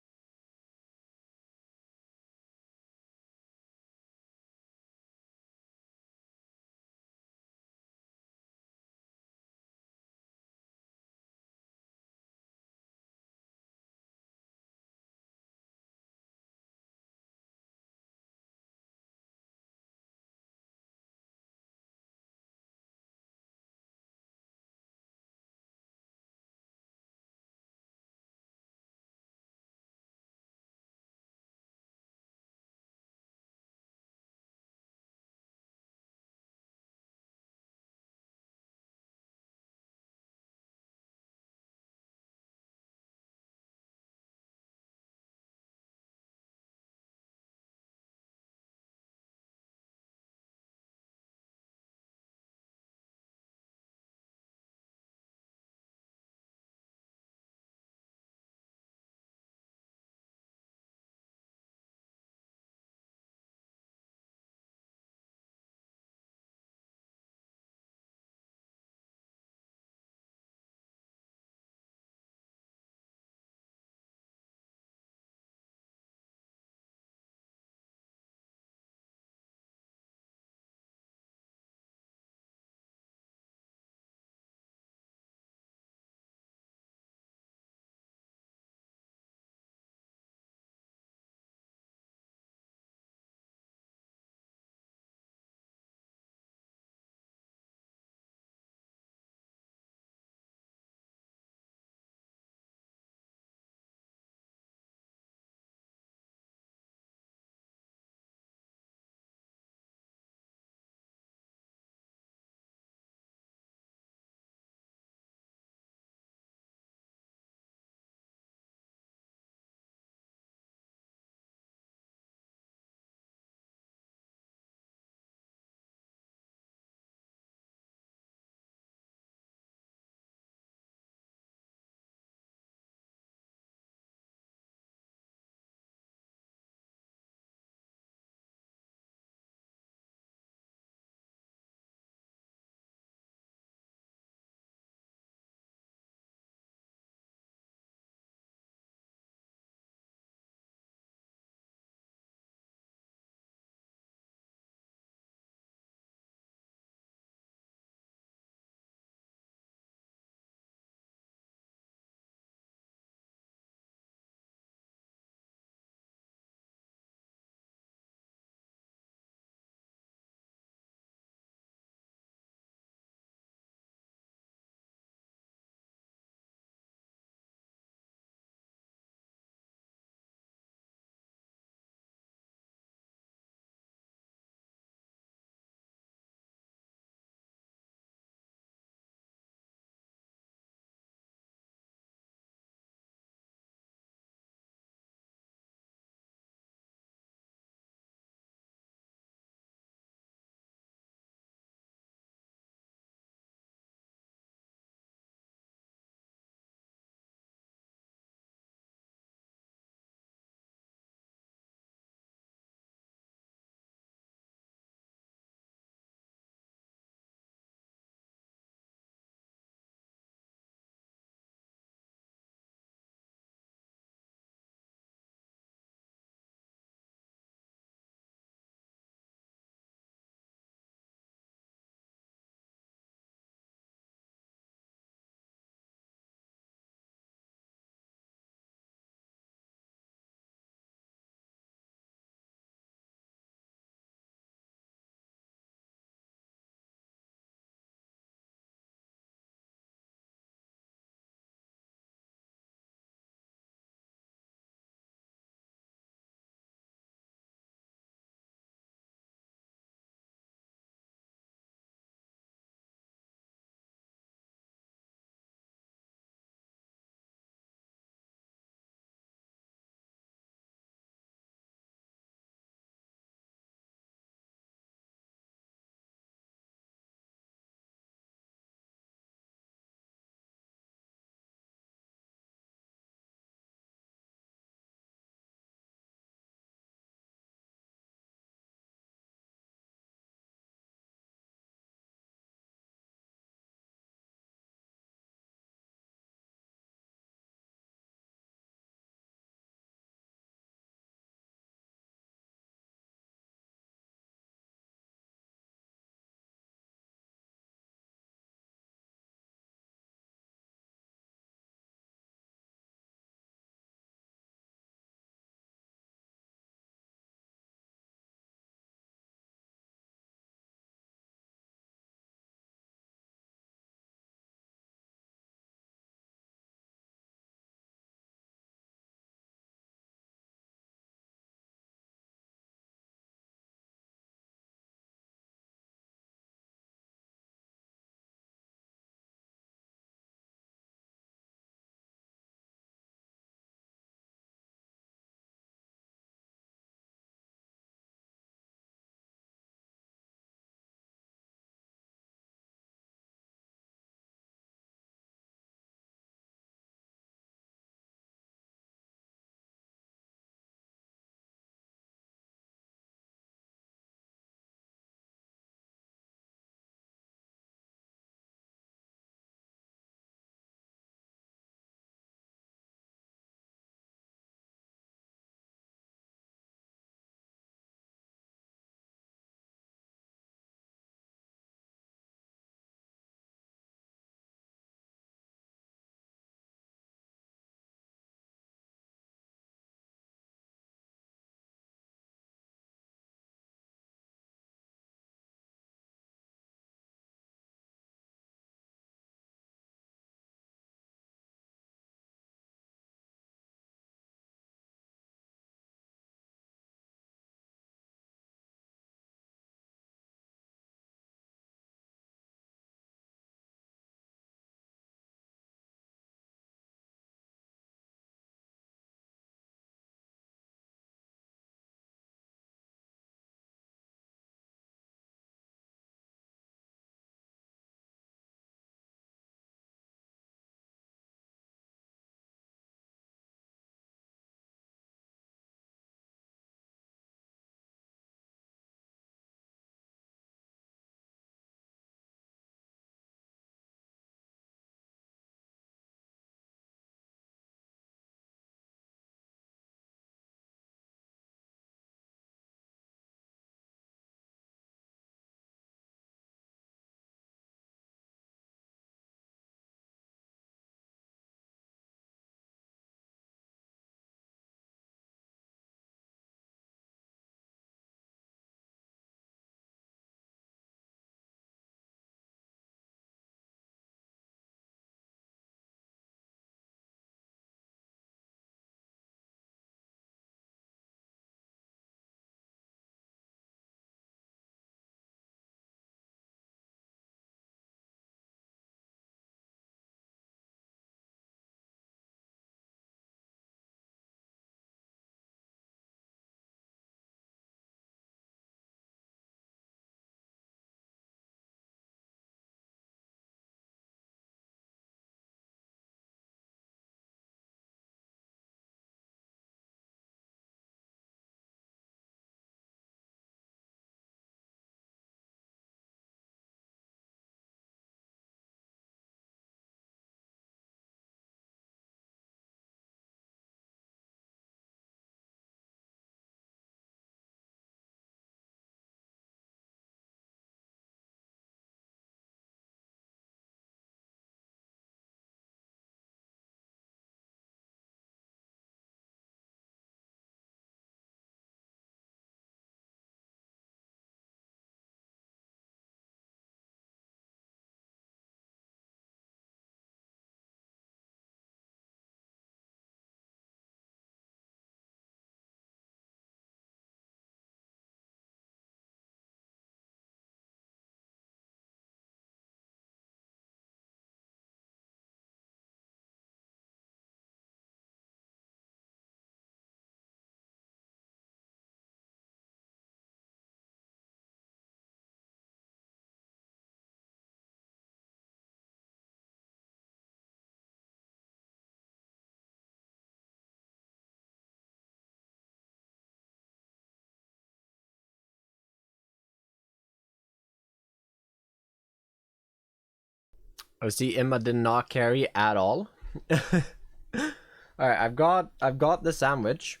I see Emma did not carry at all. Alright, I've got the sandwich.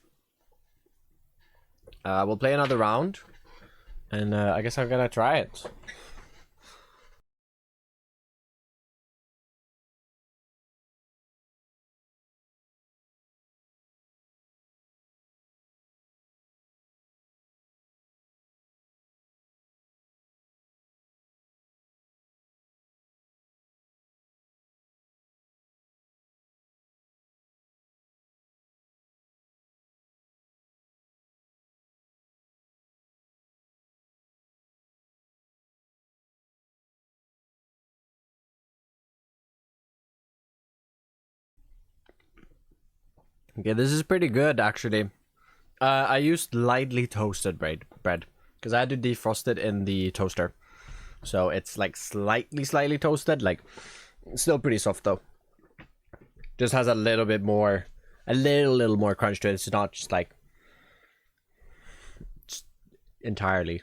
We'll play another round. And I guess I'm gonna try it. Okay, this is pretty good actually. I used lightly toasted bread because I had to defrost it in the toaster, so it's like slightly toasted, like still pretty soft though. Just has a little bit more, a little more crunch to it. It's not just like just entirely.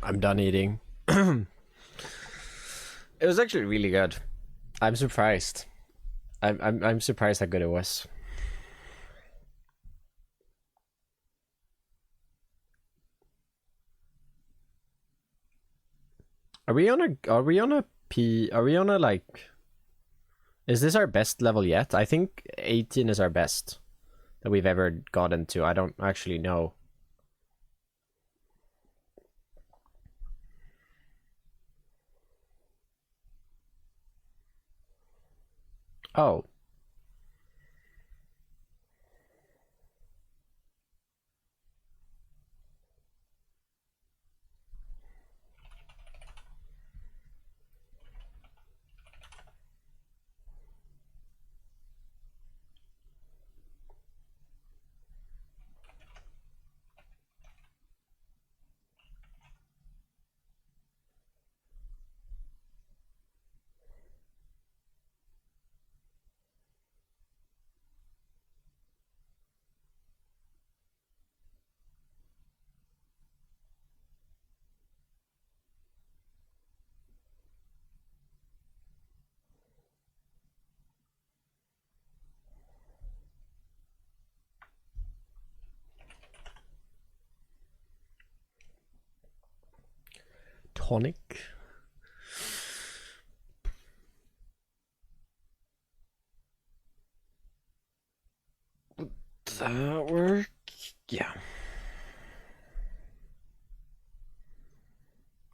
I'm done eating. It was actually really good. I'm surprised. I'm surprised how good it was. Are we on a like, is this our best level yet? I think 18 is our best that we've ever gotten to. I don't actually know. Oh. Tonic. Would that work? Yeah.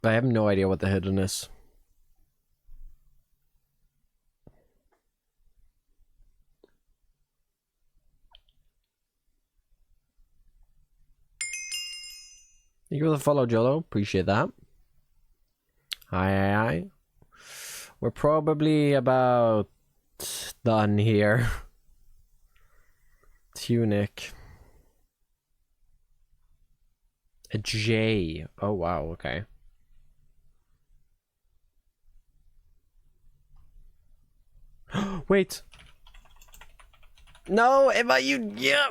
I have no idea what the hidden is. Thank you for the follow, Jolo. Appreciate that. Hi. We're probably about done here. Tunic. A J. Oh, wow. Okay. Wait. No, Emma, you... Yeah.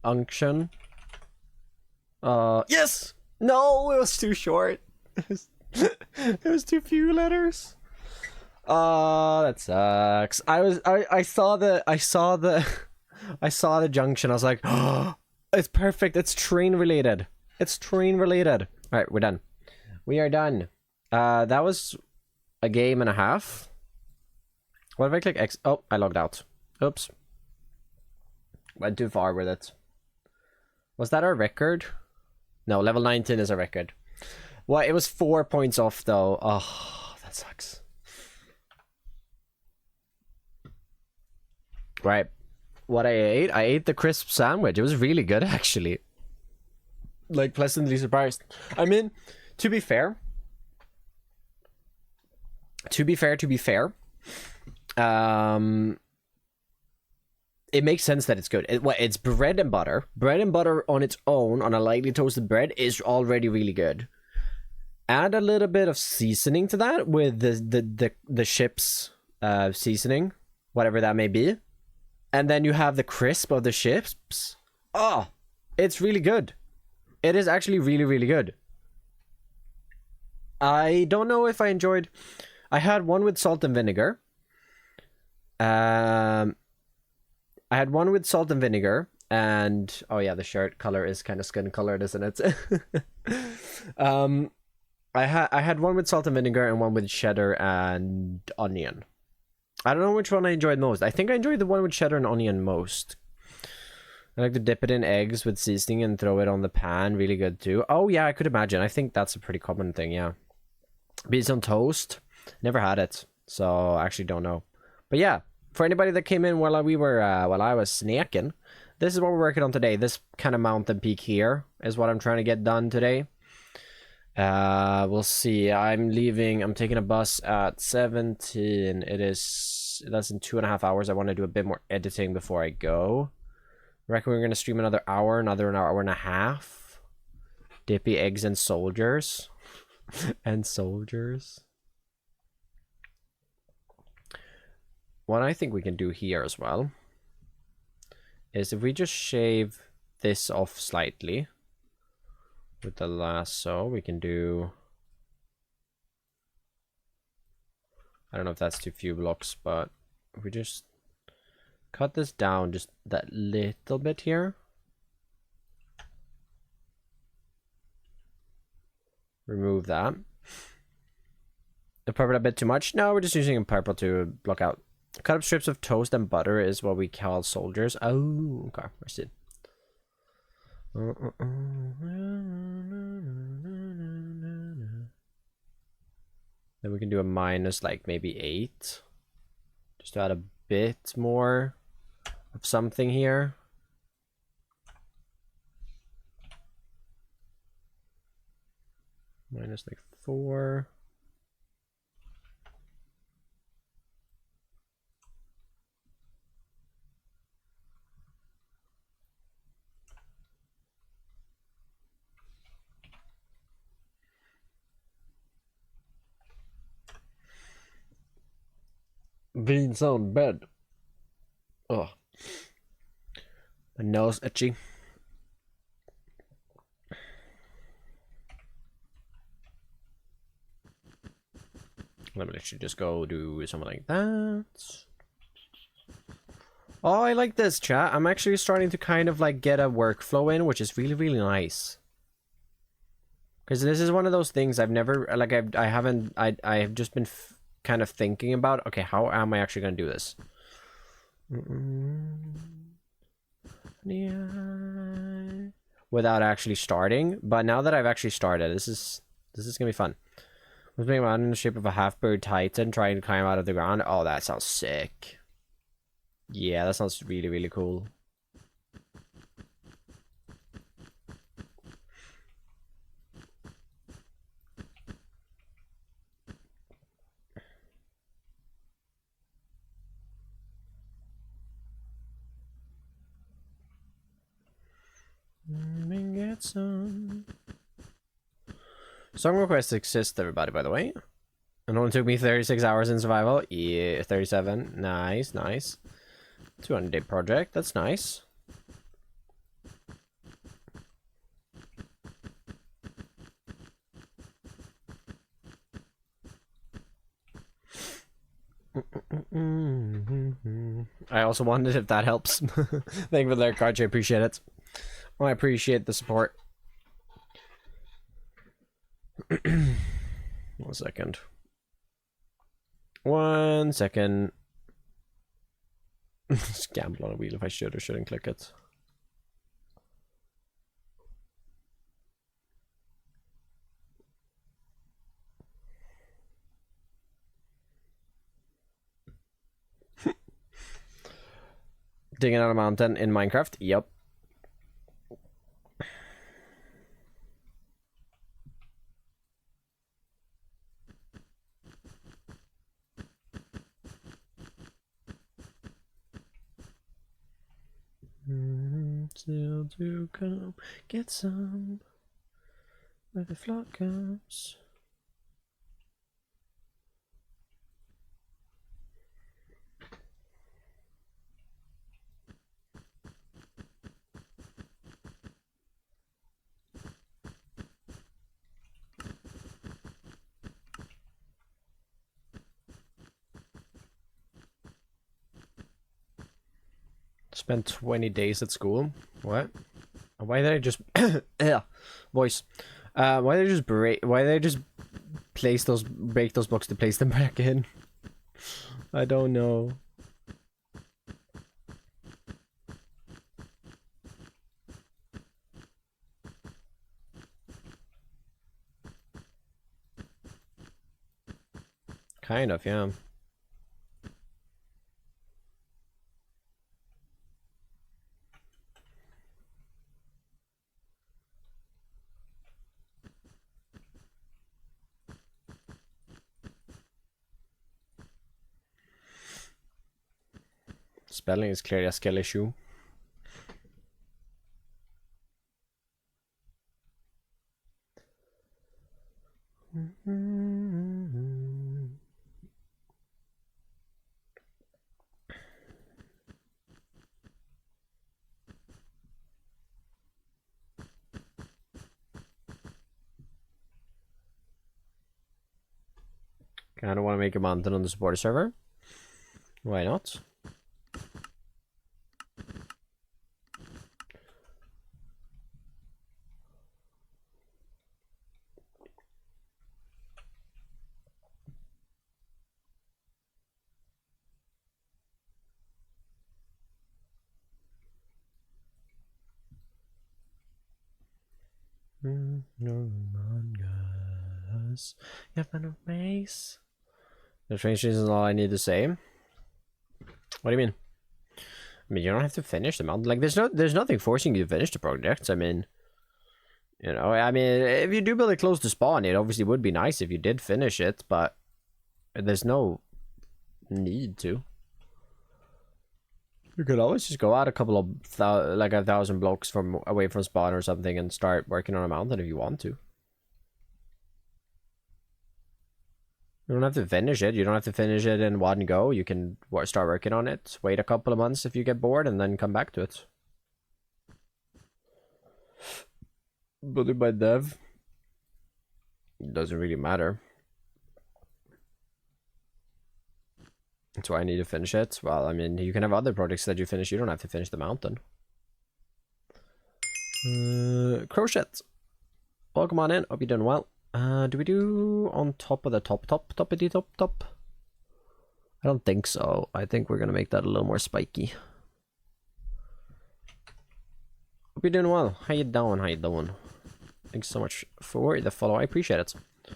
Unction. Yes! No, it was too short. It was too few letters. That sucks. I saw the junction. I was like, oh, it's perfect. It's train related. It's train related. All right, we're done. We are done. That was a game and a half. What if I click X? Oh, I logged out. Oops. Went too far with it. Was that our record? No, level 19 is a record. Well, it was 4 points off though. Oh, that sucks. Right. What I ate the crisp sandwich. It was really good actually. Like pleasantly surprised. I mean, to be fair, it makes sense that it's good. It's bread and butter. Bread and butter on its own, on a lightly toasted bread, is already really good. Add a little bit of seasoning to that with the ship's seasoning, whatever that may be, and then you have the crisp of the chips. Oh, it's really good. It is actually really, really good. I don't know if I enjoyed... I had one with salt and vinegar. I had one with salt and vinegar, and oh yeah, the shirt color is kind of skin colored, isn't it? I had one with salt and vinegar and one with cheddar and onion. I don't know which one I enjoyed most. I think I enjoyed the one with cheddar and onion most. I like to dip it in eggs with seasoning and throw it on the pan. Really good too. Oh yeah, I could imagine. I think that's a pretty common thing, yeah. Beans on toast. Never had it, so I actually don't know. But yeah, for anybody that came in while I was snacking, this is what we're working on today. This kind of mountain peak here is what I'm trying to get done today. We'll see. I'm taking a bus at 17. That's in 2.5 hours. I want to do a bit more editing before I go. I reckon we're going to stream another hour and a half. Dippy eggs and soldiers. And soldiers. What I think we can do here as well is if we just shave this off slightly with the lasso, we can do... I don't know if that's too few blocks, but if we just cut this down just that little bit here. Remove that. The purple a bit too much? No, we're just using purple to block out. Cut up strips of toast and butter is what we call soldiers. Oh, okay. I see. Then we can do a minus like maybe 8. Just to add a bit more of something here. Minus like 4. Beans on bed. Oh, my nose itchy. Let me literally just go do something like that. Oh, I like this, chat. I'm actually starting to kind of like get a workflow in, which is really, really nice. Because this is one of those things I've never, like, I've just been kind of thinking about, okay, how am I actually going to do this? Yeah. Without actually starting. But now that I've actually started, this is going to be fun. I was making a mountain in the shape of a half-bird titan trying to climb out of the ground. Oh, that sounds sick. Yeah, that sounds really, really cool. Get some. Song requests exist, everybody, by the way. It only took me 36 hours in survival. Yeah, 37. Nice, nice. 200-day project. That's nice. I also wondered if that helps. Thank you for the card. I appreciate it. I appreciate the support. 1 second. 1 second. Just gamble on a wheel if I should or shouldn't click it. Digging out a mountain in Minecraft? Yep. Still do come get some where the flock comes. Spent 20 days at school. What? Why did I just yeah, voice? Why did I just break? Why did I just break those blocks to place them back in? I don't know. Kind of, yeah. Spelling is clearly a skill issue. Kinda wanna make a mountain on the supporter server. Why not? No mangas. You have a race. The train station is all I need to say. What do you mean? I mean, you don't have to finish the mountain. Like, there's nothing forcing you to finish the projects. I mean, you know, I mean, if you do build it close to spawn, it obviously would be nice if you did finish it, but there's no need to. You could always just go out a couple of 1,000 blocks from away from spawn or something and start working on a mountain if you want to. You don't have to finish it. You don't have to finish it in one go. You can start working on it. Wait a couple of months if you get bored, and then come back to it. But by dev, it doesn't really matter. That's why I need to finish it. Well, I mean, you can have other projects that you finish. You don't have to finish the mountain. Crochet. Welcome on in. Hope you're doing well. Do we do on top of the toppity top? I don't think so. I think we're gonna make that a little more spiky. Hope you're doing well. How you doing? How you doing? Thanks so much for the follow. I appreciate it. Do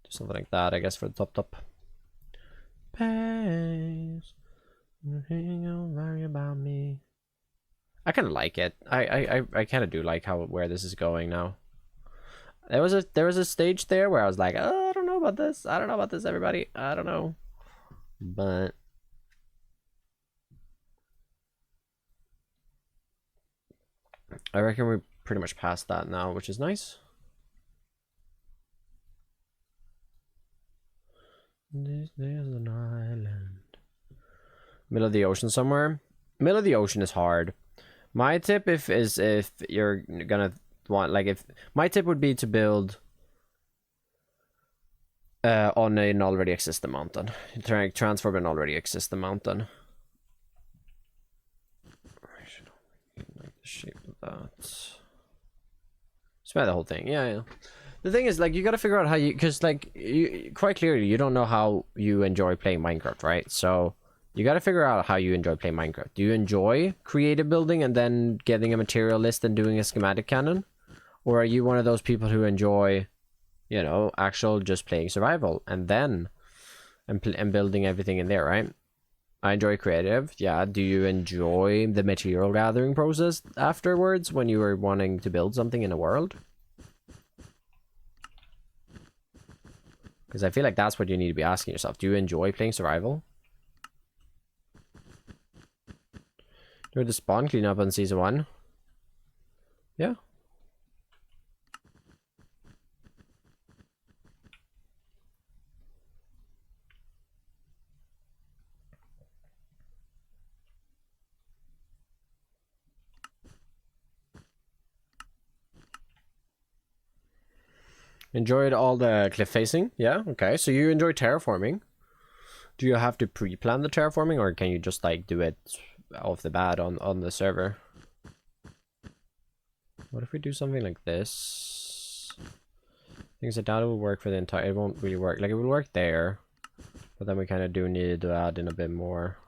something like that, I guess, for the top. Pace. Don't worry about me. I kind of like it. I kind of do like where this is going now. There was a stage there where I was like, oh, I don't know about this. I don't know about this, everybody. I don't know. But I reckon we're pretty much past that now, which is nice. This is an island. Middle of the ocean somewhere. Middle of the ocean is hard. My tip is if you're gonna want, like, if my tip would be to build on an already existing mountain. Transform an already existing mountain. I should like the shape of that. Spread the whole thing. Yeah. The thing is, like, you gotta figure out how you, because, like, you quite clearly you don't know how you enjoy playing Minecraft, right? So you gotta figure out how you enjoy playing Minecraft. Do you enjoy creative building and then getting a material list and doing a schematic canon? Or are you one of those people who enjoy, you know, actual just playing survival and then and building everything in there, right? I enjoy creative. Yeah. Do you enjoy the material gathering process afterwards when you were wanting to build something in a world? Because I feel like that's what you need to be asking yourself. Do you enjoy playing survival? Do the spawn cleanup on season 1? Yeah. Enjoyed all the cliff facing? Yeah, okay. So you enjoy terraforming. Do you have to pre-plan the terraforming, or can you just, like, do it off the bat on the server? What if we do something like this? Things I doubt it will work for the entire... It won't really work. Like, it will work there. But then we kind of do need to add in a bit more.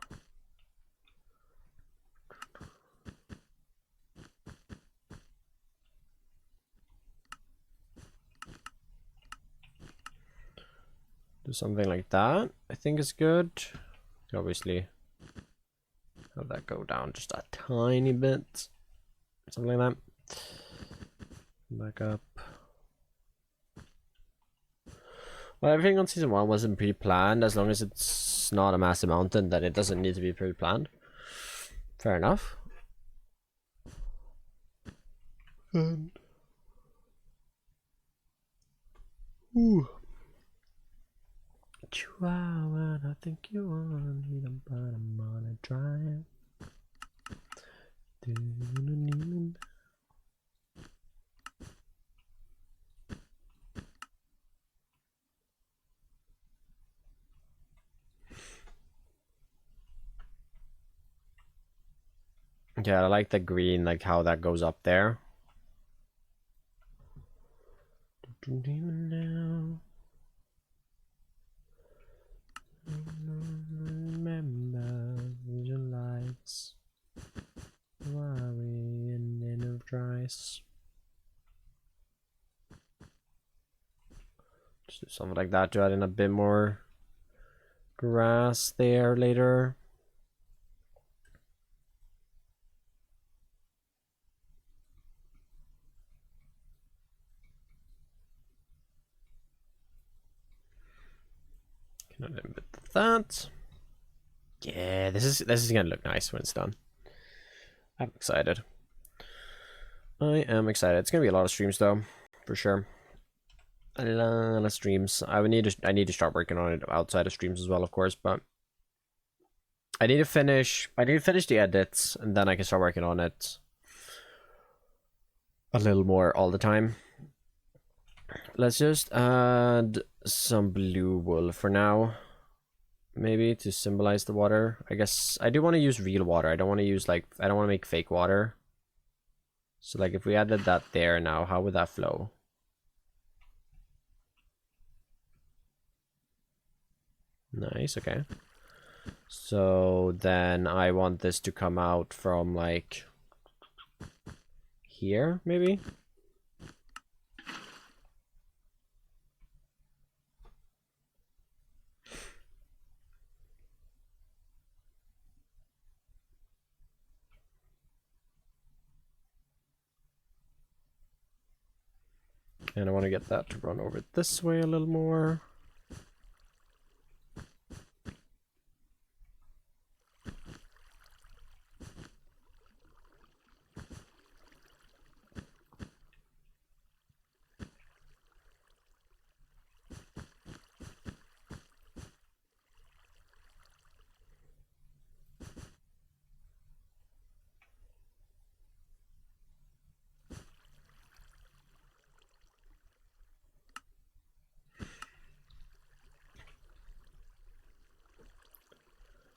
Do something like that. I think is good. Obviously, have that go down just a tiny bit. Something like that. Back up. Well, everything on season 1 wasn't pre-planned. As long as it's not a massive mountain, then it doesn't need to be pre-planned. Fair enough. Ooh. Chihuahua, I think you want me, but I'm gonna try. Yeah, I like the green, like how that goes up there. Now, remember your lights. Worry and energize. Just do something like that to add in a bit more grass there later. Can add a bit of that. Yeah, this is gonna look nice when it's done. I'm excited. I am excited. It's gonna be a lot of streams though, for sure. A lot of streams. I need to start working on it outside of streams as well, of course, but I need to finish the edits and then I can start working on it a little more all the time. Let's just add some blue wool for now. Maybe to symbolize the water. I guess I do want to use real water. I don't want to use I don't want to make fake water. So like if we added that there now, how would that flow? Nice, okay. So then I want this to come out from like here, maybe? And I want to get that to run over this way a little more.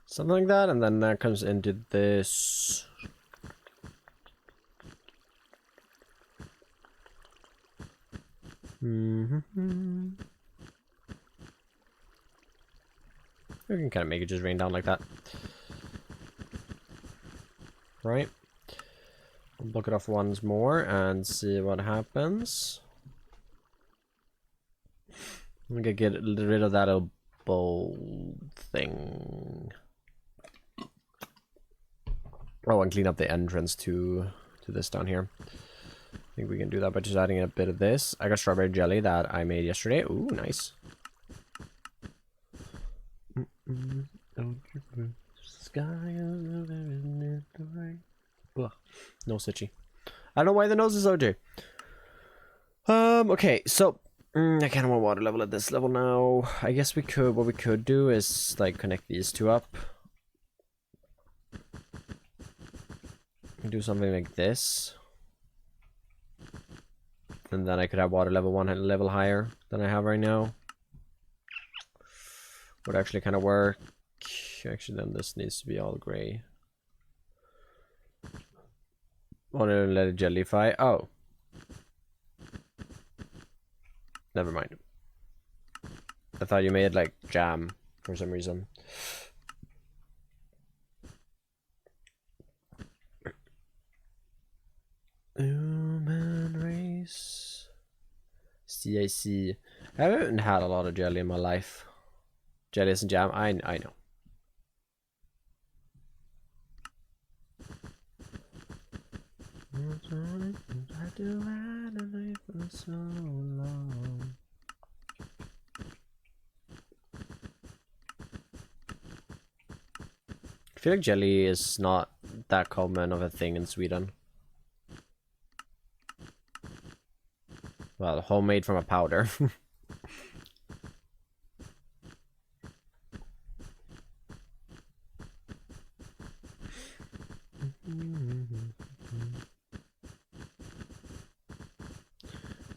Something like that, and then that comes into this. Mm-hmm. We can kind of make it just rain down like that. Right. I'll block it off once more and see what happens. I'm gonna get rid of that bowl thing. Oh, and clean up the entrance to this down here. I think we can do that by just adding a bit of this. I got strawberry jelly that I made yesterday. Ooh, nice. Nose itchy. I don't know why the nose is so itchy. Okay, so I kind of want water level at this level now. I guess what we could do is like connect these two up. Do something like this. And then I could have water level 1 level higher than I have right now. Would actually kind of work. Actually, then this needs to be all gray. Want to let it jellify? Oh. Never mind. I thought you made like jam for some reason. Human race. CIC. I haven't had a lot of jelly in my life. Jelly and jam, I know. I feel like jelly is not that common of a thing in Sweden. Well, homemade from a powder.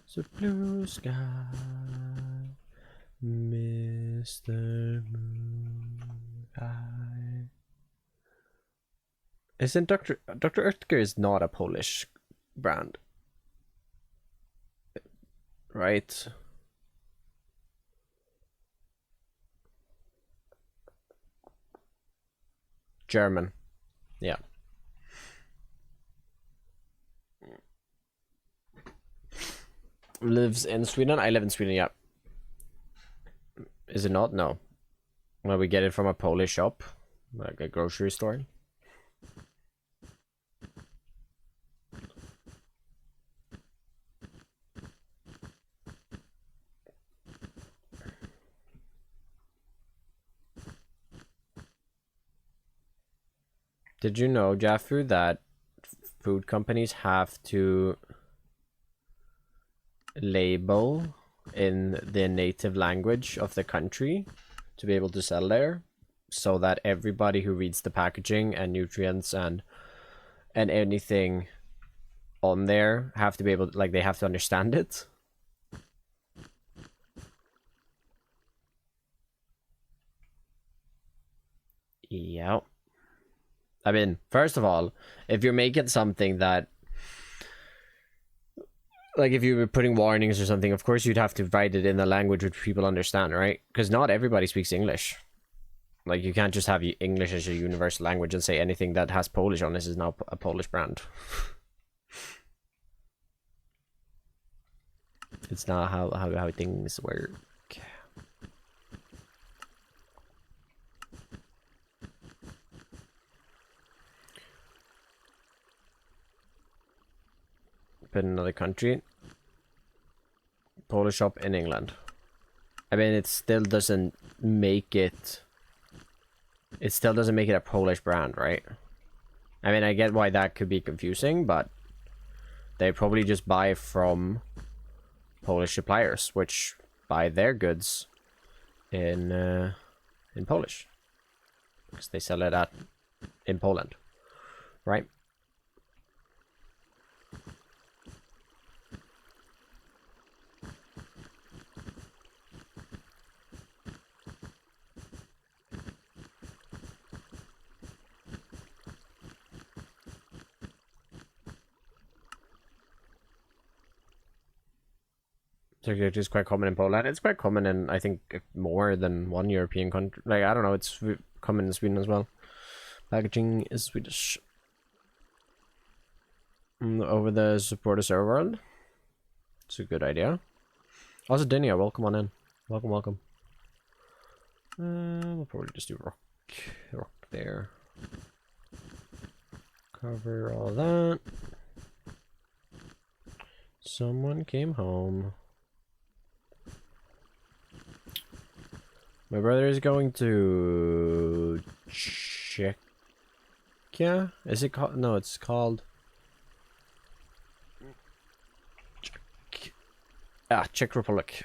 So blue sky, Mr. Moon Eye. Isn't Dr. Oetker is not a Polish brand, right? German, yeah. Lives in Sweden. I live in Sweden. Yeah. Is it not? No. Well, we get it from a Polish shop, like a grocery store. Did you know, Jaffu, that food companies have to label in the native language of the country to be able to sell there, so that everybody who reads the packaging and nutrients and anything on there have to be able to, like, they have to understand it. Yeah. I mean, first of all, if you're making something that, like, if you were putting warnings or something, of course you'd have to write it in a language which people understand, right? Because not everybody speaks English. Like, you can't just have English as a universal language and say anything that has Polish on this is now a Polish brand. It's not how things work. But in another country, Polish shop in England. I mean, it still doesn't make it. It still doesn't make it a Polish brand, right? I mean, I get why that could be confusing, but they probably just buy from Polish suppliers, which buy their goods in Polish, because they sell it in Poland, right? Turkey is quite common in Poland. It's quite common in, I think, more than one European country. Like, I don't know, it's common in Sweden as well. Packaging is Swedish. Over the support a server world. It's a good idea. Also, Dinia, welcome on in. Welcome, welcome. We'll probably just do rock there. Cover all that. Someone came home. My brother is going to Czechia. Is it called? No, it's called Czech Republic.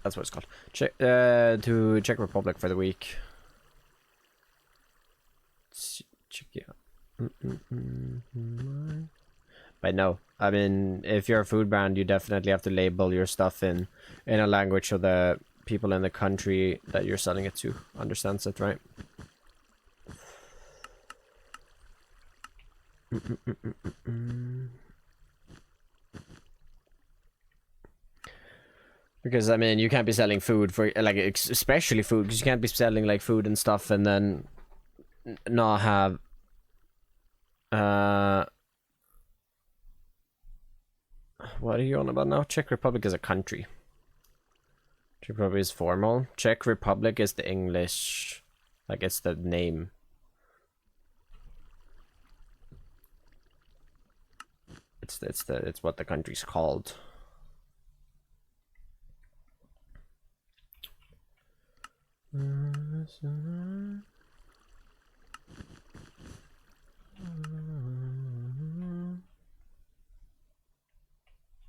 That's what it's called. To Czech Republic for the week. Czechia. But no, I mean, if you're a food brand, you definitely have to label your stuff in a language so the people in the country that you're selling it to understands it, right? Because, I mean, you can't be selling food for, like, especially food, because you can't be selling, like, food and stuff and then not have what are you on about now? Czech Republic is a country. Czech Republic is formal. Czech Republic is the English, like, it's the name. It's what the country's called.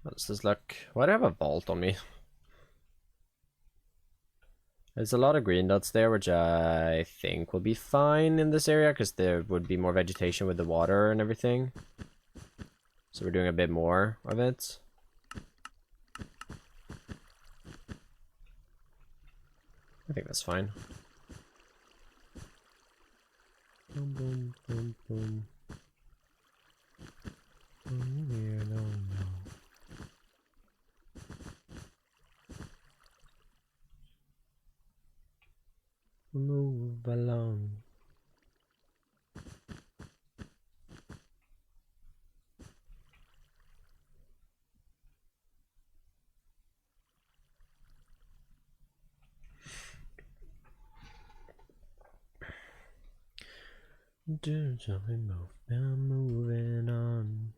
What's this look? Why do I have a vault on me? There's a lot of green dots there, which I think will be fine in this area, because there would be more vegetation with the water and everything. So we're doing a bit more of it. I think that's fine. Boom, boom, boom, boom. move along. Do something, move, I'm moving on.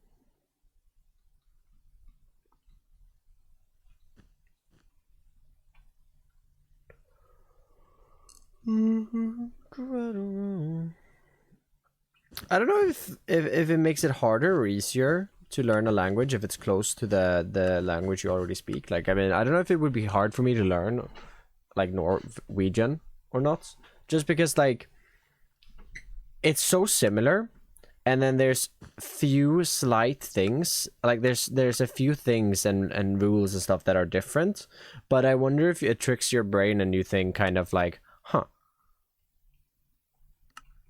I don't know if it makes it harder or easier to learn a language if it's close to the language you already speak. Like, I mean, I don't know if it would be hard for me to learn like Norwegian or not, just because like it's so similar, and then there's few slight things, like there's a few things and rules and stuff that are different, but I wonder if it tricks your brain and you think kind of like, huh,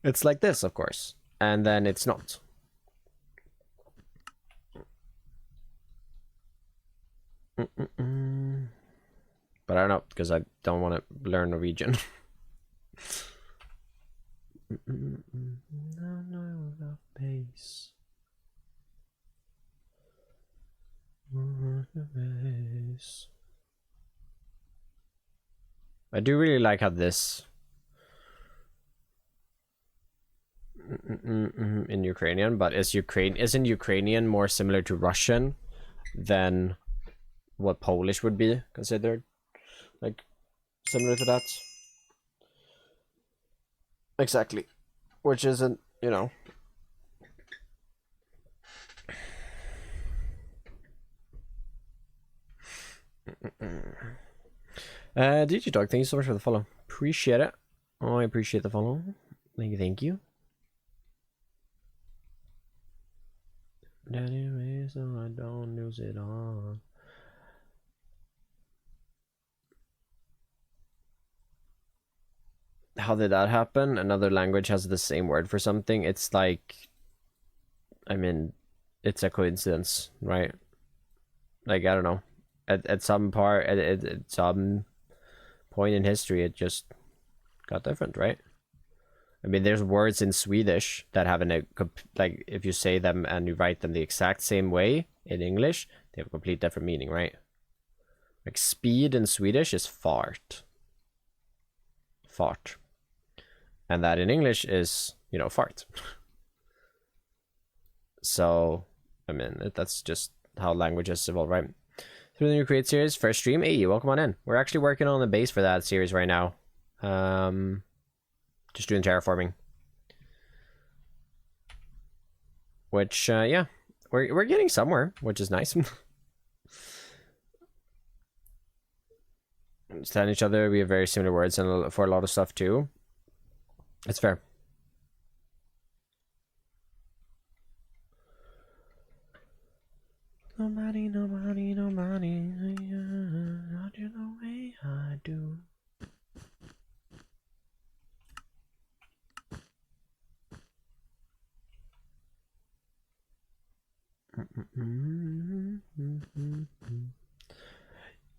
it's like this, of course, and then it's not. But I don't know, because I don't want to learn Norwegian. Pace. I do really like how this in Ukrainian, but isn't Ukrainian more similar to Russian than what Polish would be considered? Like similar to that. Exactly. Which isn't, you know. DigiDog, thank you so much for the follow. Appreciate it. Oh, I appreciate the follow. Thank you. Anyway, so I don't lose it all. How did that happen? Another language has the same word for something. It's like, I mean, it's a coincidence, right? Like, I don't know. At some some point in history, it just got different, right? I mean, there's words in Swedish that have like, if you say them and you write them the exact same way in English, they have a complete different meaning, right? Like speed in Swedish is fart. Fart. And that in English is, you know, fart. So, I mean, that's just how languages evolve, right? Through the new Create series, first stream. Hey, welcome on in. We're actually working on the base for that series right now. Just doing terraforming. Which, yeah, we're getting somewhere, which is nice. Understand each other. We have very similar words and for a lot of stuff too. It's fair. Nobody, nobody, nobody. Not you the way I do.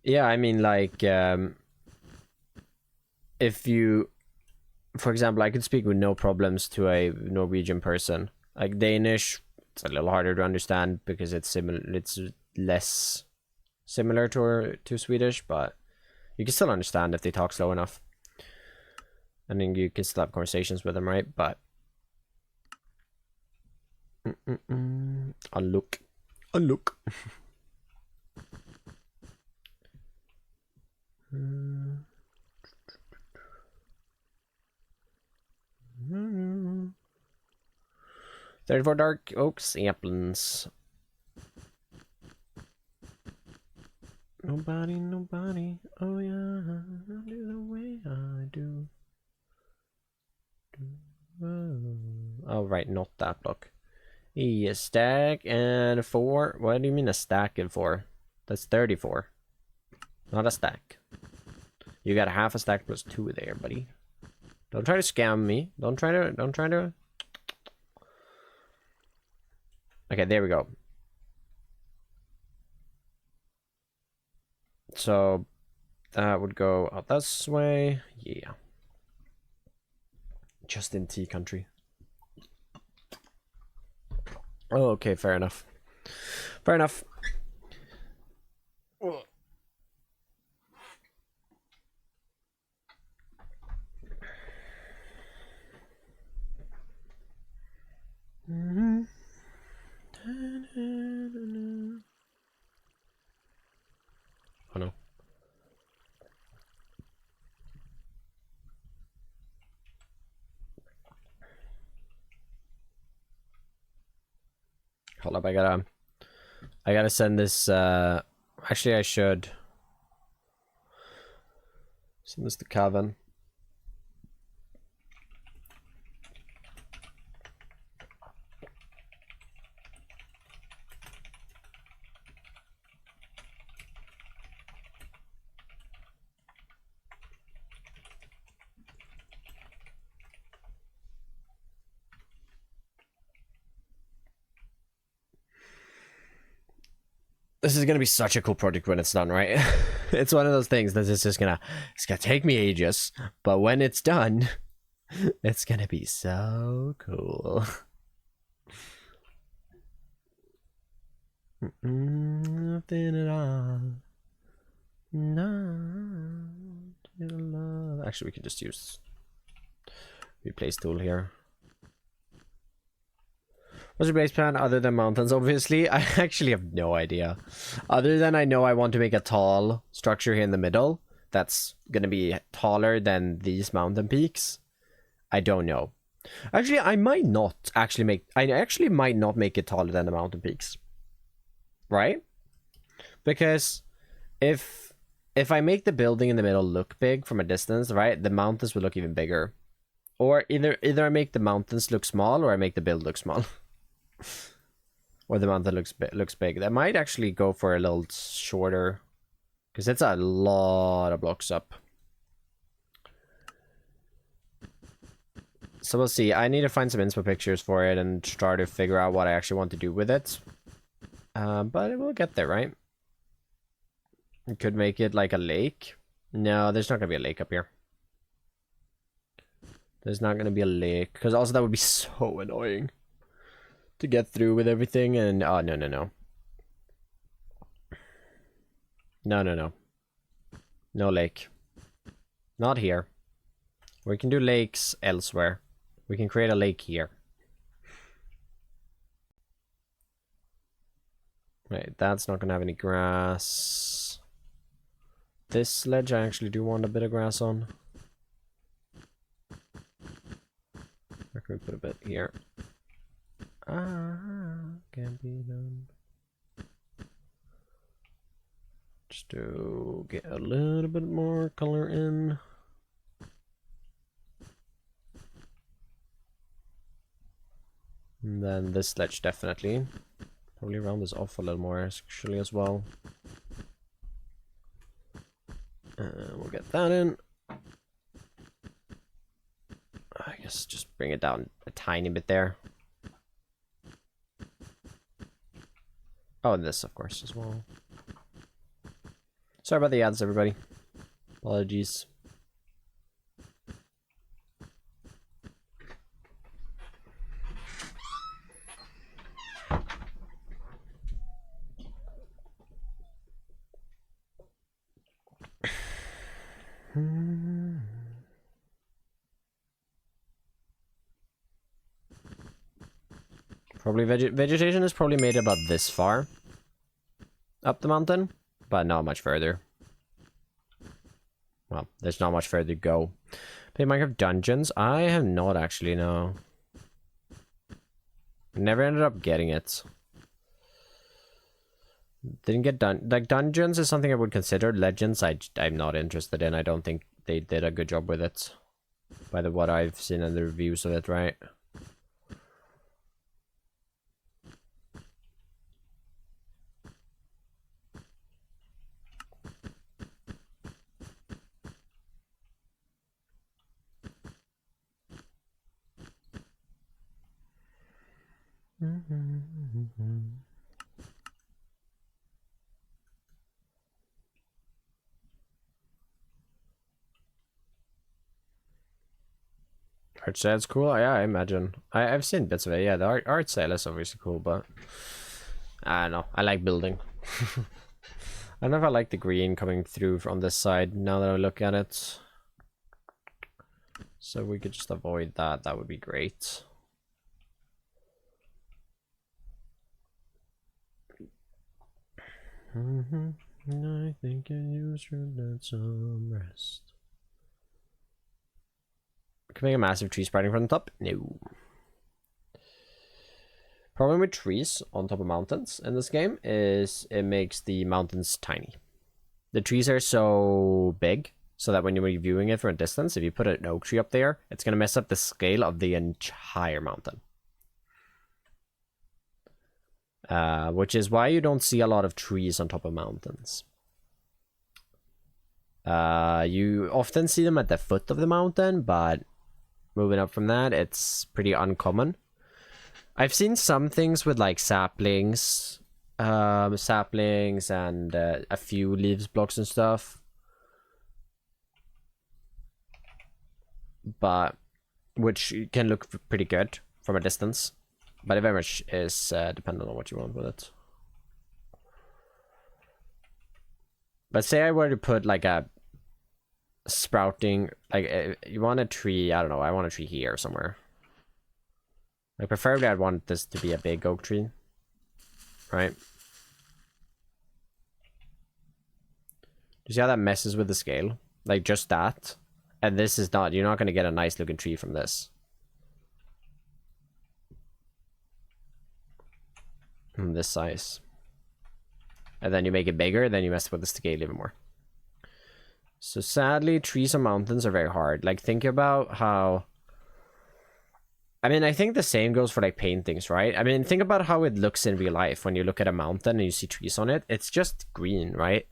Yeah, I mean, like, if you, for example, I could speak with no problems to a Norwegian person. Like Danish, it's a little harder to understand because it's similar. It's less similar to Swedish, but you can still understand if they talk slow enough. I mean, you can still have conversations with them, right? But I'll look. Mm. 34 dark oak saplings. Nobody, nobody. Oh yeah, I'll do the way I do. Oh right, not that block. A stack and 4. What do you mean a stack and 4? That's 34. Not a stack. You got a half a stack plus 2 there, buddy. Don't try to scam me. Don't try to. Okay, there we go. So that would go out this way. Yeah. Just in tea country. Oh, okay, fair enough. Fair enough. Oh no. Hold up, I gotta send this, actually I should send this to Kevin. This is gonna be such a cool project when it's done, right? It's one of those things that it's gonna take me ages, but when it's done, it's gonna be so cool. Actually, we could just use replace tool here. What's your base plan other than mountains? Obviously, I actually have no idea. Other than I know I want to make a tall structure here in the middle that's gonna be taller than these mountain peaks. I don't know. Actually, I might not actually make. I actually might not make it taller than the mountain peaks. Right? Because if I make the building in the middle look big from a distance, right, the mountains will look even bigger. Or either I make the mountains look small, or I make the build look small. Or the mountain looks big. That might actually go for a little shorter, because it's a lot of blocks up. So we'll see. I need to find some inspo pictures for it and try to figure out what I actually want to do with it. But we'll get there, right? We could make it like a lake. No, there's not gonna be a lake up here. There's not gonna be a lake, because also that would be so annoying to get through with everything. And oh, no. No lake. Not here. We can do lakes elsewhere. We can create a lake here. Right, that's not gonna have any grass. This ledge I actually do want a bit of grass on. Where can we put a bit here? Can't be done. Just to get a little bit more color in. And then this ledge definitely. Probably round this off a little more actually as well. We'll get that in. I guess just bring it down a tiny bit there. Oh, and this, of course, as well. Sorry about the ads, everybody. Apologies. Probably vegetation is probably made about this far up the mountain, but not much further. Well, there's not much further to go. Play Minecraft Dungeons? I have not actually, no. Never ended up getting it. Didn't get done. Like, Dungeons is something I would consider. Legends, I'm not interested in. I don't think they did a good job with it. By what I've seen in the reviews of it, right? Art style's cool. Yeah, I imagine. I've seen bits of it. Yeah, the art style is obviously cool, but I don't know. I like building. I don't know if I like the green coming through from this side now that I look at it. So we could just avoid that. That would be great. I think you should let some rest. Can we make a massive tree sprouting from the top? No. Problem with trees on top of mountains in this game is it makes the mountains tiny. The trees are so big so that when you're viewing it from a distance, if you put an oak tree up there, it's going to mess up the scale of the entire mountain. Which is why you don't see a lot of trees on top of mountains. You often see them at the foot of the mountain, but moving up from that, it's pretty uncommon. I've seen some things with like saplings and a few leaves blocks and stuff, but which can look pretty good from a distance, but it very much is dependent on what you want with it. But say I were to put like a sprouting, like you want a tree, I don't know, I want a tree here somewhere. Like preferably I'd want this to be a big oak tree, right? Do you see how that messes with the scale? Like just that, and this is not, you're not going to get a nice looking tree from this. This size. And then you make it bigger, then you mess with the scale even more. So sadly, trees on mountains are very hard. Like think about how, I mean, I think the same goes for like paintings, right? I mean, think about how it looks in real life when you look at a mountain and you see trees on it. It's just green, right?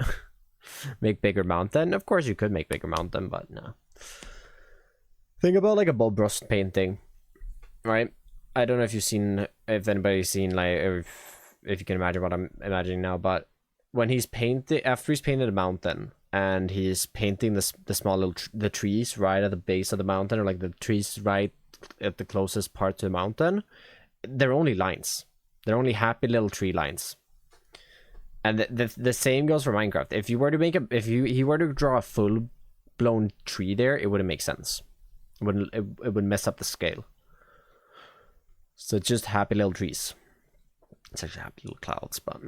Make bigger mountain. Of course you could make bigger mountain, but no. Think about like a Bob Ross painting, right? I don't know if you've seen, if anybody's seen, like, if you can imagine what I'm imagining now, but when he's painted, after he's painted a mountain and he's painting the small little the trees right at the base of the mountain, or like the trees right at the closest part to the mountain, they're only lines. They're only happy little tree lines. And the same goes for Minecraft. If you were to make he were to draw a full blown tree there, it wouldn't make sense. It would mess up the scale. So it's just happy little trees. It's actually happy little clouds, but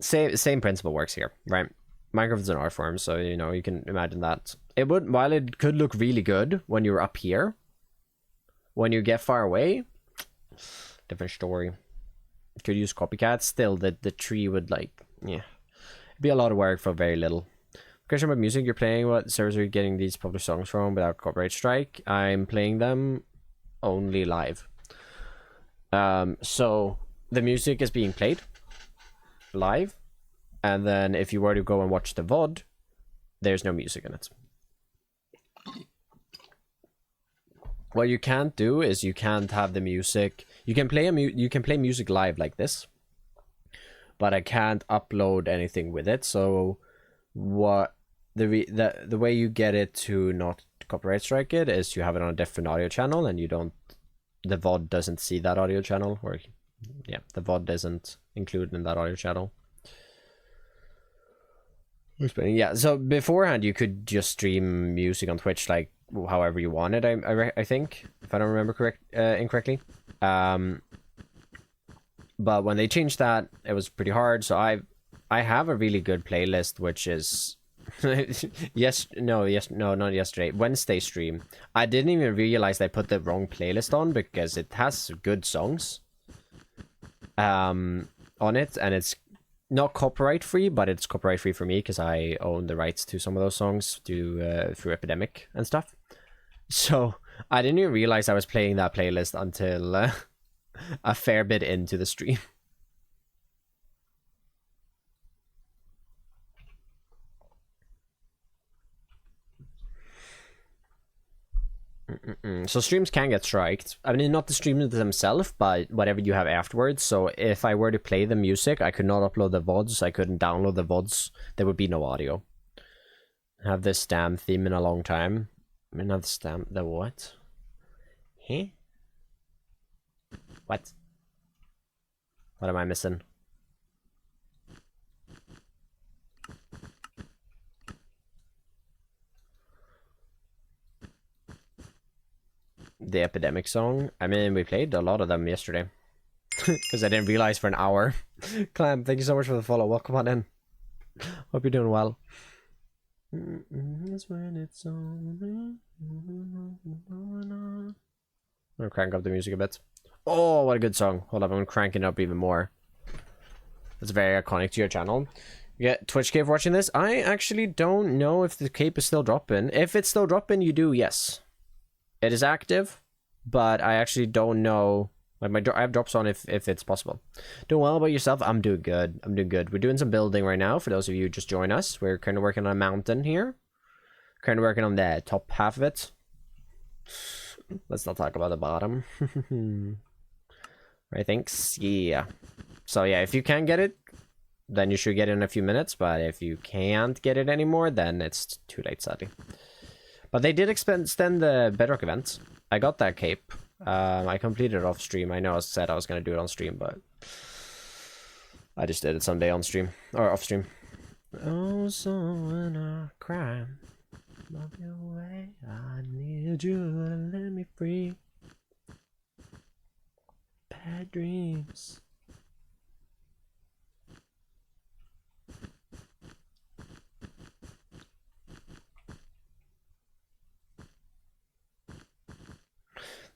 same principle works here, right? Minecraft is an art form, so you know you can imagine that it would, while it could look really good when you're up here, when you get far away, different story. Could use copycats. Still, the tree would, like, yeah, it'd be a lot of work for very little. Question about music you're playing. What servers are you getting these published songs from without copyright strike? I'm playing them only live. So the music is being played live, and then if you were to go and watch the VOD, there's no music in it. What you can't do is you can't have the music. You can play music live like this, but I can't upload anything with it. So what the way you get it to not copyright strike it is you have it on a different audio channel, and you don't, the VOD doesn't see that audio channel, or yeah, the VOD isn't included in that audio channel. Yeah, so beforehand you could just stream music on Twitch like however you wanted. I think, if I don't remember incorrectly. But when they changed that, it was pretty hard. So I have a really good playlist, which is not yesterday, Wednesday stream. I didn't even realize I put the wrong playlist on because it has good songs on it, and it's not copyright free, but it's copyright free for me because I own the rights to some of those songs through Epidemic and stuff. So I didn't even realize I was playing that playlist until a fair bit into the stream. So streams can get striked. I mean, not the streams themselves, but whatever you have afterwards. So if I were to play the music, I could not upload the VODs. I couldn't download the VODs. There would be no audio. I have this damn theme in a long time. Another stamp. The what? Huh? What? What am I missing? The Epidemic song? I mean, we played a lot of them yesterday. Because I didn't realize for an hour. Clam, thank you so much for the follow. Welcome on in. Hope you're doing well. That's when it's on. I'm gonna crank up the music a bit. Oh, what a good song. Hold up, I'm cranking it up even more. It's very iconic to your channel. You get Twitch Cape watching this? I actually don't know if the cape is still dropping. If it's still dropping, you do, yes. It is active, but I actually don't know. Like I have drops on if it's possible. Doing well about yourself? I'm doing good. I'm doing good. We're doing some building right now. For those of you who just join us, we're kind of working on a mountain here. Kind of working on the top half of it. Let's not talk about the bottom. Right, thanks. Yeah. So yeah, if you can get it, then you should get it in a few minutes. But if you can't get it anymore, then it's too late, sadly. But they did extend the Bedrock event. I got that cape. I completed it off stream. I know I said I was going to do it on stream, but I just did it someday on stream. Or off stream. Oh, so when I cry, love your way, I need you to let me free. Bad dreams.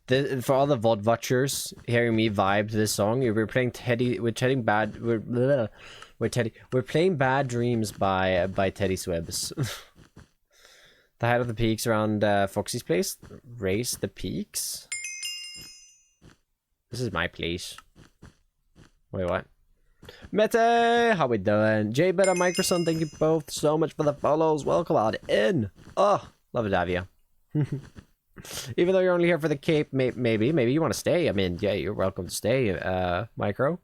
For all the VOD watchers hearing me vibe to this song, we're playing we're playing Bad Dreams by Teddy Swibbs. The height of the peaks around Foxy's place. Raise the peaks. This is my place. Wait, what? Mete, how we doing? J Beta Microson, thank you both so much for the follows. Welcome on in. Oh, love to have you. Even though you're only here for the cape, maybe you want to stay. I mean, yeah, you're welcome to stay, Micro.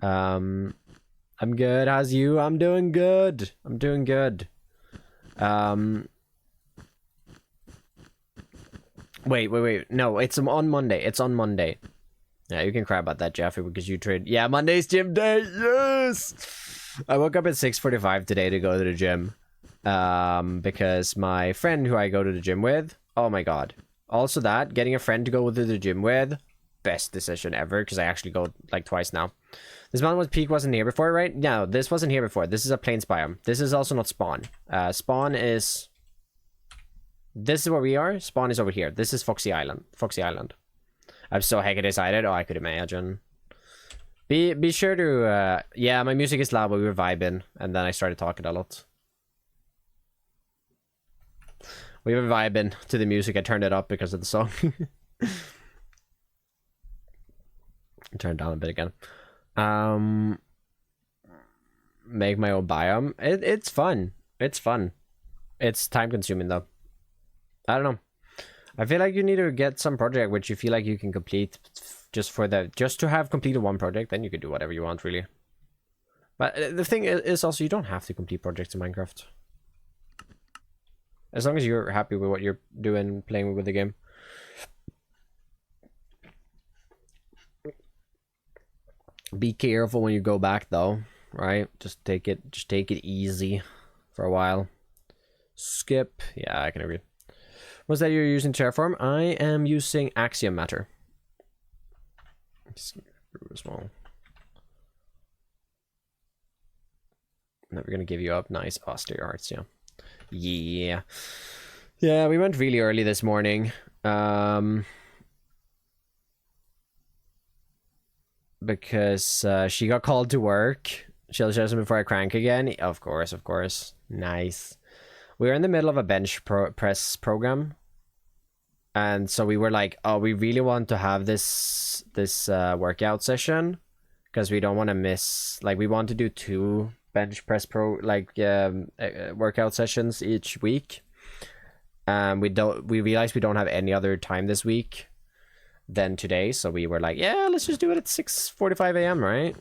I'm good. How's you? I'm doing good. I'm doing good. Wait. No, it's on Monday. It's on Monday. Yeah, you can cry about that, Jeffrey, because you trade. Yeah, Monday's gym day. Yes. I woke up at 6:45 today to go to the gym. Because my friend who I go to the gym with, oh my god. Also that, getting a friend to go to the gym with, best decision ever, because I actually go like twice now. This mountain peak wasn't here before, right? No, this wasn't here before. This is a plains biome. This is also not spawn. Spawn is... This is where we are. Spawn is over here. This is Foxy Island. I'm so heckin' excited. Oh, I could imagine. Be sure to... yeah, my music is loud, but we were vibing, and then I started talking a lot. We were vibing to the music. I turned it up because of the song. Turn it down a bit again. Make my own biome. It's fun. It's fun. It's time consuming though. I don't know. I feel like you need to get some project which you feel like you can complete just to have completed one project. Then you can do whatever you want, really. But the thing is also you don't have to complete projects in Minecraft. As long as you're happy with what you're doing, playing with the game. Be careful when you go back though, right? Just take it easy for a while. Skip. Yeah, I can agree. What's that you're using Terraform? I am using Axiom matter. Small. Never gonna give you up. Nice austere arts, yeah. Yeah, we went really early this morning. Because she got called to work. She'll show some before I crank again. Of course. Nice. We were in the middle of a bench press program. And so we were like, oh, we really want to have this workout session. Because we don't want to miss... Like, we want to do 2 bench press workout sessions each week. We realized we don't have any other time this week than today, so we were like, yeah, let's just do it at 6:45 a.m. right?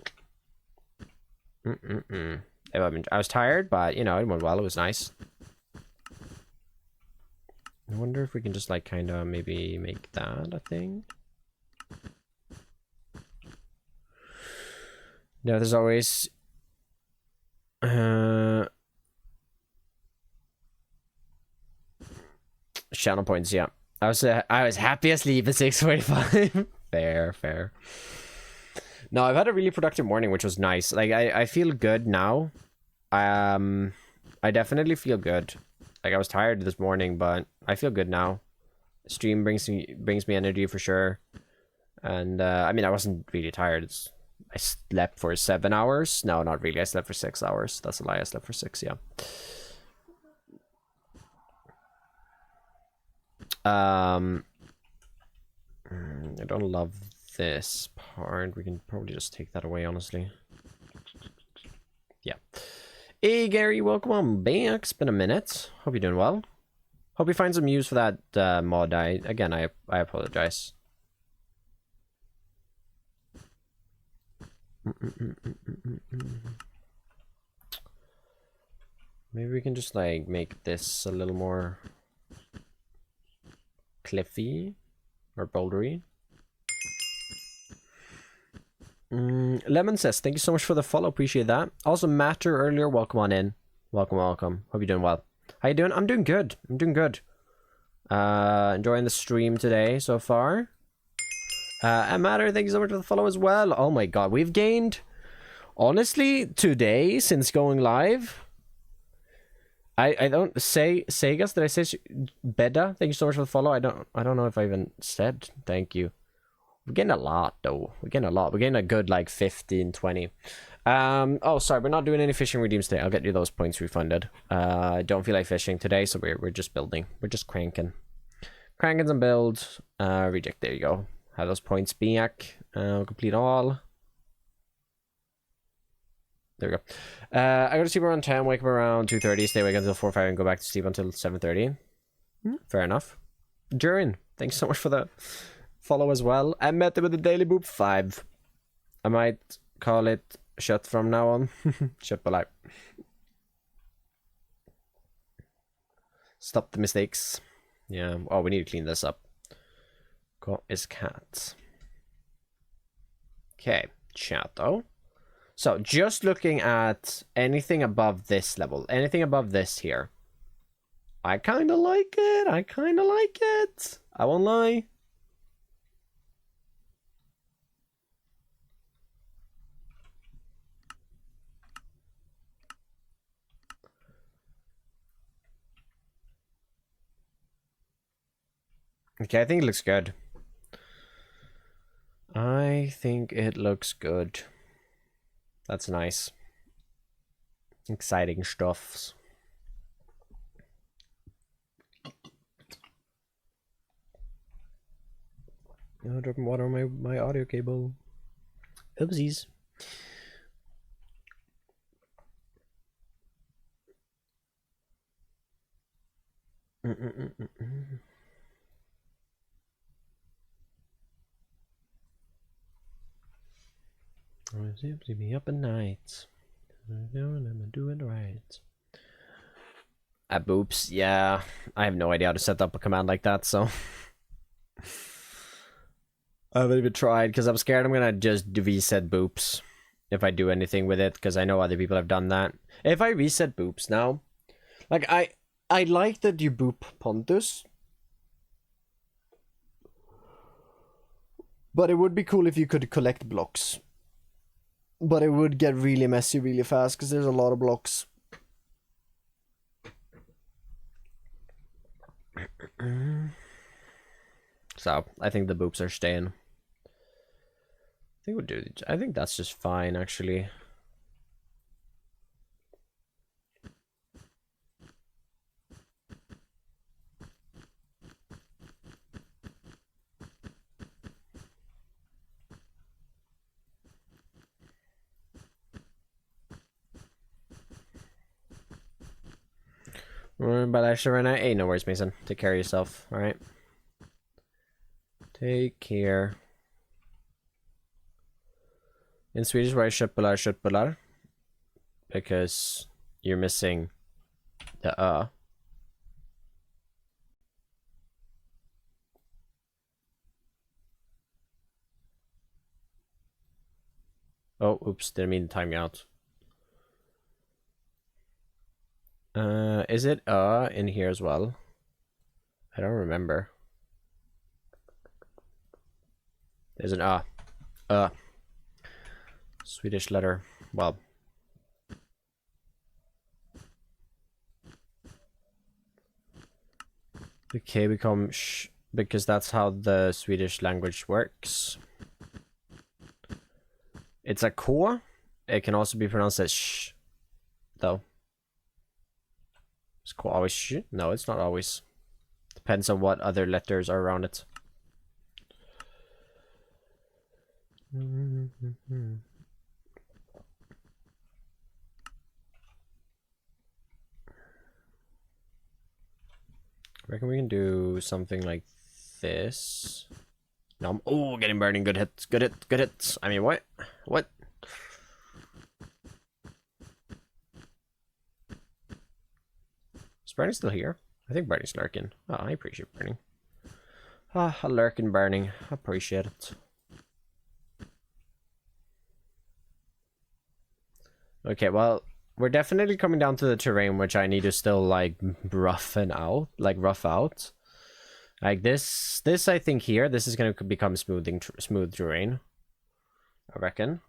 I was tired, but you know, it went well. It was nice. I wonder if we can just like kind of maybe make that a thing. No, there's always channel points. Yeah, I was happy asleep at 6:45. Fair. No, I've had a really productive morning, which was nice. Like I feel good now. I definitely feel good. Like I was tired this morning, but I feel good now. Stream brings me energy for sure. And I mean, I wasn't really tired. I slept for 7 hours. No, not really. I slept for 6 hours. That's a lie. I slept for 6. Yeah. I don't love this part. We can probably just take that away, honestly. Yeah. Hey, Gary, welcome on back. It's been a minute. Hope you're doing well. Hope you find some use for that mod. I apologize. Maybe we can just like make this a little more cliffy or bouldery. Lemon says, thank you so much for the follow. Appreciate that. Also, Matter earlier, welcome on in. Welcome. Hope you're doing well. How you doing? I'm doing good. Enjoying the stream today so far. And Matter, thank you so much for the follow as well. Oh my god, we've gained, honestly, today since going live. I don't say Segas. Did I say Beda? Thank you so much for the follow. I don't know if I even said thank you. We're getting a lot though. We're getting a good like 15, 20. Oh sorry, we're not doing any fishing redeems today. I'll get you those points refunded. I don't feel like fishing today, so we're just building. We're just cranking some builds. Reject. There you go. Have those points back. Complete all. There we go. I go to sleep around 10, wake up around 2:30, stay awake until 4 or 5, and go back to sleep until 7:30. Fair enough. Durin, thanks so much for the follow as well. I met them with the Daily Boop 5. I might call it shut from now on. Shut polite. Stop the mistakes. Yeah. Oh, we need to clean this up. Got his cat. Okay, chat though. So just looking at anything above this level, anything above this here, I kind of like it. I won't lie. Okay, I think it looks good. That's nice. Exciting stuffs. Oh, dropping water on my audio cable. Oopsies. Simply be up at night. I'm doing right. Boops, yeah. I have no idea how to set up a command like that, so I haven't even tried because I'm scared I'm gonna just reset boops if I do anything with it, because I know other people have done that. If I reset boops now, like I like that you boop Pontus, but it would be cool if you could collect blocks. But it would get really messy really fast because there's a lot of blocks. So I think the boops are staying. I think that's just fine actually. But actually right now, hey, no worries, Mason. Take care of yourself, alright? Take care. In Swedish, why köttbullar? Because you're missing the Oh, oops, didn't mean to time you out. Is it in here as well? I don't remember. There's an Swedish letter. Well. The K become sh because that's how the Swedish language works. It's a K. It can also be pronounced as sh, though. Is K always sh? No, it's not always. Depends on what other letters are around it. I reckon we can do something like this. No, oh, getting burning. Good hits. Good hit. Good hits. I mean, what? What? Is burning still here? I think Bernie's lurking. Oh, I appreciate burning. Ah, a lurking burning. I appreciate it. Okay, well, we're definitely coming down to the terrain, which I need to still, like, rough out. Like, this I think here, this is going to become smooth terrain. I reckon.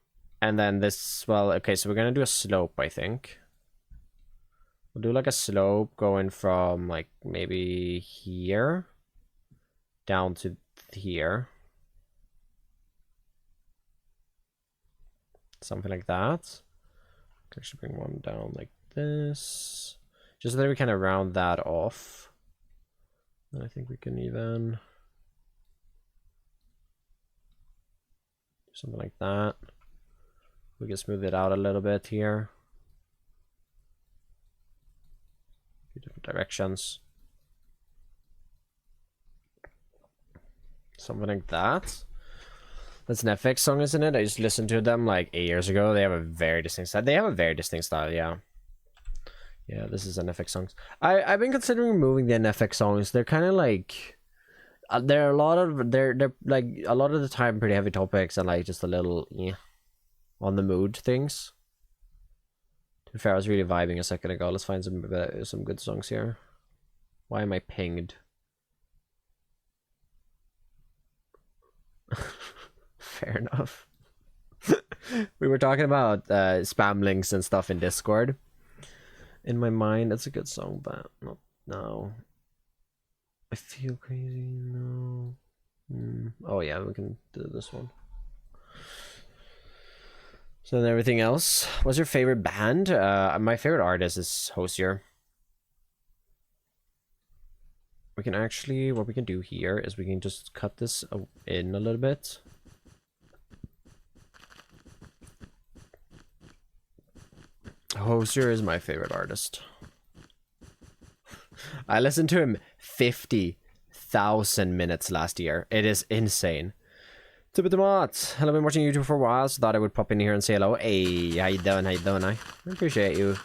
And then this, well, okay, so we're going to do a slope, I think. We'll do, like, a slope going from, like, maybe here down to here. Something like that. I should bring one down like this, just so that we kind of round that off. And I think we can even do something like that. We can smooth it out a little bit here. A few different directions. Something like that. That's an FX song, isn't it? I just listened to them like 8 years ago. They have a very distinct style. They have a very distinct style, yeah. Yeah, this is an FX songs. I've been considering removing the NFX songs. They're kind of like they're a lot of they're like a lot of the time pretty heavy topics and like just a little on the mood things. To be fair, I was really vibing a second ago. Let's find some good songs here. Why am I pinged? Fair enough. We were talking about spam links and stuff in Discord. In my mind, that's a good song, but not now. I feel crazy. No. Oh yeah, we can do this one. So then everything else. What's your favorite band? My favorite artist is Hosier. We can actually, what we can do here is we can just cut this in a little bit. Hosier is my favorite artist. I listened to him 50,000 minutes last year. It is insane. Tomat, I've been watching YouTube for a while, so thought I would pop in here and say hello. Hey, how you doing? How you doing? I appreciate you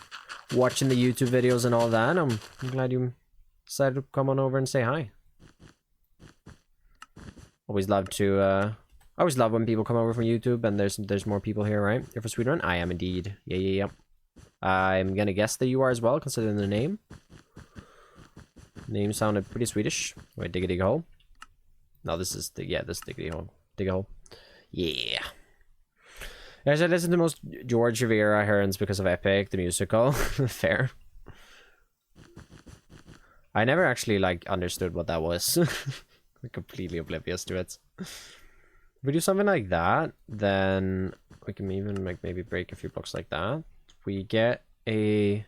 watching the YouTube videos and all that. I'm glad you decided to come on over and say hi. Always love when people come over from YouTube and there's more people here, right? You're from Sweden? I am indeed. Yeah. I'm gonna guess that you are as well, considering the name. Name sounded pretty Swedish. Wait, dig a hole. No, this is this dig a hole. Dig a hole. Yeah. As I listen to most George Rivera Hearns because of Epic, the musical. Fair. I never actually like understood what that was. I'm completely oblivious to it. If we do something like that, then we can even like maybe break a few blocks like that. We get a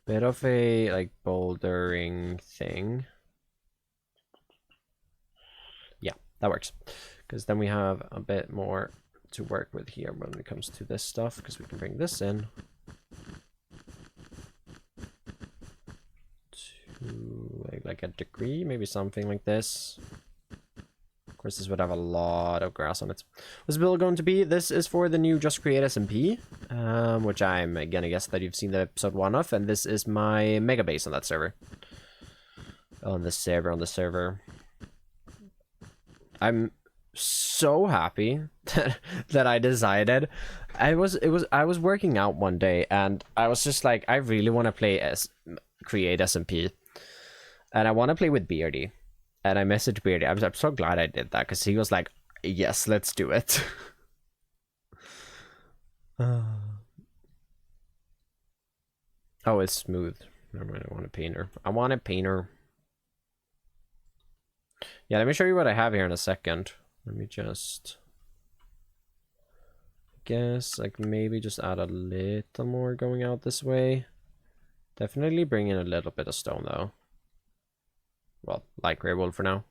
bit of a like bouldering thing. Yeah, that works. Because then we have a bit more to work with here when it comes to this stuff, because we can bring this in to like a degree, maybe something like this. Of course, this would have a lot of grass on it. What's the build going to be? This is for the new Just Create SMP, which I'm gonna guess that you've seen the episode 1 of, and this is my mega base on that server. On the server. I'm so happy that I decided. I was working out one day and I was just like, I really want to create SMP, and I want to play with Beardy, and I messaged Beardy. I'm so glad I did that because he was like, yes, let's do it. Oh, it's smooth. Never mind, I want a painter. I want a painter. Yeah, let me show you what I have here in a second. Let me just... guess, like, maybe just add a little more going out this way. Definitely bring in a little bit of stone, though. Well, light gray wool for now.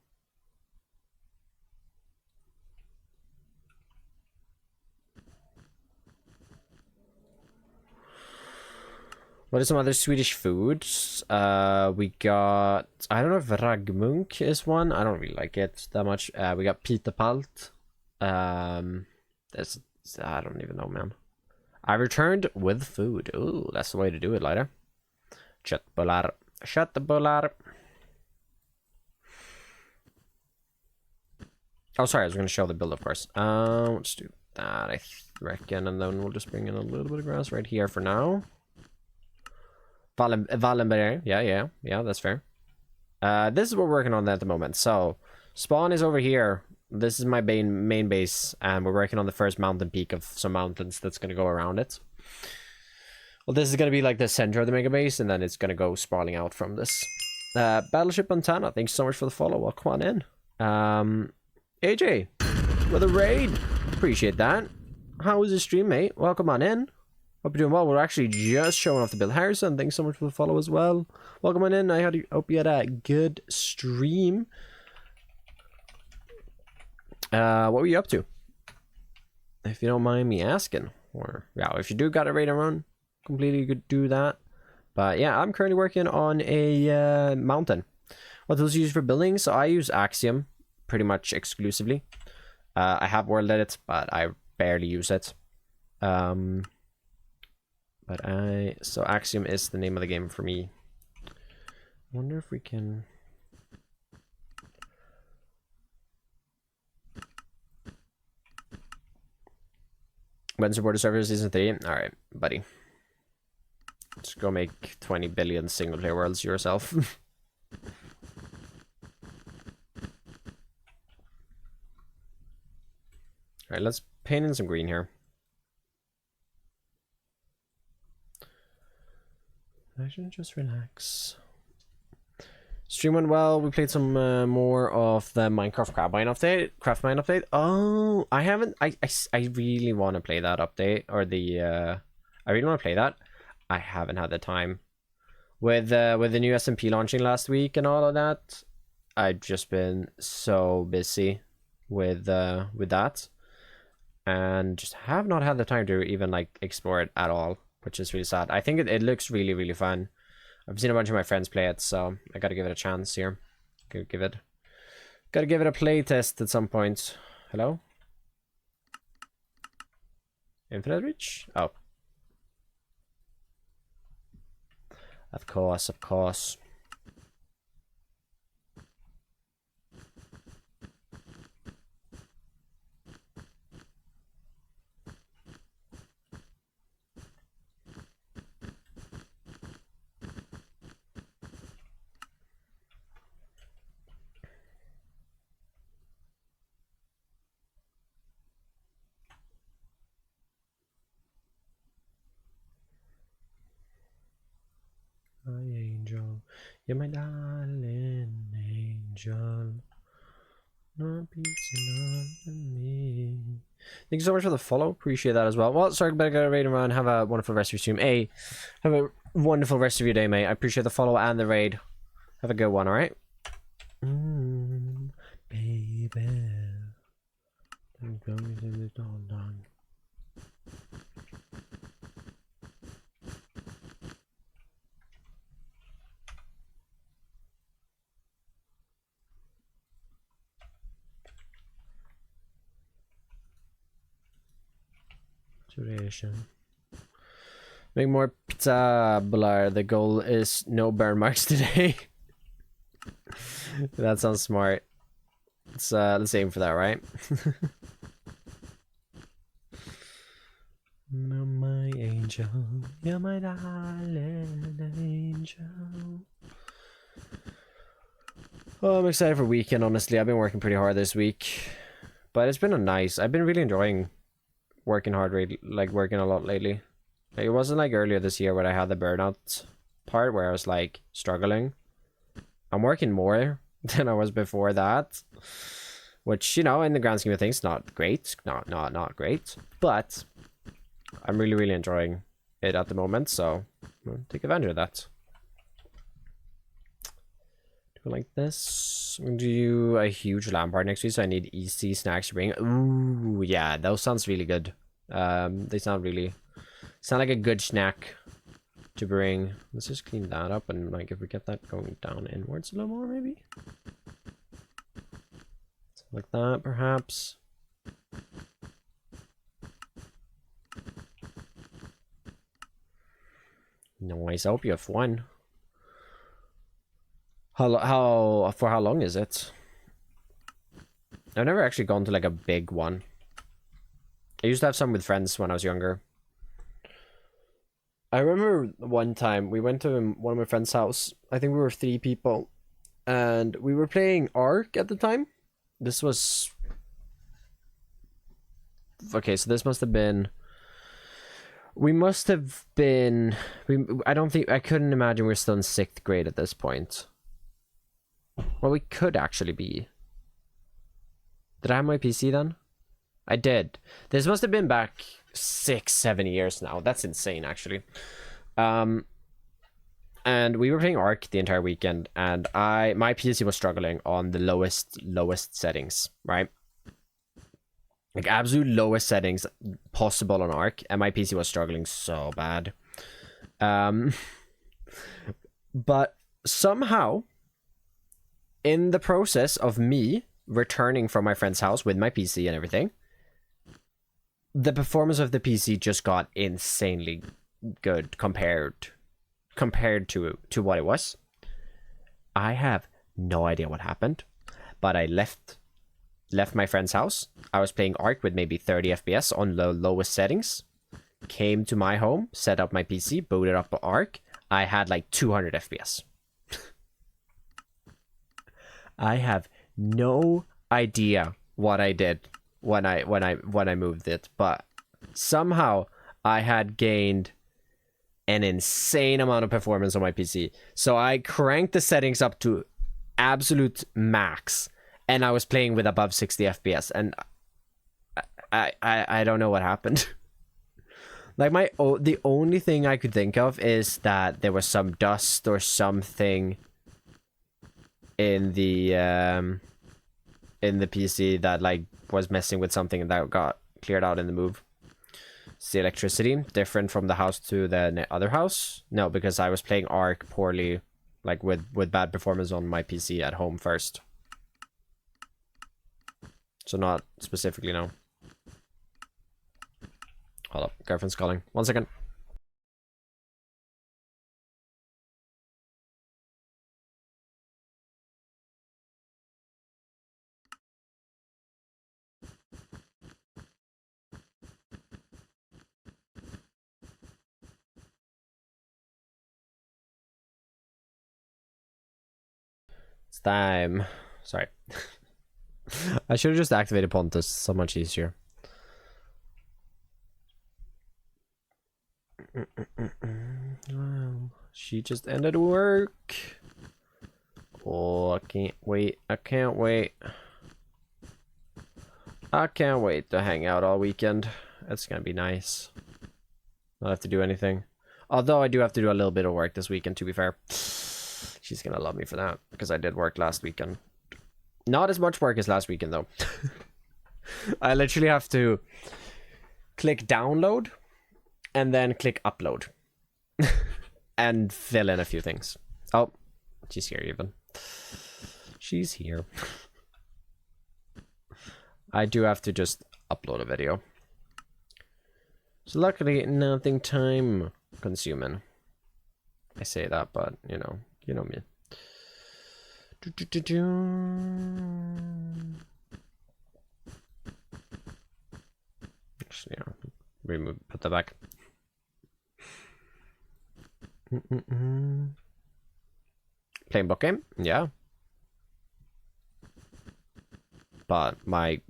What are some other Swedish foods? We got... I don't know if raggmunk is one. I don't really like it that much. We got pitapalt. There's... I don't even know, man. I returned with food. Ooh, that's the way to do it, later. Köttbullar. Köttbullar. Oh, sorry, I was going to show the build, of course. Let's do that, I reckon, and then we'll just bring in a little bit of grass right here for now. Wallenberg, yeah, that's fair. This is what we're working on at the moment. So, spawn is over here. This is my main base, and we're working on the first mountain peak of some mountains that's going to go around it. Well, this is going to be like the center of the mega base, and then it's going to go sprawling out from this. Battleship Montana, thanks so much for the follow. Well, come on in. AJ, with a raid. Appreciate that. How was the stream, mate? Welcome on in. Hope you're doing well. We're actually just showing off the build. Harrison, thanks so much for the follow as well. Welcome on in. I hope you had a good stream. What were you up to? If you don't mind me asking. Or, yeah, if you do got a raid and run, completely could do that. But yeah, I'm currently working on a mountain. What tools you use for building? So I use Axiom pretty much exclusively. I have world edit, but I barely use it. So Axiom is the name of the game for me. I wonder if we can... When supported server season 3? Alright, buddy. Just go make 20 billion single player worlds yourself. Alright, let's paint in some green here. I should just relax. Stream went well. We played some more of the Minecraft Craft Mine update. Oh, I haven't. I really want to play that update, or the. I really want to play that. I haven't had the time. With the new SMP launching last week and all of that, I've just been so busy with that, and just have not had the time to even like explore it at all, which is really sad. I think it looks really fun. I've seen a bunch of my friends play it, so I gotta give it a chance here. Gotta give it a play test at some point. Hello? Infinite reach? Oh. Of course. My angel, you're my darling angel. Not beating on me. Thank you so much for the follow. Appreciate that as well. Well, sorry, better get a raid around. Have a wonderful rest of your stream. Have a wonderful rest of your day, mate. I appreciate the follow and the raid. Have a good one, alright? Baby. I'm going to the dawn. Duration. Make more pizza, Blair. The goal is no burn marks today. That sounds smart. Let's aim for that, right? You're my angel, you're my darling angel. Oh, I'm excited for weekend, honestly. I've been working pretty hard this week. But it's been I've been really enjoying working hard, like working a lot lately. Like, it wasn't like earlier this year where I had the burnout part where I was like struggling. I'm working more than I was before that. Which, you know, in the grand scheme of things, not great. Not great. But I'm really enjoying it at the moment, so I'll take advantage of that. Like this. I'm gonna do a huge LAN party next week, so I need easy snacks to bring. Ooh, yeah, those sounds really good. They sound like a good snack to bring. Let's just clean that up, and like if we get that going down inwards a little more, maybe. Something like that, perhaps. Nice. I hope you have fun. For how long is it? I've never actually gone to like a big one. I used to have some with friends when I was younger. I remember one time we went to one of my friend's house. I think we were 3 people, and we were playing Ark at the time. This was okay. So this must have been. We must have been. I couldn't imagine we were still in 6th grade at this point. Well, we could actually be. Did I have my PC then? I did. This must have been back 6-7 years now. That's insane, actually. And we were playing Ark the entire weekend, and my PC was struggling on the lowest settings, right? Like absolute lowest settings possible on Ark, and my PC was struggling so bad. But somehow, in the process of me returning from my friend's house with my PC and everything, the performance of the PC just got insanely good compared to what it was. I have no idea what happened, but I left my friend's house. I was playing Ark with maybe 30 FPS on the lowest settings. Came to my home, set up my PC, booted up Ark. I had like 200 FPS. I have no idea what I did when I moved it, but somehow I had gained an insane amount of performance on my PC. So I cranked the settings up to absolute max, and I was playing with above 60 FPS, and I don't know what happened. Like the only thing I could think of is that there was some dust or something in the PC that like was messing with something that got cleared out in the move. It's the electricity different from the house to the other house? No, because I was playing Ark poorly, like with bad performance on my PC at home first. So not specifically, no. Hold up, girlfriend's calling. 1 second. It's time. Sorry. I should have just activated Pontus. So much easier. Wow. She just ended work. Oh, I can't wait. I can't wait. I can't wait to hang out all weekend. It's gonna be nice. Not have to do anything. Although I do have to do a little bit of work this weekend, to be fair. She's gonna love me for that, because I did work last weekend. Not as much work as last weekend, though. I literally have to click download and then click upload. And fill in a few things. Oh, she's here even. She's here. I do have to just upload a video. So luckily, nothing time consuming. I say that, but you know me. Actually, yeah, remove, put that back. Playing block game, yeah. But my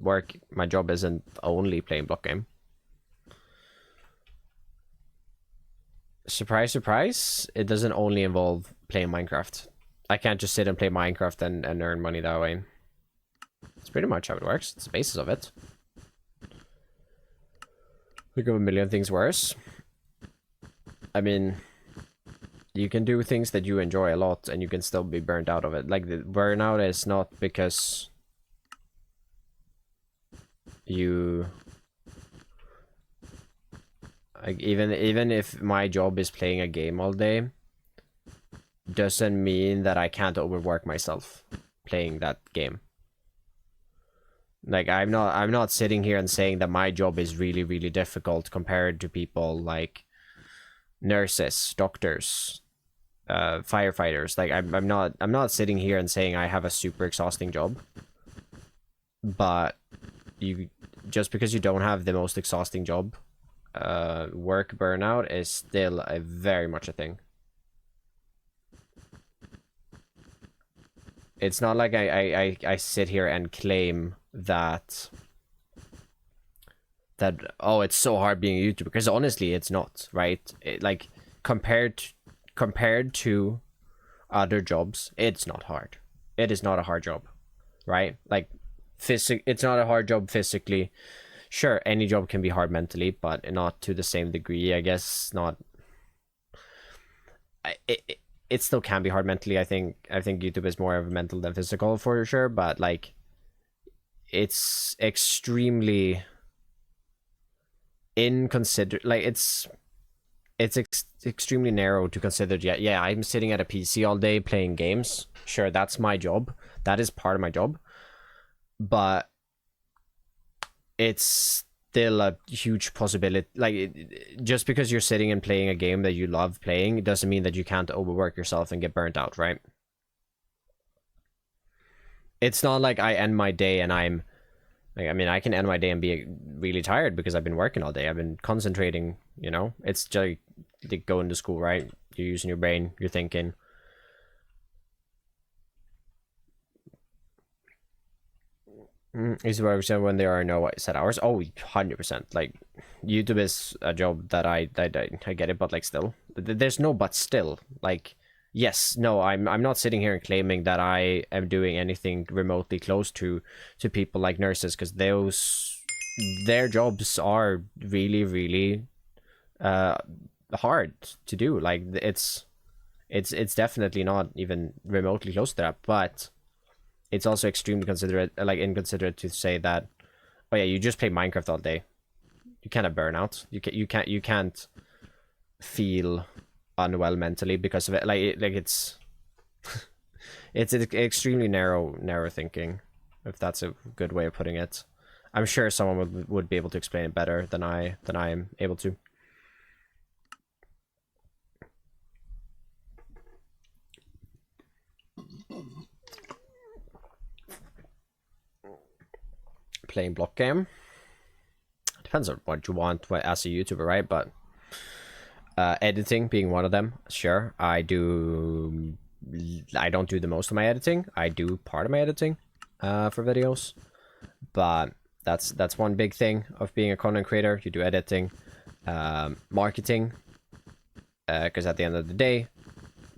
job isn't only playing block game. Surprise, surprise, it doesn't only involve playing Minecraft. I can't just sit and play Minecraft and earn money that way. It's pretty much how it works. It's the basis of it. Think of a million things worse. I mean, you can do things that you enjoy a lot and you can still be burnt out of it. Like, the burnout is not because you... Like, even if my job is playing a game all day, doesn't mean that I can't overwork myself playing that game. Like, I'm not sitting here and saying that my job is really, really difficult compared to people like nurses, doctors, firefighters. Like, I'm not sitting here and saying I have a super exhausting job. But just because you don't have the most exhausting job, work burnout is still very much a thing. It's not like I sit here and claim that oh, it's so hard being a YouTuber, because honestly it's not, right? Like, compared to other jobs, it's not hard. It is not a hard job, right? Like, it's not a hard job physically. Sure, any job can be hard mentally, but not to the same degree, I guess. Not it still can be hard mentally. I think YouTube is more of a mental than physical for sure, but like, it's extremely inconsiderate. Like, it's extremely narrow to consider. Yeah, I'm sitting at a PC all day playing games. Sure, that's my job. That is part of my job. But it's still a huge possibility. Like, just because you're sitting and playing a game that you love playing, it doesn't mean that you can't overwork yourself and get burnt out, right? It's not like I end my day and I'm like, I mean, I can end my day and be really tired because I've been working all day. I've been concentrating, you know? It's just like going to school, right? You're using your brain, you're thinking. Is what when there are no set hours. Oh, 100%. Like, YouTube is a job that I get it, but like, still, there's no but still. Like, yes, no, I'm not sitting here and claiming that I am doing anything remotely close to people like nurses, because their jobs are really, really hard to do. Like, it's definitely not even remotely close to that, but it's also extremely inconsiderate to say that, oh yeah, you just play Minecraft all day. You can't have burnout. You can't feel unwell mentally because of it. Like it's it's extremely narrow thinking, if that's a good way of putting it. I'm sure someone would be able to explain it better than I am able to. Playing block game depends on what you want as a YouTuber, right? But editing being one of them, sure. I don't do the most of my editing. I do part of my editing for videos, but that's one big thing of being a content creator. You do editing, marketing, because at the end of the day,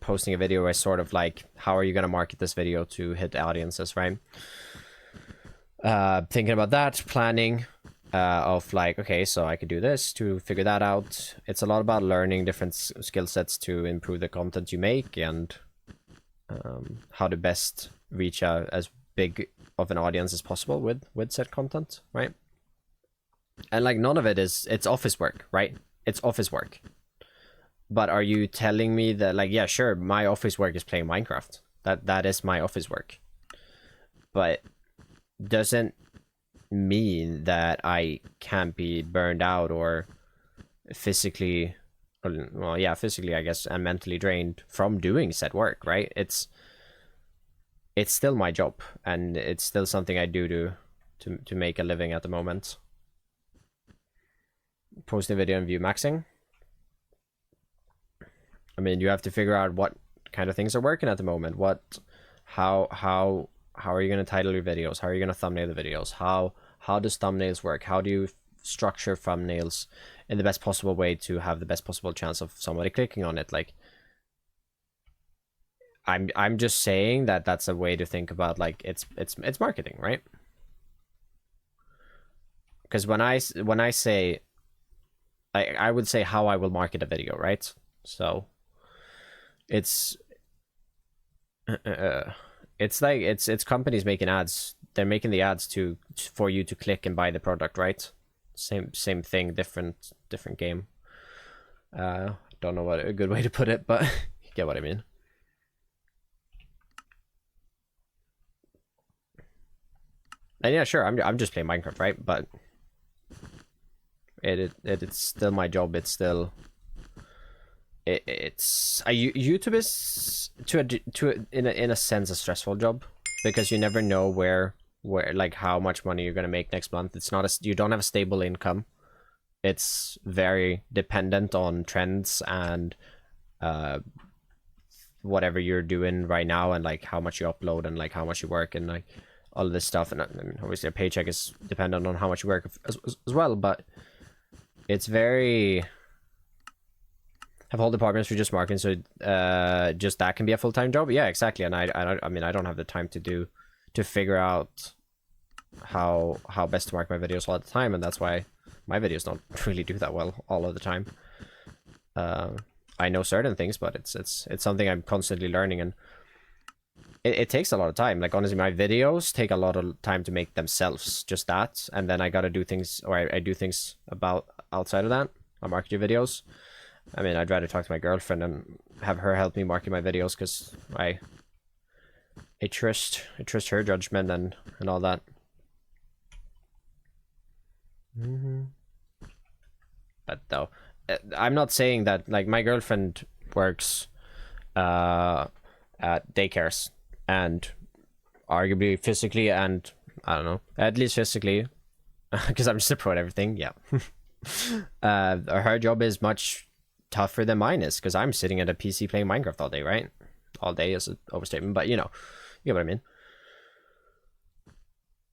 posting a video is sort of like, how are you going to market this video to hit audiences, right? Thinking about that, planning of like, okay, so I could do this to figure that out. It's a lot about learning different skill sets to improve the content you make, and how to best reach as big of an audience as possible with said content, right? And like, none of it's office work, right? It's office work. But are you telling me that, like, yeah, sure, my office work is playing Minecraft. That is my office work. But doesn't mean that I can't be burned out or physically, well, yeah, physically, I guess, and mentally drained from doing said work, right? It's it's still my job, and it's still something I do to make a living at the moment. Posting video and view maxing. I mean, you have to figure out what kind of things are working at the moment. How are you going to title your videos? How are you going to thumbnail the videos? How does thumbnails work? How do you structure thumbnails in the best possible way to have the best possible chance of somebody clicking on it? Like, I'm just saying that that's a way to think about, like, it's marketing, right? Because when I say, I would say how I will market a video, right? So it's like it's companies making ads. They're making the ads for you to click and buy the product, right? Same thing, different game. Don't know what a good way to put it, but you get what I mean. And yeah, sure, I'm just playing Minecraft, right? But it's still my job. It's still YouTube is in a sense a stressful job, because you never know where like how much money you're gonna make next month. It's not you don't have a stable income. It's very dependent on trends and whatever you're doing right now, and like how much you upload and like how much you work and like all of this stuff. And I mean, obviously a paycheck is dependent on how much you work as well, but it's very have whole departments for just marketing, so just that can be a full-time job. Yeah, exactly. And I mean, I don't have the time to figure out how best to mark my videos all the time, and that's why my videos don't really do that well all of the time. I know certain things, but it's something I'm constantly learning, and it takes a lot of time. Like, honestly, my videos take a lot of time to make themselves, just that, and then I gotta do things, or I do things about outside of that. I market your videos. I mean, I'd rather talk to my girlfriend and have her help me market my videos, because I trust her judgment and all that. But though, I'm not saying that, like, my girlfriend works at daycares, and arguably physically, and I don't know, at least physically, because I'm just a pro at everything. Yeah. Her job is much tougher than mine is, because I'm sitting at a PC playing Minecraft all day, right? All day is an overstatement, but you know what I mean.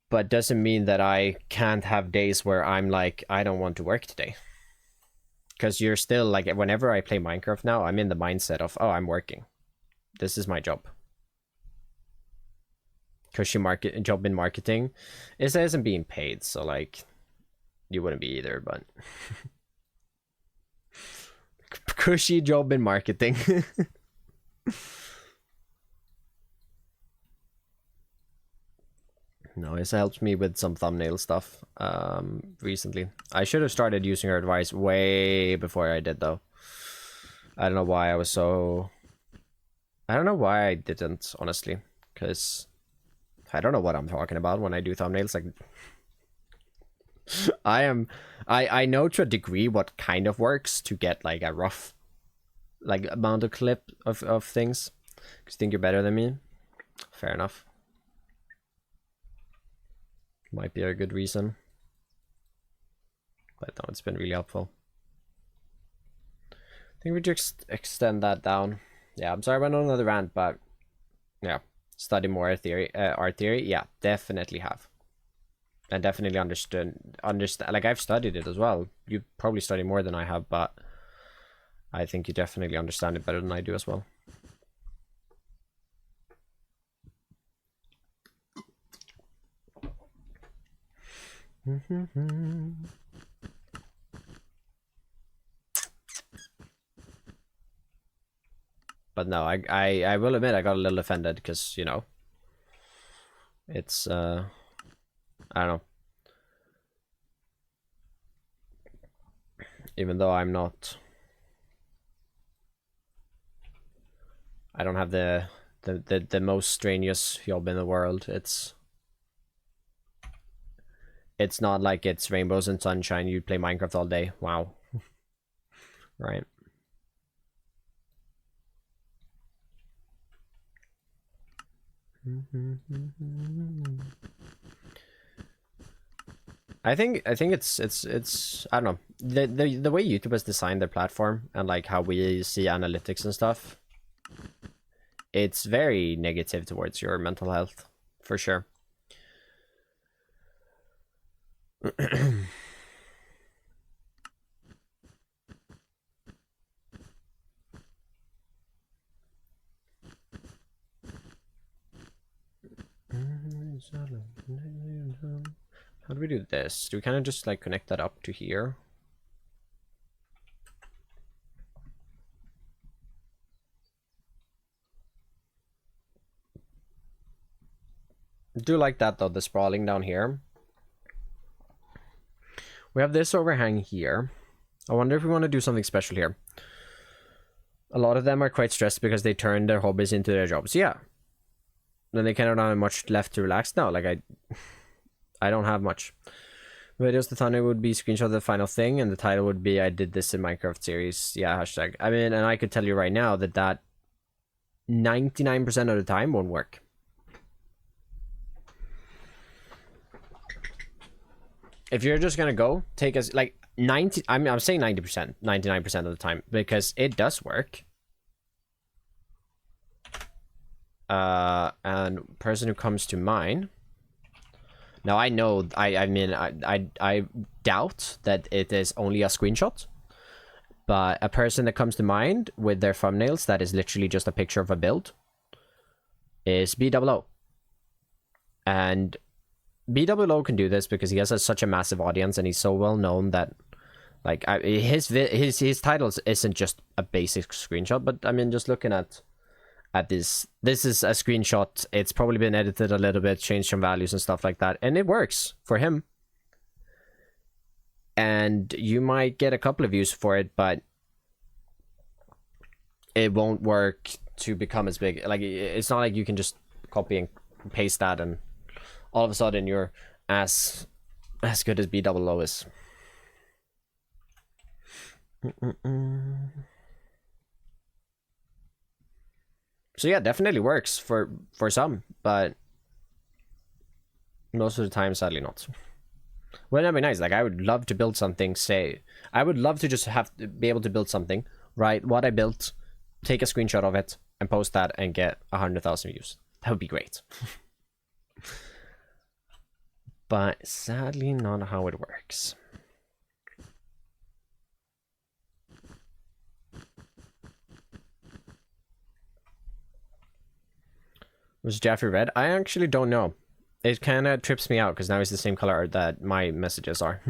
But doesn't mean that I can't have days where I'm like, I don't want to work today. Because you're still like, whenever I play Minecraft now, I'm in the mindset of, oh, I'm working. This is my job. Because your job in marketing isn't being paid, so like, you wouldn't be either, but cushy job in marketing. No, it's helped me with some thumbnail stuff recently. I should have started using her advice way before I did, though. I don't know why I didn't, honestly, because I don't know what I'm talking about when I do thumbnails. Like, I know to a degree what kind of works to get like a rough like amount of clip of things, because you think you're better than me. Fair enough. Might be a good reason, but no, it's been really helpful. I think we just extend that down. Yeah, I'm sorry I went on another rant, but yeah, study more theory, art theory. Yeah, definitely have, and definitely understand. Like, I've studied it as well. You probably study more than I have, but I think you definitely understand it better than I do as well. But no, I will admit I got a little offended, because, you know, it's I don't know. Even though I don't have the most strenuous job in the world. It's not like it's rainbows and sunshine. You play Minecraft all day. Wow. Right. I think it's I don't know, the way YouTube has designed their platform and like how we see analytics and stuff, it's very negative towards your mental health for sure. How do we do this? Do we kind of just like connect that up to here? Do like that though, the sprawling down here. We have this overhang here. I wonder if we want to do something special here. A lot of them are quite stressed because they turn their hobbies into their jobs. Yeah. Then they kind of don't have much left to relax now. Like I don't have much. Videos, the thumbnail would be screenshot of the final thing, and the title would be I did this in Minecraft series. Yeah, hashtag. I mean, and I could tell you right now that 99% of the time won't work. If you're just gonna go take us like 90, I'm saying 90%, 99% of the time, because it does work. And person who comes to mind. Now I know I mean I doubt that it is only a screenshot, but a person that comes to mind with their thumbnails that is literally just a picture of a build is BOO. And BOO can do this because he has such a massive audience and he's so well known that like his titles isn't just a basic screenshot. But I mean, just looking at this is a screenshot. It's probably been edited a little bit, changed some values and stuff like that, and it works for him. And you might get a couple of views for it, but it won't work to become as big. Like, it's not like you can just copy and paste that and all of a sudden you're as good as BOO is. So yeah, definitely works for some, but most of the time, sadly not. Wouldn't that be nice? Like, I would love to build something, I would love to just have to be able to build something, right? What I built, take a screenshot of it, and post that and get 100,000 views. That would be great. But sadly not how it works. Was Jaffrey red? I actually don't know. It kind of trips me out because now it's the same color that my messages are.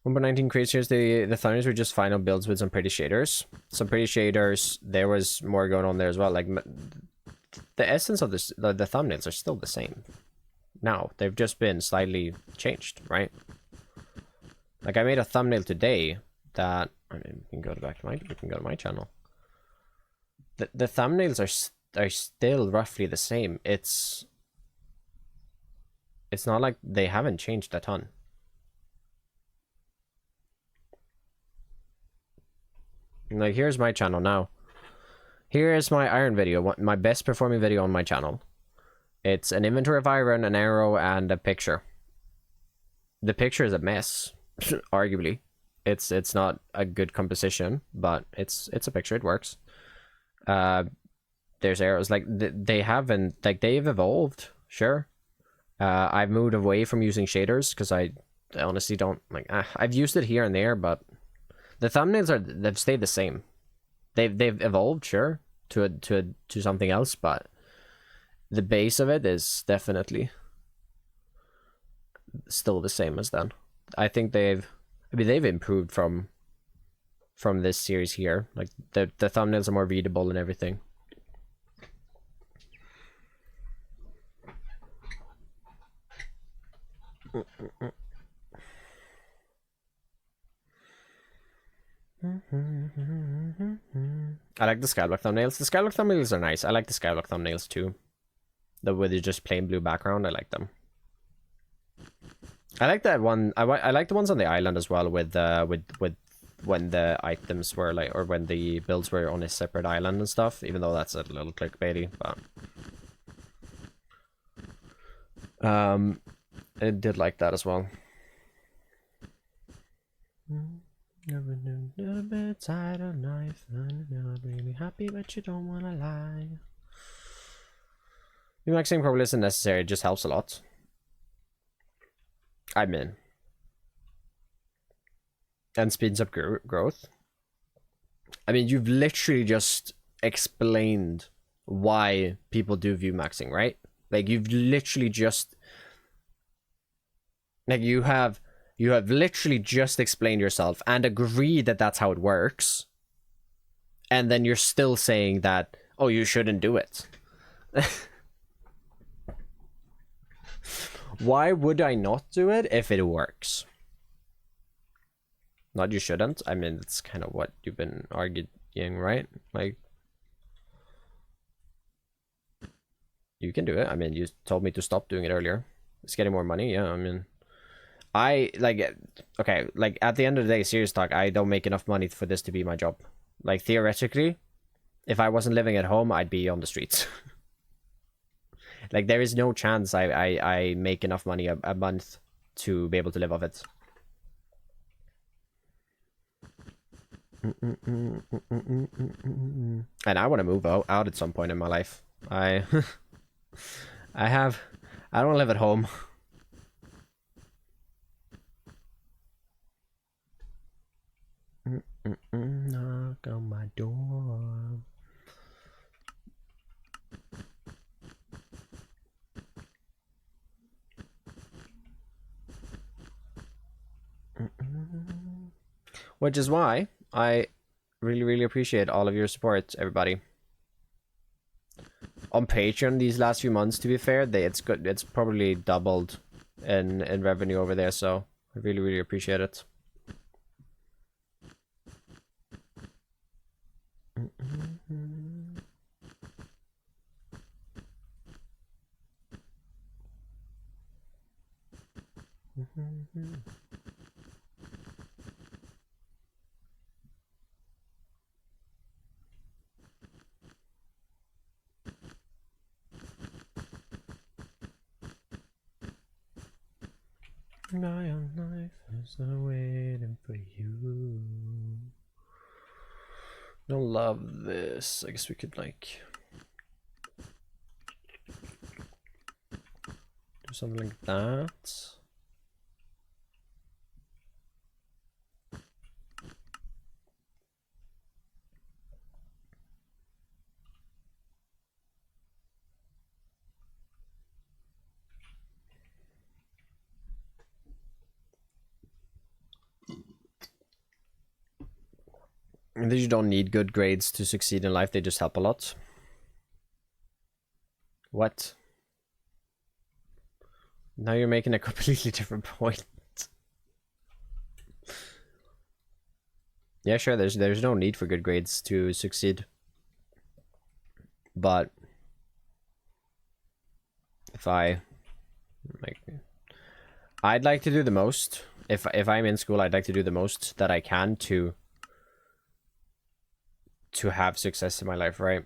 1.19 creatures, the thumbnails were just final builds with some pretty shaders. Some pretty shaders, there was more going on there as well. Like, the essence of this, the thumbnails are still the same. Now, they've just been slightly changed, right? Like, I made a thumbnail today that, I mean, we can go to my channel. The thumbnails are still roughly the same. It's not like they haven't changed a ton. Like, here's my channel now. Here is my iron video, my best performing video on my channel. It's an inventory of iron, an arrow, and a picture. The picture is a mess, arguably. It's not a good composition, but it's a picture. It works. There's arrows. Like, they haven't, like, they've evolved, sure. I've moved away from using shaders because I honestly don't like. I've used it here and there, but the thumbnails they've stayed the same. They've evolved, sure, to something else, but the base of it is definitely still the same as then. I think they've improved from this series here. Like, the thumbnails are more readable and everything. I like the skyblock thumbnails. The skyblock thumbnails are nice. I like the skyblock thumbnails too. With the just plain blue background, I like them. I like that one. I like the ones on the island as well with when the items were like, or when the builds were on a separate island and stuff. Even though that's a little clickbaity, but It did like that as well. Never knew a little bit tired of knife. I'm not really happy, but you don't wanna lie. Maxing probably isn't necessary, it just helps a lot. I'm in. And speeds up growth. I mean, you've literally just explained why people do view maxing, right? Like, you've literally just... Like, you have literally just explained yourself and agreed that that's how it works. And then you're still saying that, oh, you shouldn't do it. Why would I not do it if it works? Not you shouldn't. I mean, it's kind of what you've been arguing, right? Like, you can do it. I mean, you told me to stop doing it earlier. It's getting more money. Yeah, I mean, okay, like, at the end of the day, serious talk, I don't make enough money for this to be my job. Like, theoretically, if I wasn't living at home, I'd be on the streets. Like, there is no chance I make enough money a month to be able to live off it. And I want to move out at some point in my life. I don't want to live at home. Knock on my door. Which is why I really appreciate all of your support, everybody. On Patreon these last few months, to be fair, it's good. It's probably doubled in revenue over there, so I really appreciate it. My own life is waiting for you. Don't love this. I guess we could like do something like that. And you don't need good grades to succeed in life, they just help a lot. What? Now you're making a completely different point. Yeah, sure, there's no need for good grades to succeed. But if I'd like to do the most. If I'm in school, I'd like to do the most that I can to have success in my life, right?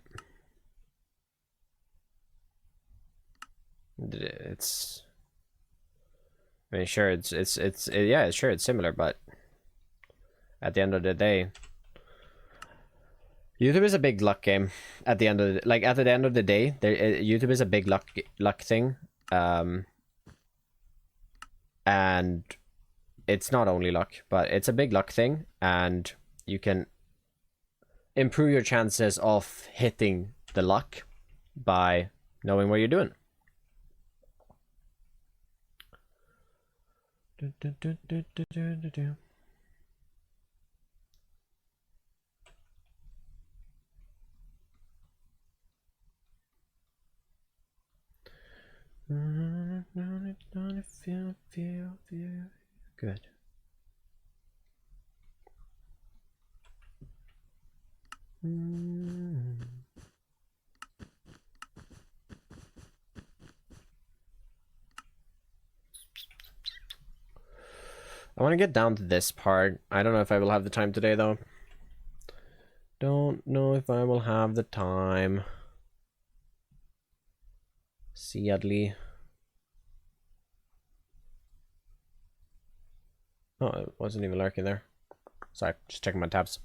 It's, I mean, sure, yeah, sure, it's similar, but at the end of the day, YouTube is a big luck game. At the end of the day, YouTube is a big luck thing, and it's not only luck, but it's a big luck thing, and you can improve your chances of hitting the luck by knowing what you're doing. Feel good. I want to get down to this part. I don't know if I will have the time today, though. Don't know if I will have the time. Sadly. Oh, it wasn't even lurking there. Sorry, just checking my tabs.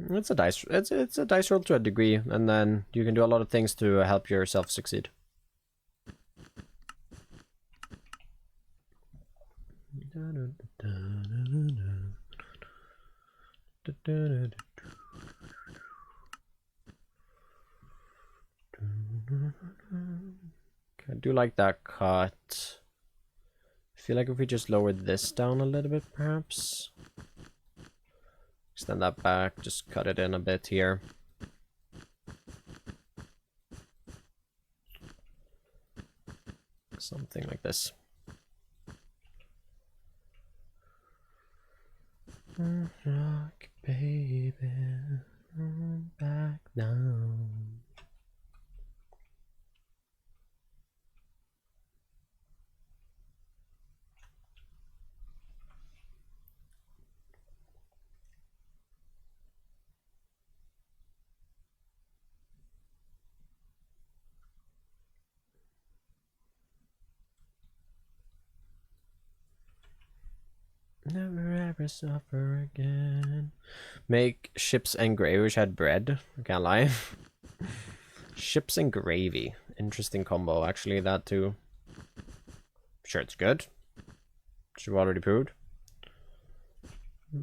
It's a dice. It's a dice roll to a degree, and then you can do a lot of things to help yourself succeed. I do like that cut. I feel like if we just lower this down a little bit, perhaps. Extend that back, just cut it in a bit here. Something like this. Rock, baby, I'm back down. Never ever suffer again. Make chips and gravy. Wish I had bread. I can't lie. Chips and gravy. Interesting combo, actually, that too. Sure, it's good. Should have already proved. I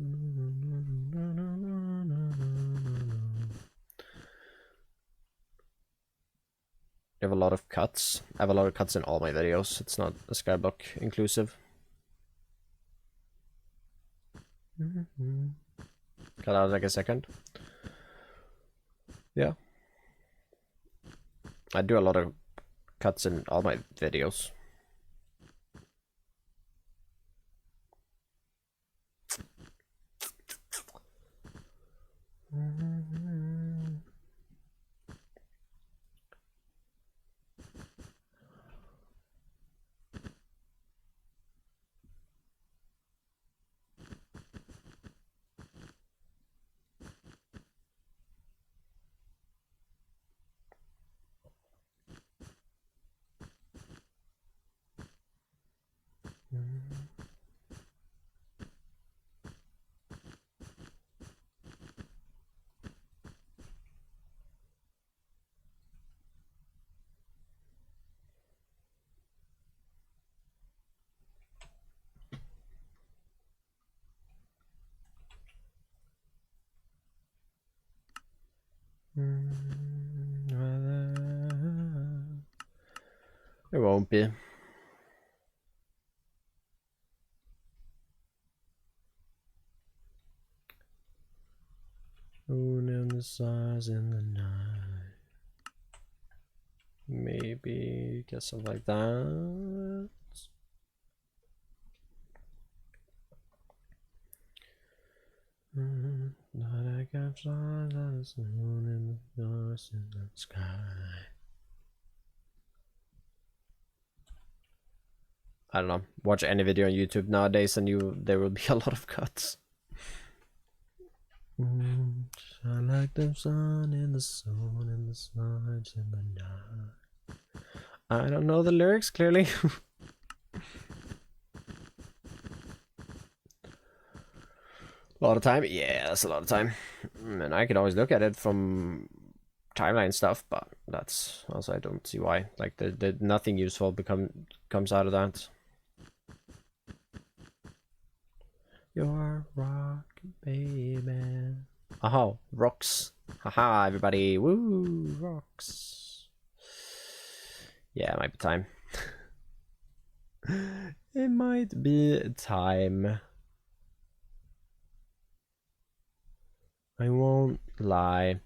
have a lot of cuts. I have a lot of cuts in all my videos. It's not a skyblock inclusive. Cut out like a second. Yeah. I do a lot of cuts in all my videos. It won't be. Moon and the stars in the night. Maybe get something like that. Not I got stars on the moon and the stars in the sky. I don't know. Watch any video on YouTube nowadays, and there will be a lot of cuts. I like the sun and the sun and the stars in the night. I don't know the lyrics clearly. A lot of time? Yeah, that's a lot of time. And I could always look at it from timeline stuff, but that's also I don't see why. Like the nothing useful comes out of that. Your rock, baby. Oh, rocks. Haha, everybody. Woo, rocks. Yeah, it might be time. It might be time. I won't lie.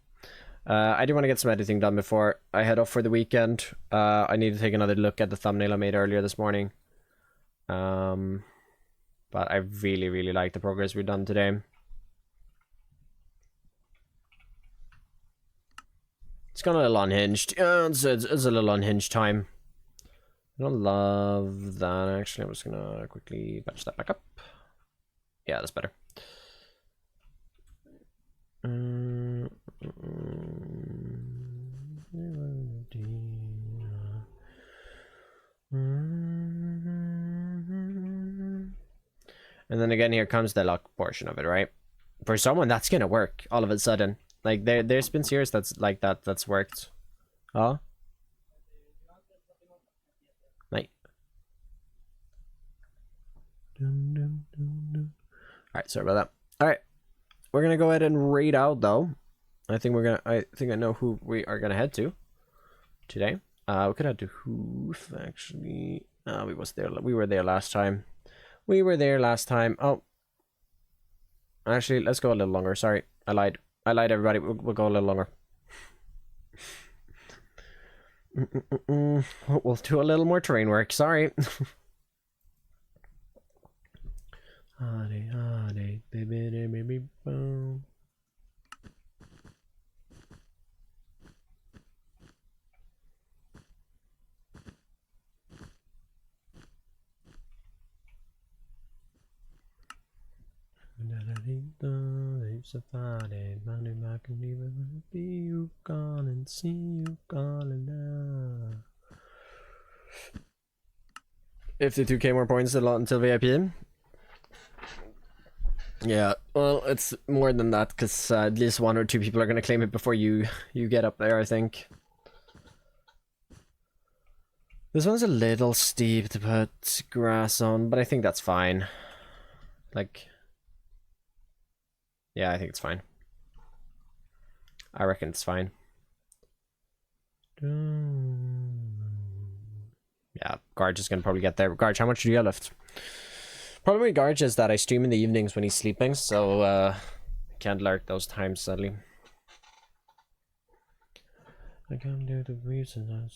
I do want to get some editing done before I head off for the weekend. I need to take another look at the thumbnail I made earlier this morning. But I really, really like the progress we've done today. It's gone a little unhinged. It's a little unhinged time. I don't love that, actually. I'm just gonna quickly patch that back up. Yeah, that's better. And then again, here comes the luck portion of it, right? For someone, that's gonna work all of a sudden. Like, there's been series that's like that's worked. Oh? Like. Alright, sorry about that. Alright. We're gonna go ahead and raid out, though. I think I know who we are gonna head to today. We could head to Hoof, actually. We were there last time. Oh. Actually, let's go a little longer. Sorry, I lied, everybody. We'll go a little longer. We'll do a little more terrain work. Sorry. Baby, boom. You gone and see you gone now. 52k more points until VIP. Yeah, well, it's more than that because at least 1 or 2 people are gonna claim it before you get up there, I think. This one's a little steep to put grass on, but I think that's fine. Like, yeah, I think it's fine. I reckon it's fine. Yeah, Garge is gonna probably get there. Garge, how much do you have left? Problem with Garge is that I stream in the evenings when he's sleeping, so can't lurk those times sadly. I can't do the reason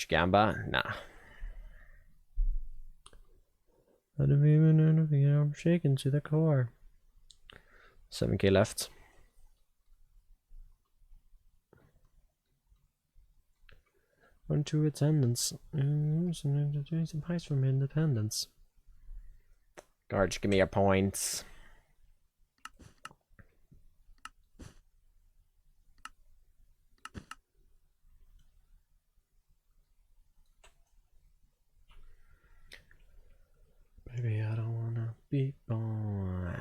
Gamba? Nah. I don't even know if I'm shaken to the core. 7k left. On to attendance. Doing some heist from independence. Garge, give me your points. Baby, I don't wanna be born.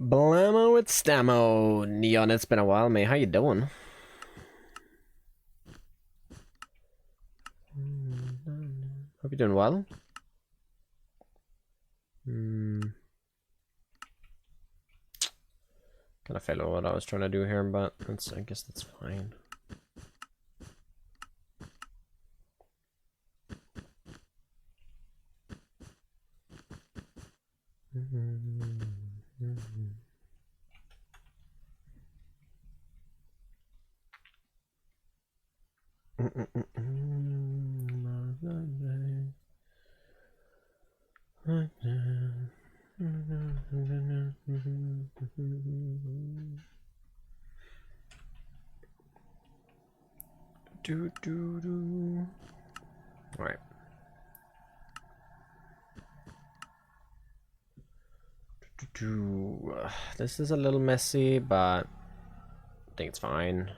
Blammo with Stammo. Neon, it's been a while, mate. How you doing? Hope you're doing well. Kind of failed what I was trying to do here, but I guess that's fine. All right. This is a little messy, but I think it's fine. I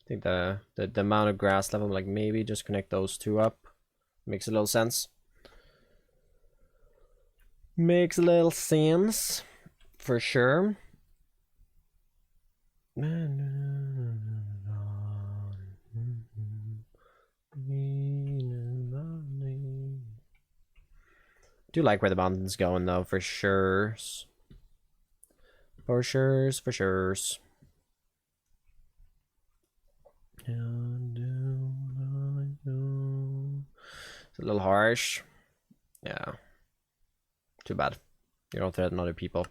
think the amount of grass level, like maybe just connect those two up, makes a little sense. Makes a little sense, for sure. Do like where the mountain's going though, for sure. For sure. It's a little harsh. Yeah. Too bad. You don't threaten other people.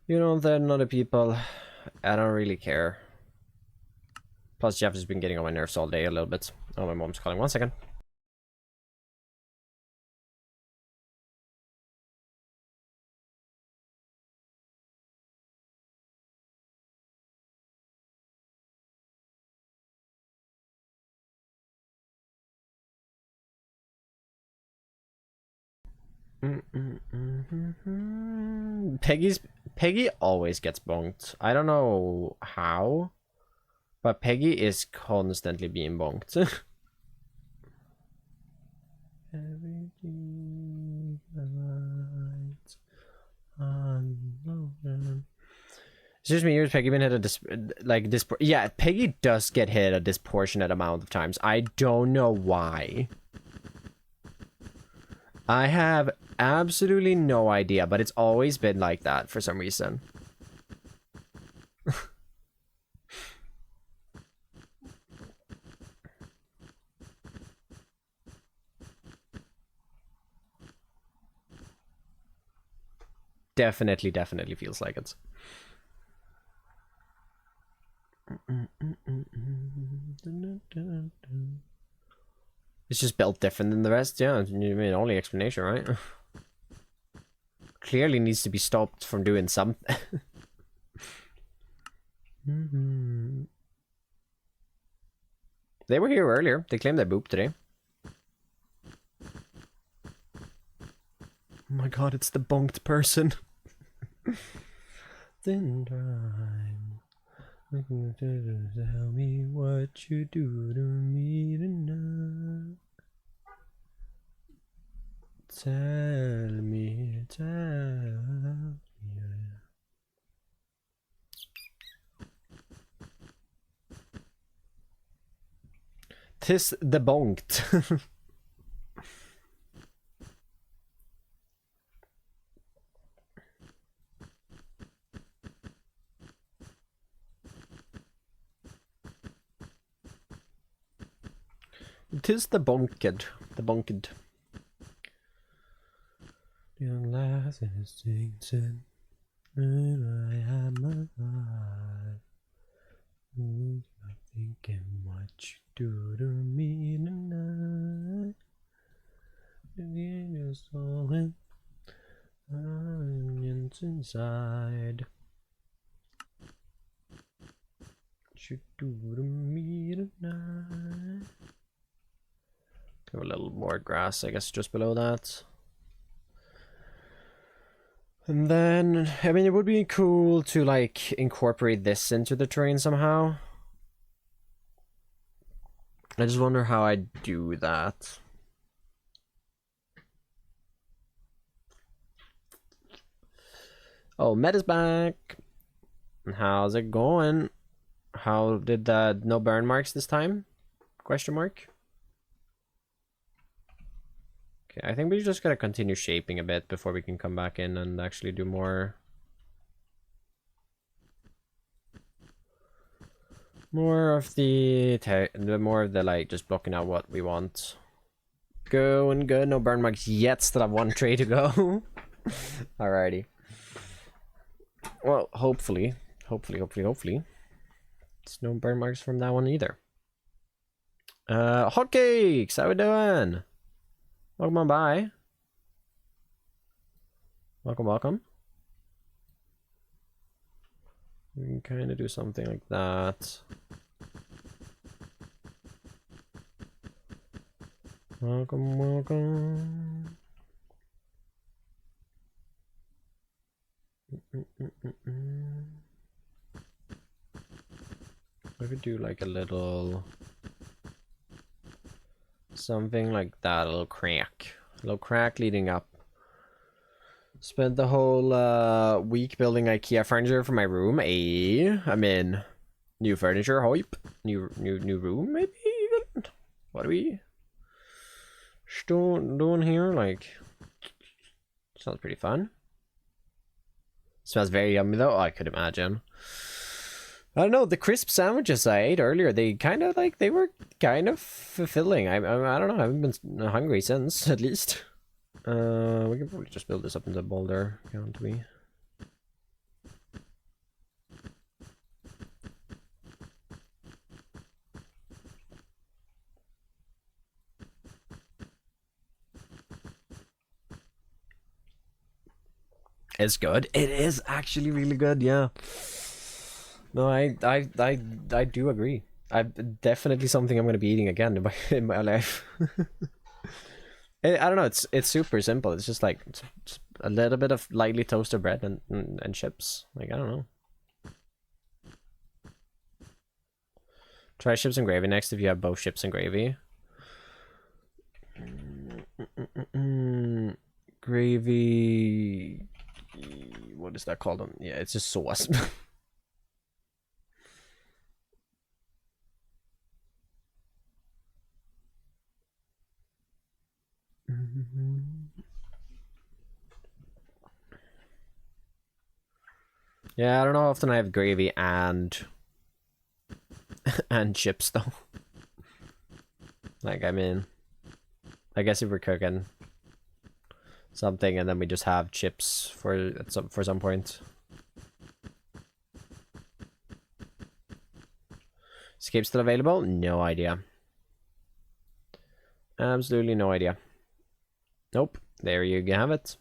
I don't really care. Plus, Jeff has been getting on my nerves all day a little bit. Oh, my mom's calling. 1 second. Peggy always gets bonked. I don't know how, but Peggy is constantly being bonked. Excuse me, yours, Peggy been hit a yeah, Peggy does get hit a disproportionate amount of times. I don't know why. I have absolutely no idea, but it's always been like that for some reason. Definitely feels like it. It's just built different than the rest, yeah. I mean, only explanation, right? Clearly needs to be stopped from doing something. They were here earlier. They claimed they booped today. Oh my god, it's the bonked person. Then time. Tell me what you do to me tonight. Tell me. 'Tis the bonked. Tis the bonked. The bonked. Young lass is singing, and I am alive. I'm thinking what you do to me tonight. Your soul and onions inside. What you do to me tonight. Go a little more grass, I guess, just below that. And then, I mean, it would be cool to, like, incorporate this into the terrain somehow. I just wonder how I do that. Oh, Met is back. How's it going? How did that, no burn marks this time? Question mark. Okay, I think we just gotta continue shaping a bit before we can come back in and actually do more. More of the like just blocking out what we want. Going good, no burn marks yet. Still have one tray to go. Alrighty. Well, hopefully. It's no burn marks from that one either. Hotcakes, how we doing? Welcome on by. Welcome. We can kind of do something like that. Welcome. I could do like a little something like that, a little crack leading up. Spent the whole week building IKEA furniture for my room. I mean, new furniture, hype. New room, maybe even. What are we doing here? Like, sounds pretty fun. Smells very yummy though. Oh, I could imagine. I don't know, the crisp sandwiches I ate earlier, they were kind of fulfilling. I don't know, I haven't been hungry since, at least. We can probably just build this up into a boulder, can't we? It's good. It is actually really good, yeah. No, I do agree. Definitely something I'm gonna be eating again in my life. I don't know. It's super simple. It's just like it's a little bit of lightly toasted bread and chips. Like, I don't know. Try chips and gravy next if you have both chips and gravy. Gravy. What is that called? Yeah, it's just sauce. Yeah, I don't know how often I have gravy and chips though. Like, I mean, I guess if we're cooking something and then we just have chips for some point. Escape still available? No idea. Absolutely no idea. Nope. There you have it.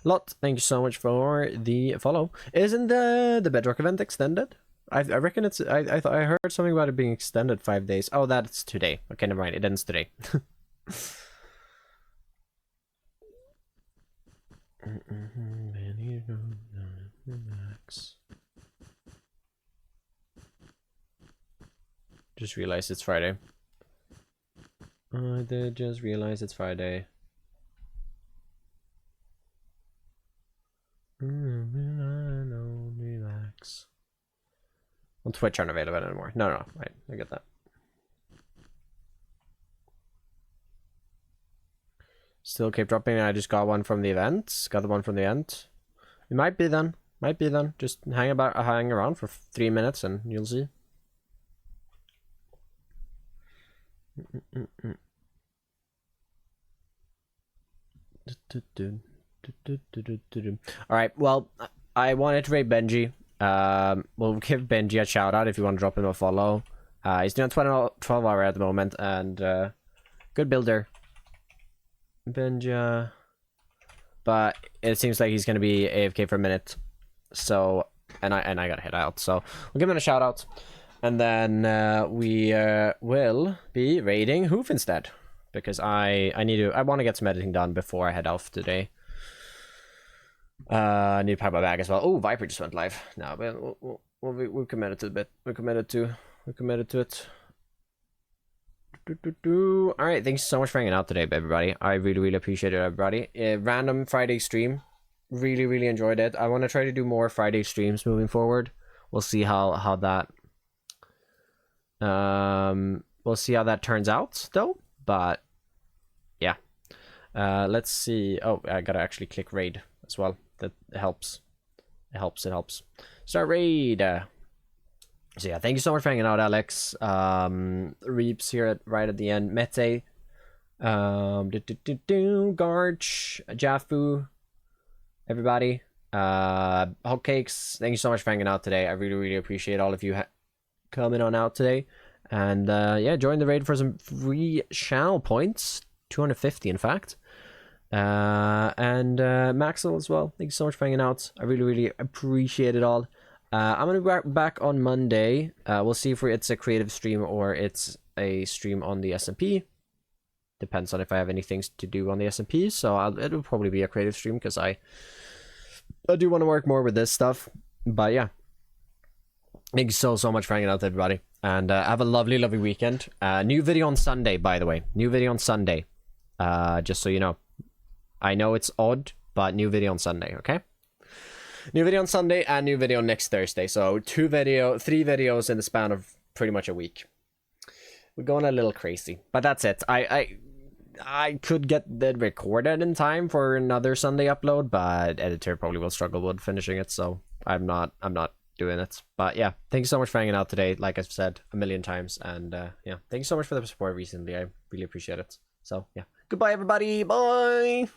Lot, thank you so much for the follow. Isn't the Bedrock event extended? I reckon it's. I heard something about it being extended 5 days. Oh, that's today. Okay, never mind. It ends today. Just realized it's Friday. I did just realize it's Friday. Relax. On Twitch aren't available anymore. No, right. I get that. Still keep dropping. I just got one from the event. Got the one from the event. It might be then. Just hang around for 3 minutes and you'll see. Alright, well, I wanted to rate Benji. We'll give Benji a shout out if you want to drop him a follow. He's doing 12 hour at the moment and good builder. Benji. But it seems like he's gonna be AFK for a minute. So and I gotta head out. So we'll give him a shout out. And then we will be raiding Hoof instead. Because I want to get some editing done before I head off today. I need to pack my bag as well. Oh, Viper just went live. No, but we're committed to the bit. We're committed to it. Alright, thanks so much for hanging out today, everybody. I really appreciate it, everybody. Random Friday stream. Really enjoyed it. I want to try to do more Friday streams moving forward. We'll see how that turns out though. But yeah. Let's see. Oh, I gotta actually click raid as well. That helps. It helps. Start raid. So yeah, thank you so much for hanging out, Alex. Reeps here right at the end. Mete. Garch. Jafu. Everybody. Hotcakes. Thank you so much for hanging out today. I really appreciate all of you coming on out today. And yeah, join the raid for some free channel points. 250 in fact. And Maxwell as well. Thank you so much for hanging out. I really appreciate it all. I'm gonna be back on Monday. We'll see if it's a creative stream or it's a stream on the SMP. Depends on if I have any things to do on the SMP. So it'll probably be a creative stream because I do want to work more with this stuff. But yeah, thank you so much for hanging out, everybody, and have a lovely weekend. New video on Sunday, by the way. New video on Sunday. Just so you know. I know it's odd, but new video on Sunday, okay? New video on Sunday and new video next Thursday. So 3 videos in the span of pretty much a week. We're going a little crazy, but that's it. I could get that recorded in time for another Sunday upload, but editor probably will struggle with finishing it, so I'm not doing it. But yeah, thank you so much for hanging out today, like I've said a million times, and yeah, thank you so much for the support recently. I really appreciate it. So yeah, goodbye everybody. Bye.